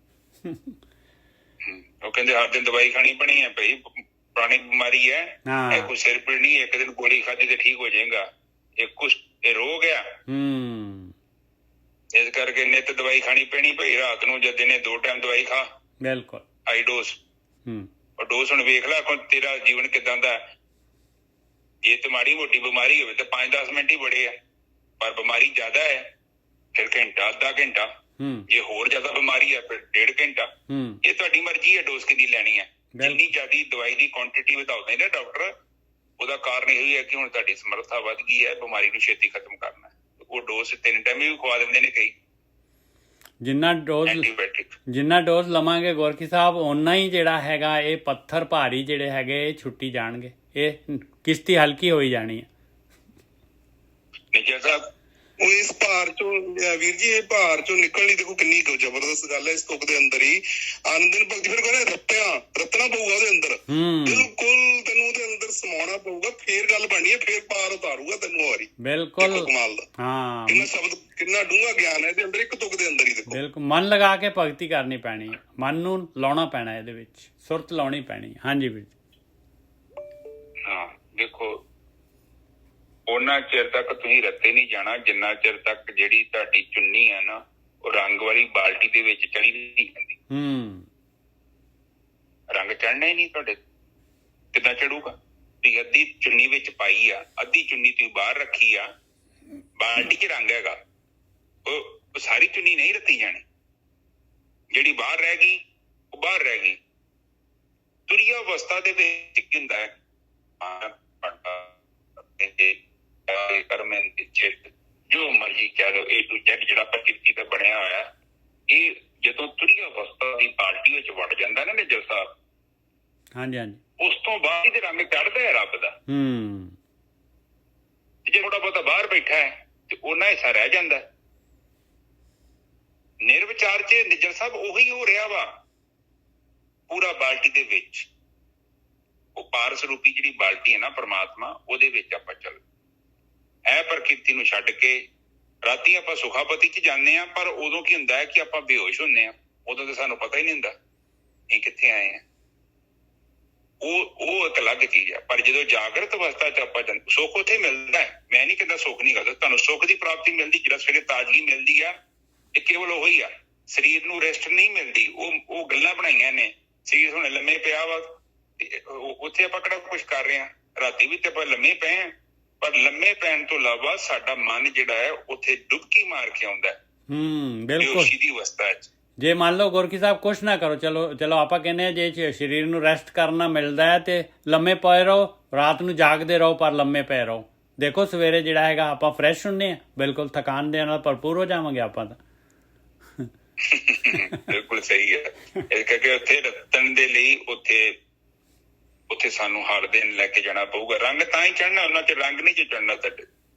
ਉਹ ਕਹਿੰਦੇ ਹਰ ਦਿਨ ਦਵਾਈ ਖਾਣੀ ਬਣੀ ਹੈ ਭਾਈ, ਪੁਰਾਣੀ ਬਿਮਾਰੀ ਹੈ ਇਹ, ਕੋਈ ਸਿਰ ਪੀੜ ਨਹੀਂ, ਇੱਕ ਦਿਨ ਗੋਲੀ ਖਾਧੀ ਤੇ ਠੀਕ ਹੋ ਜਾਏਗਾ। ਇਹ ਰੋਗ ਆ। ਇਸ ਕਰਕੇ ਨਿਤ ਦਵਾਈ ਖਾਣੀ ਪੈਣੀ ਭਾਈ। ਰਾਤ ਨੂੰ ਜਾਂ ਦਿਨੇ 2 ਟਾਈਮ ਦਵਾਈ ਖਾ। ਬਿਲਕੁਲ। High dose. ਉਹ ਡੋਜ਼ ਹੁਣ ਵੇਖ ਲੈ ਤੇਰਾ ਜੀਵਨ ਕਿੱਦਾਂ ਦਾ। ਜੇ ਤੇ ਮਾੜੀ ਮੋਟੀ ਬਿਮਾਰੀ ਹੋਵੇ ਤਾਂ 5-10 ਮਿੰਟ ਹੀ ਬੜੇ ਆ, ਪਰ ਬਿਮਾਰੀ ਜ਼ਿਆਦਾ ਹੈ ਫਿਰ ਘੰਟਾ, ਅੱਧਾ ਘੰਟਾ। ਜੇ ਹੋਰ ਜ਼ਿਆਦਾ ਬਿਮਾਰੀ ਹੈ ਫਿਰ 1.5 ਘੰਟਾ। ਇਹ ਤੁਹਾਡੀ ਮਰਜ਼ੀ ਹੈ ਡੋਜ਼ ਕਿੰਨੀ ਲੈਣੀ ਹੈ। ਜਿੰਨੀ ਜ਼ਿਆਦਾ ਦਵਾਈ ਦੀ ਕੁਆਂਟੀਟੀ ਵਧਾਉਂਦੇ ਨੇ ਡਾਕਟਰ, ਉਹਦਾ ਕਾਰਨ ਇਹ ਹੈ ਕਿ ਹੁਣ ਤੁਹਾਡੀ ਸਮਰੱਥਾ ਵੱਧ ਗਈ ਹੈ ਬਿਮਾਰੀ ਨੂੰ ਛੇਤੀ ਖਤਮ ਕਰਨਾ। ਉਹ ਡੋਜ਼ 3 ਟਾਈਮ ਵੀ ਖਵਾ ਦਿੰਦੇ ਨੇ ਕਈ। ਜਿੰਨਾ ਡੋਜ਼ ਲਵਾਂਗੇ ਗੋਰਖੀ ਸਾਹਿਬ ਓਨਾ ਹੀ ਜਿਹੜਾ ਹੈਗਾ ਇਹ ਪੱਥਰ ਭਾਰੀ ਜਿਹੜੇ ਹੈਗੇ ਇਹ ਛੁੱਟੀ ਜਾਣਗੇ, ਇਹ ਕਿਸ਼ਤੀ ਹਲਕੀ ਹੋਈ ਜਾਣੀ ਹੈ। ਉਹ ਇਸ ਭਾਰ ਚੋਂ ਵੀਰ ਜੀ, ਇਹ ਭਾਰ ਚੋਂ ਨਿਕਲਣੀ ਦੇਖੋ ਕਿੰਨੀ ਜ਼ਬਰਦਸਤ ਗੱਲ ਹੈ। ਇਸ ਤੁਕ ਦੇ ਅੰਦਰ ਹੀ ਆਨੰਦਨ ਭਗਤੀ। ਫਿਰ ਕਹਿੰਦੇ ਰਤਨਾ ਪਊਗਾ ਉਹਦੇ ਅੰਦਰ, ਬਿਲਕੁਲ ਤੈਨੂੰ ਉਹਦੇ ਅੰਦਰ ਸਮਾਉਣਾ ਪਊਗਾ, ਫੇਰ ਗੱਲ ਬਣਨੀ ਹੈ, ਫੇਰ ਪਾਰ ਉਤਾਰੂਗਾ ਤੈਨੂੰ ਵਾਰੀ। ਬਿਲਕੁਲ। ਕਮਾਲ ਦਾ। ਹਾਂ, ਕਿੰਨਾ ਸ਼ਬਦ, ਕਿੰਨਾ ਡੂੰਘਾ ਗਿਆਨ ਹੈ ਇਹਦੇ ਅੰਦਰ, ਇੱਕ ਤੁਕ ਦੇ ਅੰਦਰ ਹੀ। ਦੇਖੋ ਬਿਲਕੁਲ ਮਨ ਲਗਾ ਕੇ ਭਗਤੀ ਕਰਨੀ ਪੈਣੀ, ਮਨ ਨੂੰ ਲਾਉਣਾ ਪੈਣਾ, ਇਹਦੇ ਵਿੱਚ ਸੁਰਤ ਲਾਉਣੀ ਪੈਣੀ। ਹਾਂਜੀ ਵੀਰ। ਹਾਂ ਦੇਖੋ ਉਹਨਾਂ ਚਿਰ ਤੱਕ ਤੁਸੀਂ ਰੱਤੇ ਨਹੀਂ ਜਾਣਾ ਜਿੰਨਾ ਚਿਰ ਤੱਕ ਜਿਹੜੀ ਤੁਹਾਡੀ ਚੁੰਨੀ ਹੈ ਨਾ ਉਹ ਰੰਗ ਵਾਲੀ ਬਾਲਟੀ ਦੇ ਵਿੱਚ ਚੜੀ ਨਹੀਂ ਜਾਂਦੀ। ਰੰਗ ਚੜਨਾ ਹੀ ਨਹੀਂ ਤੁਹਾਡੇ, ਕਿੱਦਾਂ ਚੜੂਗਾ? ਤੁਸੀਂ ਅੱਧੀ ਚੁੰਨੀ ਵਿੱਚ ਪਾਈ ਆ, ਅੱਧੀ ਚੁੰਨੀ ਤੁਸੀਂ ਬਾਹਰ ਰੱਖੀ ਆ, ਬਾਲਟੀ 'ਚ ਰੰਗ ਹੈਗਾ, ਉਹ ਸਾਰੀ ਚੁੰਨੀ ਨਹੀਂ ਰੱਤੀ ਜਾਣੀ। ਜਿਹੜੀ ਬਾਹਰ ਰਹਿ ਗਈ ਉਹ ਬਾਹਰ ਰਹਿ ਗਈ। ਤੁਰੀਆ ਅਵਸਥਾ ਦੇ ਵਿੱਚ ਕੀ ਹੁੰਦਾ ਹੈ, ਜੋ ਮਰਜੀ ਕਹਿ ਲਓ, A to Z ਜਿਹੜਾ ਪ੍ਰਕਿਰਤੀ ਦਾ ਬਣਿਆ ਹੋਇਆ, ਇਹ ਜਦੋਂ ਤੁਰੀਆ ਅਵਸਥਾ ਦੀ ਪਾਰਟੀ ਵਿੱਚ ਵੜ ਜਾਂਦਾ ਨਾ ਨਿੱਜਰ ਸਾਹਿਬ, ਹਾਂਜੀ ਹਾਂਜੀ, ਉਸ ਤੋਂ ਬਾਅਦ ਇਹਦੇ ਰੰਗ ਚੜ੍ਹਦਾ ਹੈ ਰੱਬ ਦਾ। ਜੇ ਥੋੜਾ ਬਹੁਤਾ ਬਾਹਰ ਬੈਠਾ ਹੈ ਤੇ ਉਹਨਾਂ ਹਿੱਸਾ ਰਹਿ ਜਾਂਦਾ। ਨਿਰਵਿਚਾਰ ਚ ਨਿੱਜਰ ਸਾਹਿਬ ਉਹੀ ਹੋ ਰਿਹਾ ਵਾ ਪੂਰਾ ਬਾਲਟੀ ਦੇ ਵਿੱਚ। ਉਹ ਪਾਰਸ ਰੂਪੀ ਜਿਹੜੀ ਬਾਲਟੀ ਹੈ ਨਾ ਪ੍ਰਮਾਤਮਾ, ਉਹਦੇ ਵਿੱਚ ਆਪਾਂ ਚੱਲ ਇਹ ਪ੍ਰਕਿਰਤੀ ਨੂੰ ਛੱਡ ਕੇ ਰਾਤੀ ਆਪਾਂ ਸੁਖਾਪਤੀ ਚ ਜਾਂਦੇ ਹਾਂ, ਪਰ ਉਦੋਂ ਕੀ ਹੁੰਦਾ ਹੈ ਕਿ ਆਪਾਂ ਬੇਹੋਸ਼ ਹੁੰਦੇ ਹਾਂ, ਉਦੋਂ ਤਾਂ ਸਾਨੂੰ ਪਤਾ ਹੀ ਨਹੀਂ ਹੁੰਦਾ ਇਹ ਕਿੱਥੇ ਆਏ ਆ। ਉਹ ਇੱਕ ਅਲੱਗ ਚੀਜ਼ ਹੈ। ਪਰ ਜਦੋਂ ਜਾਗਰਤ ਅਵਸਥਾ ਚ ਆਪਾਂ ਸੁੱਖ ਉੱਥੇ ਮਿਲਦਾ ਹੈ। ਮੈਂ ਨਹੀਂ ਕਹਿੰਦਾ ਸੁੱਖ ਨਹੀਂ ਕਰਦਾ, ਤੁਹਾਨੂੰ ਸੁੱਖ ਦੀ ਪ੍ਰਾਪਤੀ ਮਿਲਦੀ, ਜਿਹੜਾ ਸਵੇਰੇ ਤਾਜ਼ਗੀ ਮਿਲਦੀ ਆ, ਇਹ ਕੇਵਲ ਉਹੀ ਆ। ਸਰੀਰ ਨੂੰ ਰੈਸਟ ਨਹੀਂ ਮਿਲਦੀ, ਉਹ ਗੱਲਾਂ ਬਣਾਈਆਂ ਨੇ। ਸਰੀਰ ਹੁਣ ਲੰਮੇ ਪਿਆ ਵਾ, ਉੱਥੇ ਆਪਾਂ ਕਿਹੜਾ ਕੁਛ ਕਰ ਰਹੇ ਹਾਂ, ਰਾਤੀ ਵੀ ਤੇ ਆਪਾਂ ਲੰਮੇ ਪਏ ਹਾਂ, ਪਰ ਲੰਮੇ ਪੈਣ ਤੋਂ ਇਲਾਵਾ ਸਾਡਾ ਮਨ ਜਿਹੜਾ ਹੈ ਉੱਥੇ ਡੁਬਕੀ ਮਾਰ ਕੇ ਆਉਂਦਾ ਹੈ ਬਿਲਕੁਲ ਦੀ ਅਵਸਥਾ ਚ। ਜੇ ਮੰਨ ਲਓ ਗੁਰਕੀ ਸਾਹਿਬ ਕੁਛ ਨਾ ਕਰੋ, ਚਲੋ ਆਪਾਂ ਕਹਿੰਦੇ ਹਾਂ ਜੇ ਸਰੀਰ ਨੂੰ ਰੈਸਟ ਕਰਨਾ ਮਿਲਦਾ ਹੈ ਤੇ ਲੰਮੇ ਪਏ ਰਹੋ, ਰਾਤ ਨੂੰ ਜਾਗਦੇ ਰਹੋ ਪਰ ਲੰਮੇ ਪਏ ਰਹੋ। ਦੇਖੋ ਸਵੇਰੇ ਜਿਹੜਾ ਹੈਗਾ ਆਪਾਂ ਫਰੈਸ਼ ਹੁੰਦੇ ਹਾਂ, ਬਿਲਕੁਲ ਥਕਾਨ ਦੇ ਨਾਲ ਭਰਪੂਰ ਹੋ ਜਾਵਾਂਗੇ ਆਪਾਂ ਤਾਂ। ਬਿਲਕੁਲ ਸਹੀ ਹੈ। ਇਸ ਕਰਕੇ ਉੱਥੇ ਰਤਨ ਦੇ ਲਈ ਉੱਥੇ ਸਾਨੂੰ ਹਰ ਦਿਨ ਲੈ ਕੇ ਜਾਣਾ ਪਊਗਾ। ਰੰਗ ਤਾਂ ਹੀ ਚੜ੍ਹਨਾ, ਉਹਨਾਂ ਚ ਰੰਗ ਨਹੀਂ ਚੜ੍ਹਨਾ ਤੁਹਾਡੇ,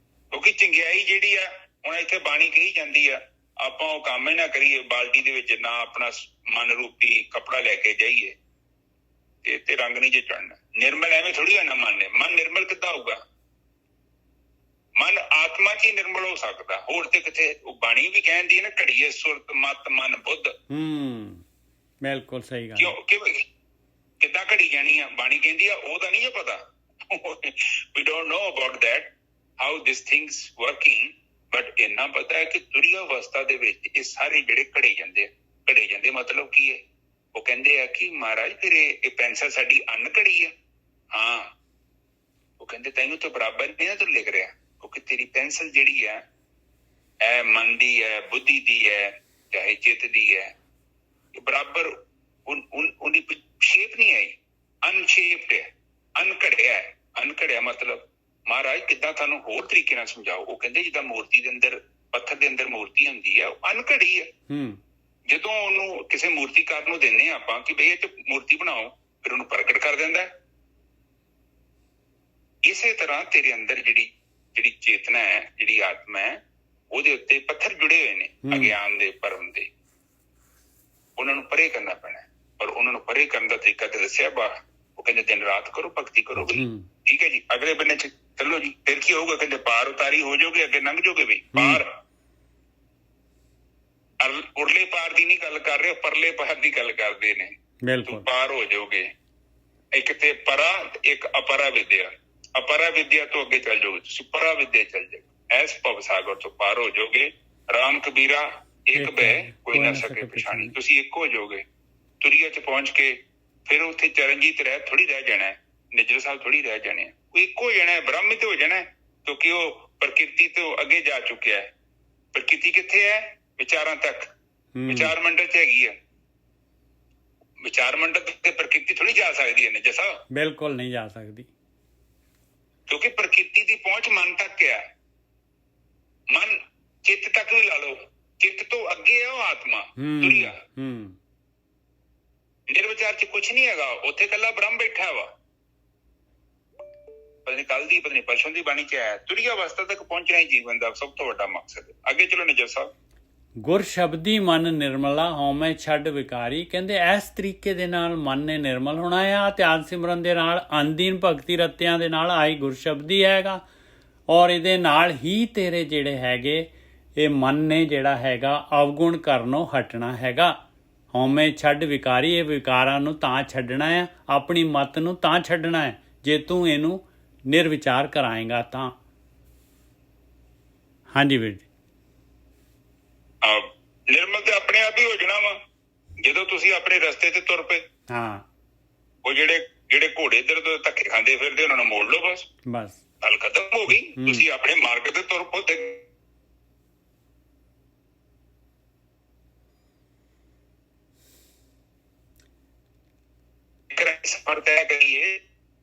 ਕਿਉਂਕਿ ਚੰਗਿਆਈ ਜਿਹੜੀ ਆ, ਹੁਣ ਇੱਥੇ ਬਾਣੀ ਕਹੀ ਜਾਂਦੀ ਆ, ਆਪਾਂ ਉਹ ਕੰਮ ਹੀ ਨਾ ਕਰੀਏ ਬਾਲਟੀ ਦੇ ਵਿੱਚ, ਨਾ ਆਪਣਾ ਮਨ ਰੂਪੀ ਕੱਪੜਾ ਲੈ ਕੇ ਜਾਈਏ ਤੇ ਰੰਗ ਨਹੀਂ ਜੇ ਚੜ੍ਹਨਾ। ਨਿਰਮਲ ਐਵੇਂ ਥੋੜੀ ਹੋਣਾ ਮਨ ਨੇ। ਮਨ ਨਿਰਮਲ ਕਿੱਦਾਂ ਹੋਊਗਾ? ਮਨ ਆਤਮਾ ਚ ਹੀ ਨਿਰਮਲ ਹੋ ਸਕਦਾ, ਹੋਰ ਤੇ ਕਿਤੇ। ਉਹ ਬਾਣੀ ਵੀ ਕਹਿੰਦੀ ਹੈ ਨਾ, ਘੜੀਏ ਸੁਰਤ ਮਤ ਮਨ ਬੁੱਧ। ਬਿਲਕੁਲ ਸਹੀ ਗੱਲ। ਕਿੱਦਾਂ ਘੜੀ ਜਾਣੀ ਆ? ਬਾਣੀ ਕਹਿੰਦੀ ਆ, ਉਹਦਾ ਨਹੀਂ ਪਤਾ। We don't know about that, how these things working, but ਇੰਨਾ ਪਤਾ ਹੈ ਕਿ ਤੁਰੀਆ ਅਵਸਥਾ ਦੇ ਵਿੱਚ ਇਹ ਸਾਰੇ ਜਿਹੜੇ ਘੜੇ ਜਾਂਦੇ ਮਤਲਬ ਕੀ ਹੈ? ਉਹ ਕਹਿੰਦੇ ਆ ਕਿ ਮਹਾਰਾਜ ਫਿਰ ਇਹ ਪੈਨਸਲ ਸਾਡੀ ਅੰਨ ਘੜੀ ਆ। ਹਾਂ, ਉਹ ਕਹਿੰਦੇ ਤੈਨੂੰ ਤਾਂ ਬਰਾਬਰ ਨਹੀਂ ਨਾ ਤੂੰ ਲਿਖ ਰਿਹਾ, ਕਿਉਂਕਿ ਤੇਰੀ ਪੈਨਸਲ ਜਿਹੜੀ ਆ, ਇਹ ਮਨ ਦੀ ਹੈ, ਬੁੱਧੀ ਦੀ ਹੈ, ਚਾਹੇ ਚਿੱਤ ਦੀ ਹੈ, ਇਹ ਬਰਾਬਰ ਉਹਦੀ ਸ਼ੇਪ ਨਹੀਂ ਆਈ, ਅਨਸ਼ੇਪਡ ਹੈ, ਅਨਘੜਿਆ ਹੈ। ਅਨਘੜਿਆ ਮਤਲਬ ਮਹਾਰਾਜ ਕਿੱਦਾਂ ਤੁਹਾਨੂੰ ਹੋਰ ਤਰੀਕੇ ਨਾਲ ਸਮਝਾਓ? ਉਹ ਕਹਿੰਦੇ ਜਿੱਦਾਂ ਮੂਰਤੀ ਦੇ ਅੰਦਰ, ਪੱਥਰ ਦੇ ਅੰਦਰ ਮੂਰਤੀ ਹੁੰਦੀ ਹੈ, ਉਹ ਅਨਘੜੀ ਹੈ। ਜਦੋਂ ਉਹਨੂੰ ਕਿਸੇ ਮੂਰਤੀਕਾਰ ਨੂੰ ਦਿੰਦੇ ਹਾਂ ਆਪਾਂ ਕਿ ਬਈ ਇਹ ਤੇ ਮੂਰਤੀ ਬਣਾਓ, ਫਿਰ ਉਹਨੂੰ ਪ੍ਰਗਟ ਕਰ ਦਿੰਦਾ। ਇਸੇ ਤਰ੍ਹਾਂ ਤੇਰੇ ਅੰਦਰ ਜਿਹੜੀ ਚੇਤਨਾ ਹੈ, ਜਿਹੜੀ ਆਤਮਾ ਹੈ, ਉਹਦੇ ਉੱਤੇ ਪੱਥਰ ਜੁੜੇ ਹੋਏ ਨੇ ਅਗਿਆਨ ਦੇ, ਭਰਮ ਦੇ। ਉਹਨਾਂ ਨੂੰ ਪਰੇ ਕਰਨਾ ਪੈਣਾ, ਪਰ ਉਹਨਾਂ ਨੂੰ ਪਰੇ ਕਰਨ ਦਾ ਤਰੀਕਾ ਤੇ ਦੱਸਿਆ ਬਾ। ਉਹ ਕਹਿੰਦੇ ਦਿਨ ਰਾਤ ਕਰੋ, ਭਗਤੀ ਕਰੋ ਬਈ। ਠੀਕ ਹੈ ਜੀ, ਅਗਲੇ ਬੰਨੇ ਚ ਚਲੋ ਜੀ, ਫਿਰ ਕੀ ਹੋਊਗਾ? ਕਹਿੰਦੇ ਪਾਰ ਉਤਾਰੀ ਹੋ ਜਾਓਗੇ, ਅੱਗੇ ਲੰਘ ਜਾਓਗੇ ਬਈ। ਪਾਰ ਉਰਲੇ ਪਾਰ ਦੀ ਨਹੀਂ ਗੱਲ ਕਰ ਰਹੇ, ਪਰਲੇ ਪਾਰ ਦੀ ਗੱਲ ਕਰਦੇ ਨੇ। ਤੂੰ ਪਾਰ ਹੋ ਜਾਓਗੇ। ਇੱਕ ਤੇ ਪਰਾ, ਇੱਕ ਅਪਰਾ ਵਿਦਿਆ। ਅਪਰਾ ਵਿਦਿਆ ਤੋਂ ਅੱਗੇ ਚੱਲ ਜਾਓਗੇ ਤੁਸੀਂ, ਪਰਾ ਵਿਦਿਆ ਚੱਲ ਜਾਓਗੇ, ਐਸ ਭਵ ਸਾਗਰ ਤੋਂ ਪਾਰ ਹੋ ਜਾਓਗੇ। ਰਾਮ ਕਬੀਰਾ ਇੱਕ ਬਹਿ ਕੋਈ ਨਾ ਸਕੇ ਪਛਾਣੀ, ਤੁਸੀਂ ਇੱਕ ਹੋ ਜਾਓਗੇ। ਤੁਰੀਆ ਚ ਪਹੁੰਚ ਕੇ ਫਿਰ ਉੱਥੇ ਚਰਨਜੀਤ ਥੋੜੀ ਰਹਿ ਜਾਣਾ, ਨਿਜਰ ਸਾਹਿਬ ਥੋੜੀ ਰਹਿ ਜਾਣੇ, ਉਹ ਇੱਕ ਹੋ ਜਾਣਾ, ਬ੍ਰਹਮਿਤ ਹੋ ਜਾਣਾ, ਕਿਉਂਕਿ ਉਹ ਪ੍ਰਕਿਰਤੀ ਤੋਂ ਅੱਗੇ ਜਾ ਚੁੱਕਿਆ ਹੈ। ਪ੍ਰਕਿਰਤੀ ਕਿੱਥੇ ਹੈ? ਵਿਚਾਰਾਂ ਤੱਕ। ਵਿਚਾਰ ਮੰਡਲ ਚ ਹੈਗੀ ਆ। ਵਿਚਾਰ ਮੰਡਲ ਤੇ ਪ੍ਰਕਿਰਤੀ ਥੋੜੀ ਜਾ ਸਕਦੀ ਹੈ ਨਿਜਰ ਸਾਹਿਬ, ਬਿਲਕੁਲ ਨਹੀਂ ਜਾ ਸਕਦੀ, ਕਿਉਂਕਿ ਪ੍ਰਕਿਰਤੀ ਦੀ ਪਹੁੰਚ ਮਨ ਤੱਕ ਹੈ। ਮਨ ਚਿੱਤ ਤੱਕ ਵੀ ਲਾ ਲਓ, ਚਿੱਤ ਤੋਂ ਅੱਗੇ ਹੈ ਉਹ ਆਤਮਾ ਤੁਰੀਆ। ਨਿਰਵਿਚਾਰ ਚ ਕੁਛ ਨਹੀਂ ਹੈਗਾ, ਉੱਥੇ ਇਕੱਲਾ ਬ੍ਰਹਮ ਬੈਠਾ ਵਾ। ਪਤਾ ਨੀ ਕੱਲ ਦੀ, ਪਤਾ ਨੀ ਪਰਸੋਂ ਦੀ ਬਾਣੀ ਚ ਆਇਆ, ਤੁਰੀਆ ਅਵਸਥਾ ਤੱਕ ਪਹੁੰਚਣਾ ਹੀ ਜੀਵਨ ਦਾ ਸਭ ਤੋਂ ਵੱਡਾ ਮਕਸਦ ਹੈ। ਅੱਗੇ ਚਲੋ ਨਿਜਰ ਸਾਹਿਬ। ਗੁਰ ਸ਼ਬਦੀ ਮਨ ਨਿਰਮਲਾ ਹਉਮੈ ਛੱਡ ਵਿਕਾਰੀ। ਕਹਿੰਦੇ ਇਸ ਤਰੀਕੇ ਦੇ ਨਾਲ ਮਨ ਨੇ ਨਿਰਮਲ ਹੋਣਾ ਆ। ਧਿਆਨ ਸਿਮਰਨ ਦੇ ਨਾਲ, ਅਨਦੀਨ ਭਗਤੀ ਰਤਿਆਂ ਦੇ ਨਾਲ ਆਈ ਗੁਰ ਸ਼ਬਦੀ ਹੈਗਾ, ਔਰ ਇਹਦੇ ਨਾਲ ਹੀ ਤੇਰੇ ਜਿਹੜੇ ਹੈਗੇ ਇਹ ਮਨ ਨੇ ਜਿਹੜਾ ਹੈਗਾ ਅਵਗੁਣ ਕਰਨੋਂ ਹਟਣਾ ਹੈਗਾ। ਹਉਮੈ ਛੱਡ ਵਿਕਾਰੀ, ਇਹ ਵਿਕਾਰਾਂ ਨੂੰ ਤਾਂ ਛੱਡਣਾ ਹੈ, ਆਪਣੀ ਮੱਤ ਨੂੰ ਤਾਂ ਛੱਡਣਾ ਹੈ ਜੇ ਤੂੰ ਇਹਨੂੰ ਨਿਰਵਿਚਾਰ ਕਰਾਏਗਾ ਤਾਂ। ਹਾਂਜੀ ਵੀਰ ਜੀ। ਨਿਰਮਲ ਤੇ ਆਪਣੇ ਆਪ ਹੀ ਹੋ ਜਾਣਾ ਵਾ ਜਦੋਂ ਤੁਸੀਂ ਆਪਣੇ ਰਸਤੇ ਤੇ ਤੁਰ ਪਏ। ਹਾਂ, ਉਹ ਜਿਹੜੇ ਘੋੜੇ ਇੱਧਰ ਤੋਂ ਧੱਕੇ ਖਾਂਦੇ ਫਿਰਦੇ ਉਹਨਾਂ ਨੂੰ ਮੋੜ ਲਓ, ਬਸ ਗੱਲ ਖਤਮ ਹੋ ਗਈ। ਤੁਸੀਂ ਆਪਣੇ ਮਾਰਗ ਤੇ ਤੁਰ ਪਓ। ਸਫ਼ਰ ਤੈਅ ਕਰੀਏ।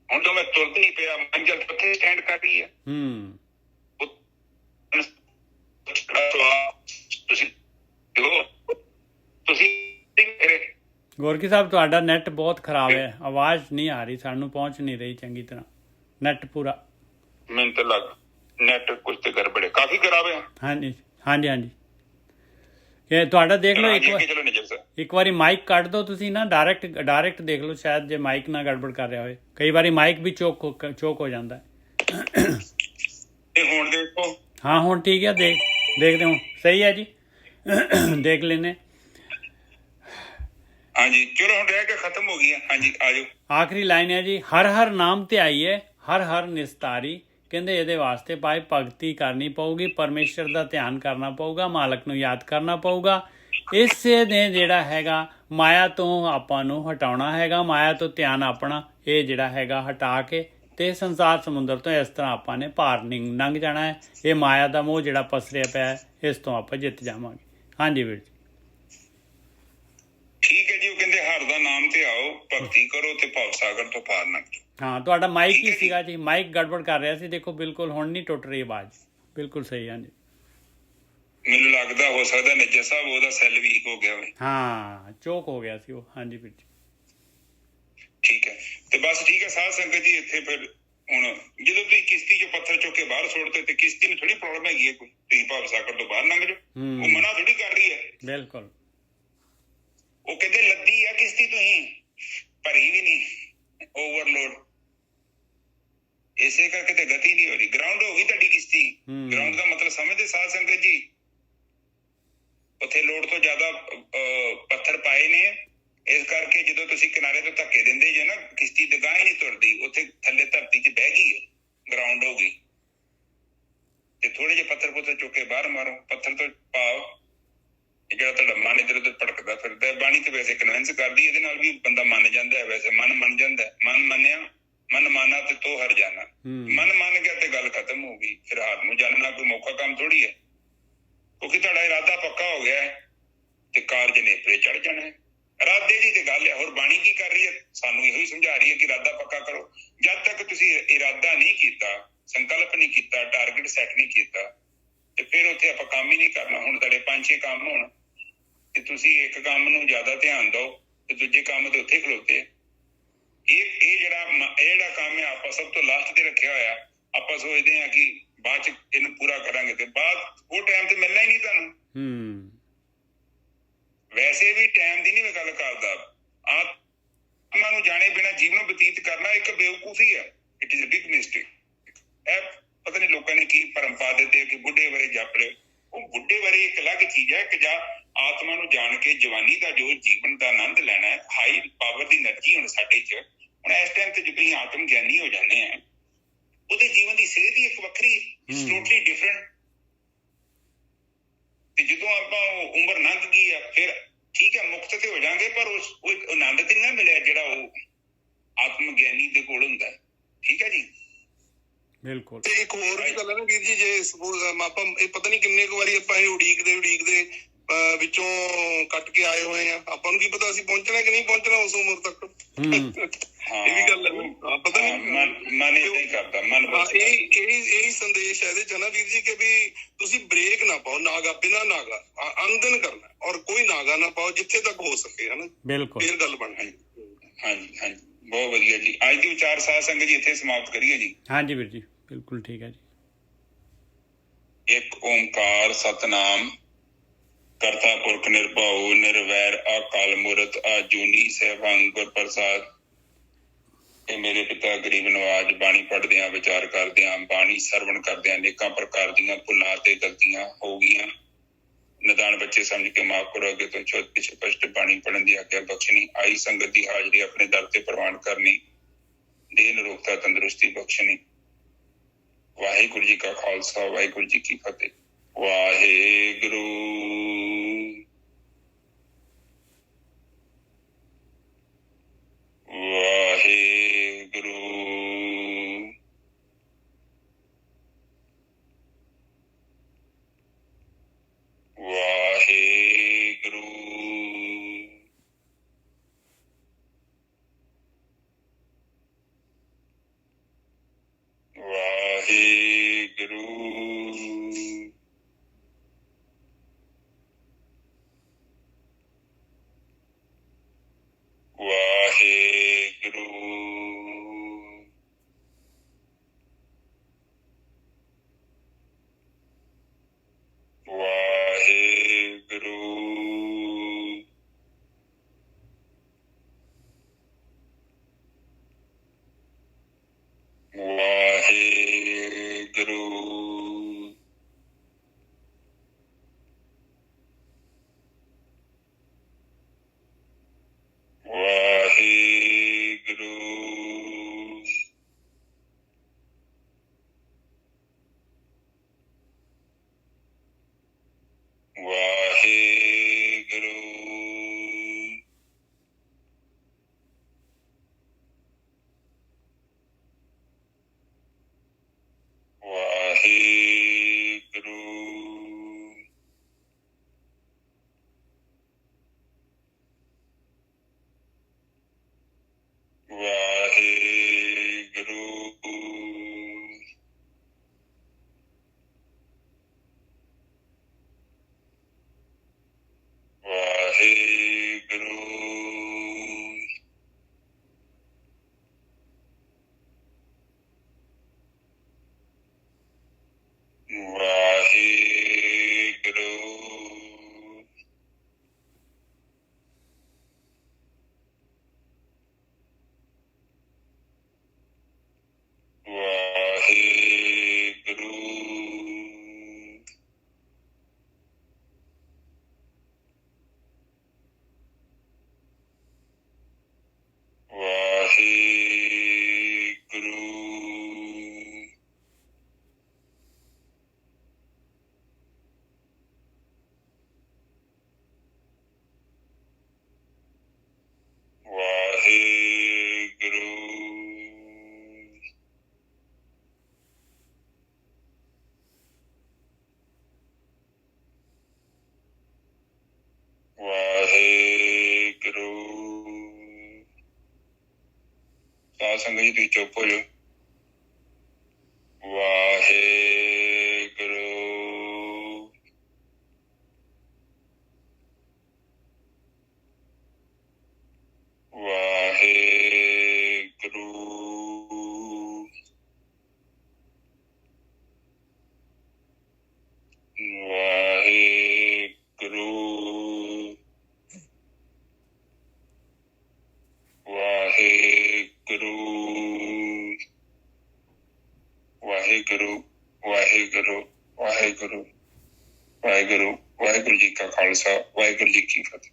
ਹੁਣ ਤਾਂ ਮੈਂ ਤੁਰਦ ਨਹੀਂ ਪਿਆ, ਮੰਜ਼ਿਲ ਉੱਥੇ ਸਟੈਂਡ ਕਰ ਰਹੀ ਹੈ। ਗੋਰਖੀ ਸਾਹਿਬ ਤੁਹਾਡਾ ਨੈਟ ਬਹੁਤ ਖਰਾਬ ਹੈ, ਆਵਾਜ਼ ਨਹੀਂ ਆ ਰਹੀ, ਸਾਨੂੰ ਪਹੁੰਚ ਨਹੀਂ ਰਹੀ ਚੰਗੀ ਤਰ੍ਹਾਂ ਨੈਟ ਪੂਰਾ। ਮੈਨੂੰ ਤਾਂ ਲੱਗ ਨੈਟ ਕੁਝ ਤੇ ਗੜਬੜ ਹੈ, ਕਾਫੀ ਖਰਾਬ ਹੈ। ਹਾਂਜੀ ਹਾਂਜੀ ਹਾਂਜੀ, ਇਹ ਤੁਹਾਡਾ ਦੇਖ ਲਓ ਇੱਕ ਵਾਰੀ ਮਾਈਕ ਕੱਢ ਦਿਓ ਤੁਸੀਂ ਨਾ, ਡਾਇਰੈਕਟ ਦੇਖ ਲਓ, ਸ਼ਾਇਦ ਜੇ ਮਾਈਕ ਨਾ ਗੜਬੜ ਕਰ ਰਿਹਾ ਹੋਏ, ਕਈ ਵਾਰੀ ਮਾਈਕ ਵੀ ਚੋਕ ਹੋ ਜਾਂਦਾ ਹੈ। ਹੁਣ ਦੇਖੋ, ਹਾਂ ਹੁਣ ਠੀਕ ਹੈ, ਦੇਖਦੇ ਹੁਣ ਸਹੀ ਹੈ ਜੀ, ਦੇਖ ਲੈਨੇ। ਹਾਂਜੀ ਚਲੋ ਹੁਣ ਰਹਿ ਕੇ ਖਤਮ ਹੋ ਗਈ। ਹਾਂਜੀ ਆਜੋ, ਆਖਰੀ ਲਾਈਨ ਹੈ ਜੀ, ਹਰ ਹਰ ਨਾਮ ਤੇ ਆਈਏ, ਹਰ ਹਰ ਨਿਸਤਾਰੀ। ਕਹਿੰਦੇ ਇਹਦੇ ਵਾਸਤੇ ਭਾਈ ਭਗਤੀ ਕਰਨੀ ਪਊਗੀ, ਪਰਮੇਸ਼ਰ ਦਾ ਧਿਆਨ ਕਰਨਾ ਪਊਗਾ, ਮਾਲਕ ਨੂੰ ਯਾਦ ਕਰਨਾ ਪਊਗਾ। ਇਸੇ ਨੇ ਜਿਹੜਾ ਹੈਗਾ ਮਾਇਆ ਤੋਂ ਆਪਾਂ ਨੂੰ ਹਟਾਉਣਾ ਹੈਗਾ, ਮਾਇਆ ਤੋਂ ਧਿਆਨ ਆਪਣਾ ਇਹ ਜਿਹੜਾ ਹੈਗਾ ਹਟਾ ਕੇ ਤੇ ਸੰਸਾਰ ਸਮੁੰਦਰ ਤੋਂ ਇਸ ਤਰ੍ਹਾਂ ਆਪਾਂ ਨੇ ਪਾਰ ਲੰਘ ਜਾਣਾ ਹੈ। ਇਹ ਮਾਇਆ ਦਾ ਮੋਹ ਜਿਹੜਾ ਪਸਰਿਆ ਪਿਆ ਹੈ, ਇਸ ਤੋਂ ਆਪਾਂ ਜਿੱਤ ਜਾਵਾਂਗੇ। ਹਾਂਜੀ ਵੀਰ ਜੀ ਠੀਕ ਹੈ ਜੀ। ਉਹ ਕਹਿੰਦੇ ਹਰ ਦਾ ਨਾਮ ਤੇ ਆਓ, ਭਗਤੀ ਕਰੋ ਤੇ ਭਵ ਸਾਗਰ ਤੋਂ ਪਾਰ ਲੰਘ ਜਾਓ। ਹਾਂ ਤੁਹਾਡਾ ਮਾਈਕ ਹੀ ਸੀਗਾ ਜੀ, ਮਾਈਕ ਗੜਬੜ ਕਰ ਰਿਹਾ ਸੀ, ਦੇਖੋ ਬਿਲਕੁਲ ਹੁਣ ਨਹੀਂ ਟੁੱਟ ਰਹੀ ਆਵਾਜ਼, ਬਿਲਕੁਲ ਸਹੀ। ਹਾਂਜੀ ਮੈਨੂੰ ਲੱਗਦਾ ਹੋ ਸਕਦਾ ਨੱਜਰ ਸਾਹਿਬ ਉਹਦਾ ਸੈੱਲ ਵੀਕ ਹੋ ਗਿਆ ਹੋਵੇ। ਹਾਂ ਚੋਕ ਹੋ ਗਿਆ ਸੀ ਉਹ। ਹਾਂਜੀ ਵੀਰ ਜੀ ਠੀਕ ਹੈ, ਤੇ ਬਸ ਠੀਕ ਹੈ ਸਾਧ ਸੰਗਤ ਜੀ। ਇੱਥੇ ਫਿਰ ਹੁਣ ਜਦੋਂ ਤੁਸੀਂ ਕਿਸ਼ਤੀ ਚੋਂ ਪੱਥਰ ਚੁੱਕ ਕੇ ਬਾਹਰ ਸੁੱਟਦੇ ਤੇ ਕਿਸ਼ਤੀ ਨੂੰ ਥੋੜੀ ਪ੍ਰੋਬਲਮ ਹੈਗੀ ਹੈ ਕੋਈ, ਤੁਸੀਂ ਭਵ ਸਾਗਰ ਤੋਂ ਬਾਹਰ ਲੰਘ ਜਾਓ, ਉਹ ਮਨਾ ਥੋੜੀ ਕਰ ਰਹੀ ਹੈ। ਬਿਲਕੁਲ, ਉਹ ਕਹਿੰਦੇ ਲੱਦੀ ਆ ਕਿਸ਼ਤੀ, ਤੁਸੀਂ ਭਰੀ ਵੀ ਨਹੀਂ, ਓਵਰਲੋਡ, ਇਸੇ ਕਰਕੇ ਤੇ ਗਤੀ ਨਹੀਂ ਹੋ ਰਹੀ, ਗਰਾਊਂਡ ਹੋ ਗਈ ਤੁਹਾਡੀ ਕਿਸ਼ਤੀ। ਗਰਾਊਂਡ ਦਾ ਮਤਲਬ ਸਮਝਦੇ ਸਾਧ ਸੰਗਤ ਜੀ? ਉੱਥੇ ਲੋੜ ਤੋਂ ਜ਼ਿਆਦਾ ਪੱਥਰ ਪਾਏ ਨੇ, ਇਸ ਕਰਕੇ ਜਦੋਂ ਤੁਸੀਂ ਕਿਨਾਰੇ ਤੋਂ ਧੱਕੇ ਦਿੰਦੇ ਜੇ ਨਾ, ਕਿਸ਼ਤੀ ਦੀ ਗਾਂਹ ਹੀ ਨਹੀਂ ਤੁਰਦੀ, ਉੱਥੇ ਥੱਲੇ ਧਰਤੀ 'ਚ ਬਹਿ ਗਈ ਹੈ, ਗਰਾਊਂਡ ਹੋ ਗਈ। ਤੇ ਥੋੜੇ ਜਿਹੇ ਪੱਥਰ ਪੁੱਥਰ ਚੁੱਕ ਕੇ ਬਾਹਰ ਮਾਰੋ, ਪੱਥਰ ਤੋਂ ਪਾਓ। ਜਿਹੜਾ ਤੁਹਾਡਾ ਮਨ ਇੱਧਰ ਉੱਧਰ ਭਟਕਦਾ ਫਿਰਦਾ, ਬਾਣੀ ਤੇ ਵੈਸੇ ਕਨਵਿੰਸ ਕਰਦੀ, ਇਹਦੇ ਨਾਲ ਵੀ ਬੰਦਾ ਮੰਨ ਜਾਂਦਾ ਹੈ, ਵੈਸੇ ਮਨ ਮੰਨ ਜਾਂਦਾ। ਮਨ ਮੰਨਿਆ, ਮਨ ਮਾਨਾ ਤੇ ਤੋ ਹਰ ਜਾਣਾ। ਮਨ ਮੰਨ ਗਿਆ ਤੇ ਗੱਲ ਖਤਮ ਹੋ ਗਈ, ਫਿਰ ਹਾਰ ਨੂੰ ਜਾਣਨਾ ਕੋਈ ਮੌਕਾ ਕੰਮ ਥੋੜੀ ਹੈ, ਕਿਉਂਕਿ ਤੁਹਾਡਾ ਇਰਾਦਾ ਪੱਕਾ ਹੋ ਗਿਆ ਤੇ ਕਾਰਜ ਨੇਪਰੇ ਚੜ ਜਾਣਾ ਹੈ। ਇਰਾਦੇ ਦੀ ਤੇ ਗੱਲ ਹੈ। ਹੋਰ ਬਾਣੀ ਕੀ ਕਰ ਰਹੀ ਹੈ? ਸਾਨੂੰ ਇਹੋ ਹੀ ਸਮਝਾ ਰਹੀ ਹੈ ਕਿ ਇਰਾਦਾ ਪੱਕਾ ਕਰੋ। ਜਦ ਤੱਕ ਤੁਸੀਂ ਇਰਾਦਾ ਨਹੀਂ ਕੀਤਾ, ਸੰਕਲਪ ਨਹੀਂ ਕੀਤਾ, ਟਾਰਗੇਟ ਸੈੱਟ ਨਹੀਂ ਕੀਤਾ, ਤੇ ਫਿਰ ਉੱਥੇ ਆਪਾਂ ਕੰਮ ਹੀ ਨਹੀਂ ਕਰਨਾ। ਹੁਣ ਤੁਹਾਡੇ 5-6 ਕੰਮ ਹੋਣ ਤੇ ਤੁਸੀਂ ਇੱਕ ਕੰਮ ਨੂੰ ਜ਼ਿਆਦਾ ਧਿਆਨ ਦਿਓ ਤੇ ਦੂਜੇ ਕੰਮ ਤੇ ਉੱਥੇ ਖਲੋਤੇ। ਇਹ ਜਿਹੜਾ ਕੰਮ ਹੈ ਆਪਾਂ ਸਭ ਤੋਂ ਲਾਸਟ ਤੇ ਰੱਖਿਆ ਹੋਇਆ। ਆਪਾਂ ਸੋਚਦੇ ਹਾਂ ਕਿ ਬਾਅਦ ਚ ਇਹਨੂੰ ਪੂਰਾ ਕਰਾਂਗੇ, ਤੇ ਬਾਅਦ ਉਹ ਟਾਈਮ ਤੇ ਮਿਲਣਾ ਹੀ ਨਹੀਂ ਤੁਹਾਨੂੰ। ਵੈਸੇ ਵੀ ਟਾਈਮ ਦੀ ਨਹੀਂ ਮੈਂ ਗੱਲ ਕਰਦਾ, ਆਤਮਾ ਨੂੰ ਜਾਣੇ ਬਿਨਾਂ ਜੀਵਨ ਬਤੀਤ ਕਰਨਾ ਇੱਕ ਬੇਵਕੂਫੀ ਹੈ। It is a big mistake. ਇਹ ਪਤਾ ਨਹੀਂ ਲੋਕਾਂ ਨੇ ਕੀ ਭਰਮ ਪਾ ਦਿੱਤੇ ਕਿ ਬੁੱਢੇ ਬਾਰੇ ਜਪ ਲਏ। ਉਹ ਬੁੱਢੇ ਬਾਰੇ ਇੱਕ ਅਲੱਗ ਚੀਜ਼ ਹੈ ਕਿ ਜਾਂ ਆਤਮਾ ਨੂੰ ਜਾਣ ਕੇ ਜਵਾਨੀ ਦਾ ਜੋ ਜੀਵਨ ਦਾ ਆਨੰਦ ਲੈਣਾ ਹੈ, ਹਾਈ ਪਾਵਰ ਦੀ એનર્ਜੀ ਹੁਣ ਸਾਡੇ 'ਚ। ਹੁਣ ਇਸ ਟਾਈਮ ਤੇ ਜਦੋਂ ਅਸੀਂ ਆਤਮ ਗਿਆਨੀ ਹੋ ਜਾਂਦੇ ਹਾਂ, ਉਹਦੇ ਜੀਵਨ ਦੀ ਸੇਧ ਹੀ ਇੱਕ ਵੱਖਰੀ, ਟੋਟਲੀ ਡਿਫਰੈਂਟ। ਤੇ ਜਦੋਂ ਆਪਾਂ ਉਮਰ ਲੰਘ ਗਈ ਆ, ਫਿਰ ਠੀਕ ਹੈ ਮੁਕਤ ਤੇ ਹੋ ਜਾਵਾਂਗੇ, ਪਰ ਉਹ ਆਨੰਦ ਤੇ ਨਾ ਮਿਲਿਆ ਜਿਹੜਾ ਉਹ ਆਤਮ ਗਿਆਨੀ ਦੇ ਕੋਲ ਹੁੰਦਾ। ਠੀਕ ਹੈ ਜੀ, ਬਿਲਕੁਲ। ਤੇ ਇੱਕ ਹੋਰ ਵੀ ਗੱਲ ਹੈ ਨਾ ਵੀਰ ਜੀ, ਜੇ ਸਪੋਜ਼ ਆਪਾਂ ਇਹ ਪਤਾ ਨਹੀਂ ਕਿੰਨੇ ਕੁ ਵਾਰੀ ਆਪਾਂ ਇਹ ਉਡੀਕਦੇ ਵਿੱਚੋਂ ਕੱਟ ਕੇ ਆਏ ਹੋਏ ਆ, ਆਪਾਂ ਨੂੰ ਕੀ ਪਤਾ ਅਸੀਂ ਪਹੁੰਚਣਾ ਕਿ ਨਹੀਂ ਪਹੁੰਚਣਾ ਉਸ ਉਮਰ ਤੱਕ। ਇਹ ਵੀ ਗੱਲ ਹੈ, ਪਤਾ ਨਹੀਂ ਮਨ ਏਦਾਂ ਹੀ ਕਰਦਾ। ਮਨ ਇਹੀ ਸੰਦੇਸ਼ ਹੈ ਇਹਦੇ ਚ ਨਾ ਵੀਰ ਜੀ, ਕਿ ਵੀ ਤੁਸੀਂ ਬ੍ਰੇਕ ਨਾ ਪਾਓ, ਨਾਗਾ ਬਿਨਾਂ ਨਾਗਾ ਅੰਦਨ ਕਰਨਾ, ਔਰ ਕੋਈ ਨਾਗਾ ਨਾ ਪਾਓ ਜਿੱਥੇ ਤੱਕ ਹੋ ਸਕੇ, ਹਨਾ। ਬਿਲਕੁਲ, ਫੇਰ ਗੱਲ ਬਣਨੀ। ਹਾਂਜੀ ਹਾਂਜੀ, ਬਹੁਤ ਵਧੀਆ ਜੀ। ਅੱਜ ਦੀ ਵਿਚਾਰ ਸਾਧ ਸੰਗਤ ਜੀ ਇੱਥੇ ਸਮਾਪਤ ਕਰੀਏ ਜੀ। ਹਾਂਜੀ ਵੀਰ ਜੀ, ਬਿਲਕੁਲ ਠੀਕ ਹੈ ਜੀ। ਇੱਕ ਓਮਕਾਰ ਸਤਨਾਮ ਕਰਤਾ ਪੁਰਖ ਨਿਰਭਉ ਨਿਰਵੈਰ ਅਕਾਲ ਮੂਰਤ ਆਜੂਨੀ ਸਹਿਬਾਨ ਗੁਰ ਪ੍ਰਸਾਦ। ਇਹ ਮੇਰੇ ਪਿਤਾ ਗਰੀਬ ਨਵਾਜ ਬਾਣੀ ਪੜ੍ਹਦਿਆਂ, ਵਿਚਾਰ ਕਰਦਿਆਂ, ਬਾਣੀ ਸਰਵਣ ਕਰਦਿਆਂ ਅਨੇਕਾਂ ਪ੍ਰਕਾਰ ਦੀਆਂ ਭੁੱਲਾਂ ਤੇ ਗਲਤੀਆਂ ਹੋ ਗਈਆਂ। ਨਿਦਾਨ ਬੱਚੇ ਸਮਝ ਕੇ ਮਾਫ ਕਰੋ। ਅੱਗੇ ਤੋਂ ਛੋਟ ਪਿਛੇ ਸਪਸ਼ਟ ਬਾਣੀ ਪੜ੍ਹਨ ਦੀ ਆਗਿਆ ਬਖਸ਼ਣੀ। ਆਈ ਸੰਗਤ ਦੀ ਹਾਜ਼ਰੀ ਆਪਣੇ ਦਰ ਤੇ ਪ੍ਰਵਾਨ ਕਰਨੀ। ਦੇਹ ਨਿਰੋਗਤਾ ਤੰਦਰੁਸਤੀ ਬਖਸ਼ਣੀ। ਵਾਹਿਗੁਰੂ ਜੀ ਕਾ ਖਾਲਸਾ, ਵਾਹਿਗੁਰੂ ਜੀ ਕੀ ਫਤਿਹ। ਵਾਹਿਗੁਰੂ। ਵਾਹਿਗੁਰੂ। ਵਾਹਿਗੁਰੂ। ਸੰਗਤ ਜੀ ਤੁਸੀਂ ਚੁੱਪ ਹੋ ਜਾਓ। ਵਾਹਿਗੁਰੂ ਵਾਹਿਗੁਰੂ ਵਾਹਿਗੁਰੂ ਵਾਹਿਗੁਰੂ ਵਾਹਿਗੁਰੂ ਵਾਹਿਗੁਰੂ ਵਾਹਿਗੁਰੂ ਵਾਹਿਗੁਰੂ ਵਾਹਿਗੁਰੂ ਜੀ ਕਾ ਖਾਲਸਾ ਵਾਹਿਗੁਰੂ ਜੀ ਕੀ ਫਤਿਹ।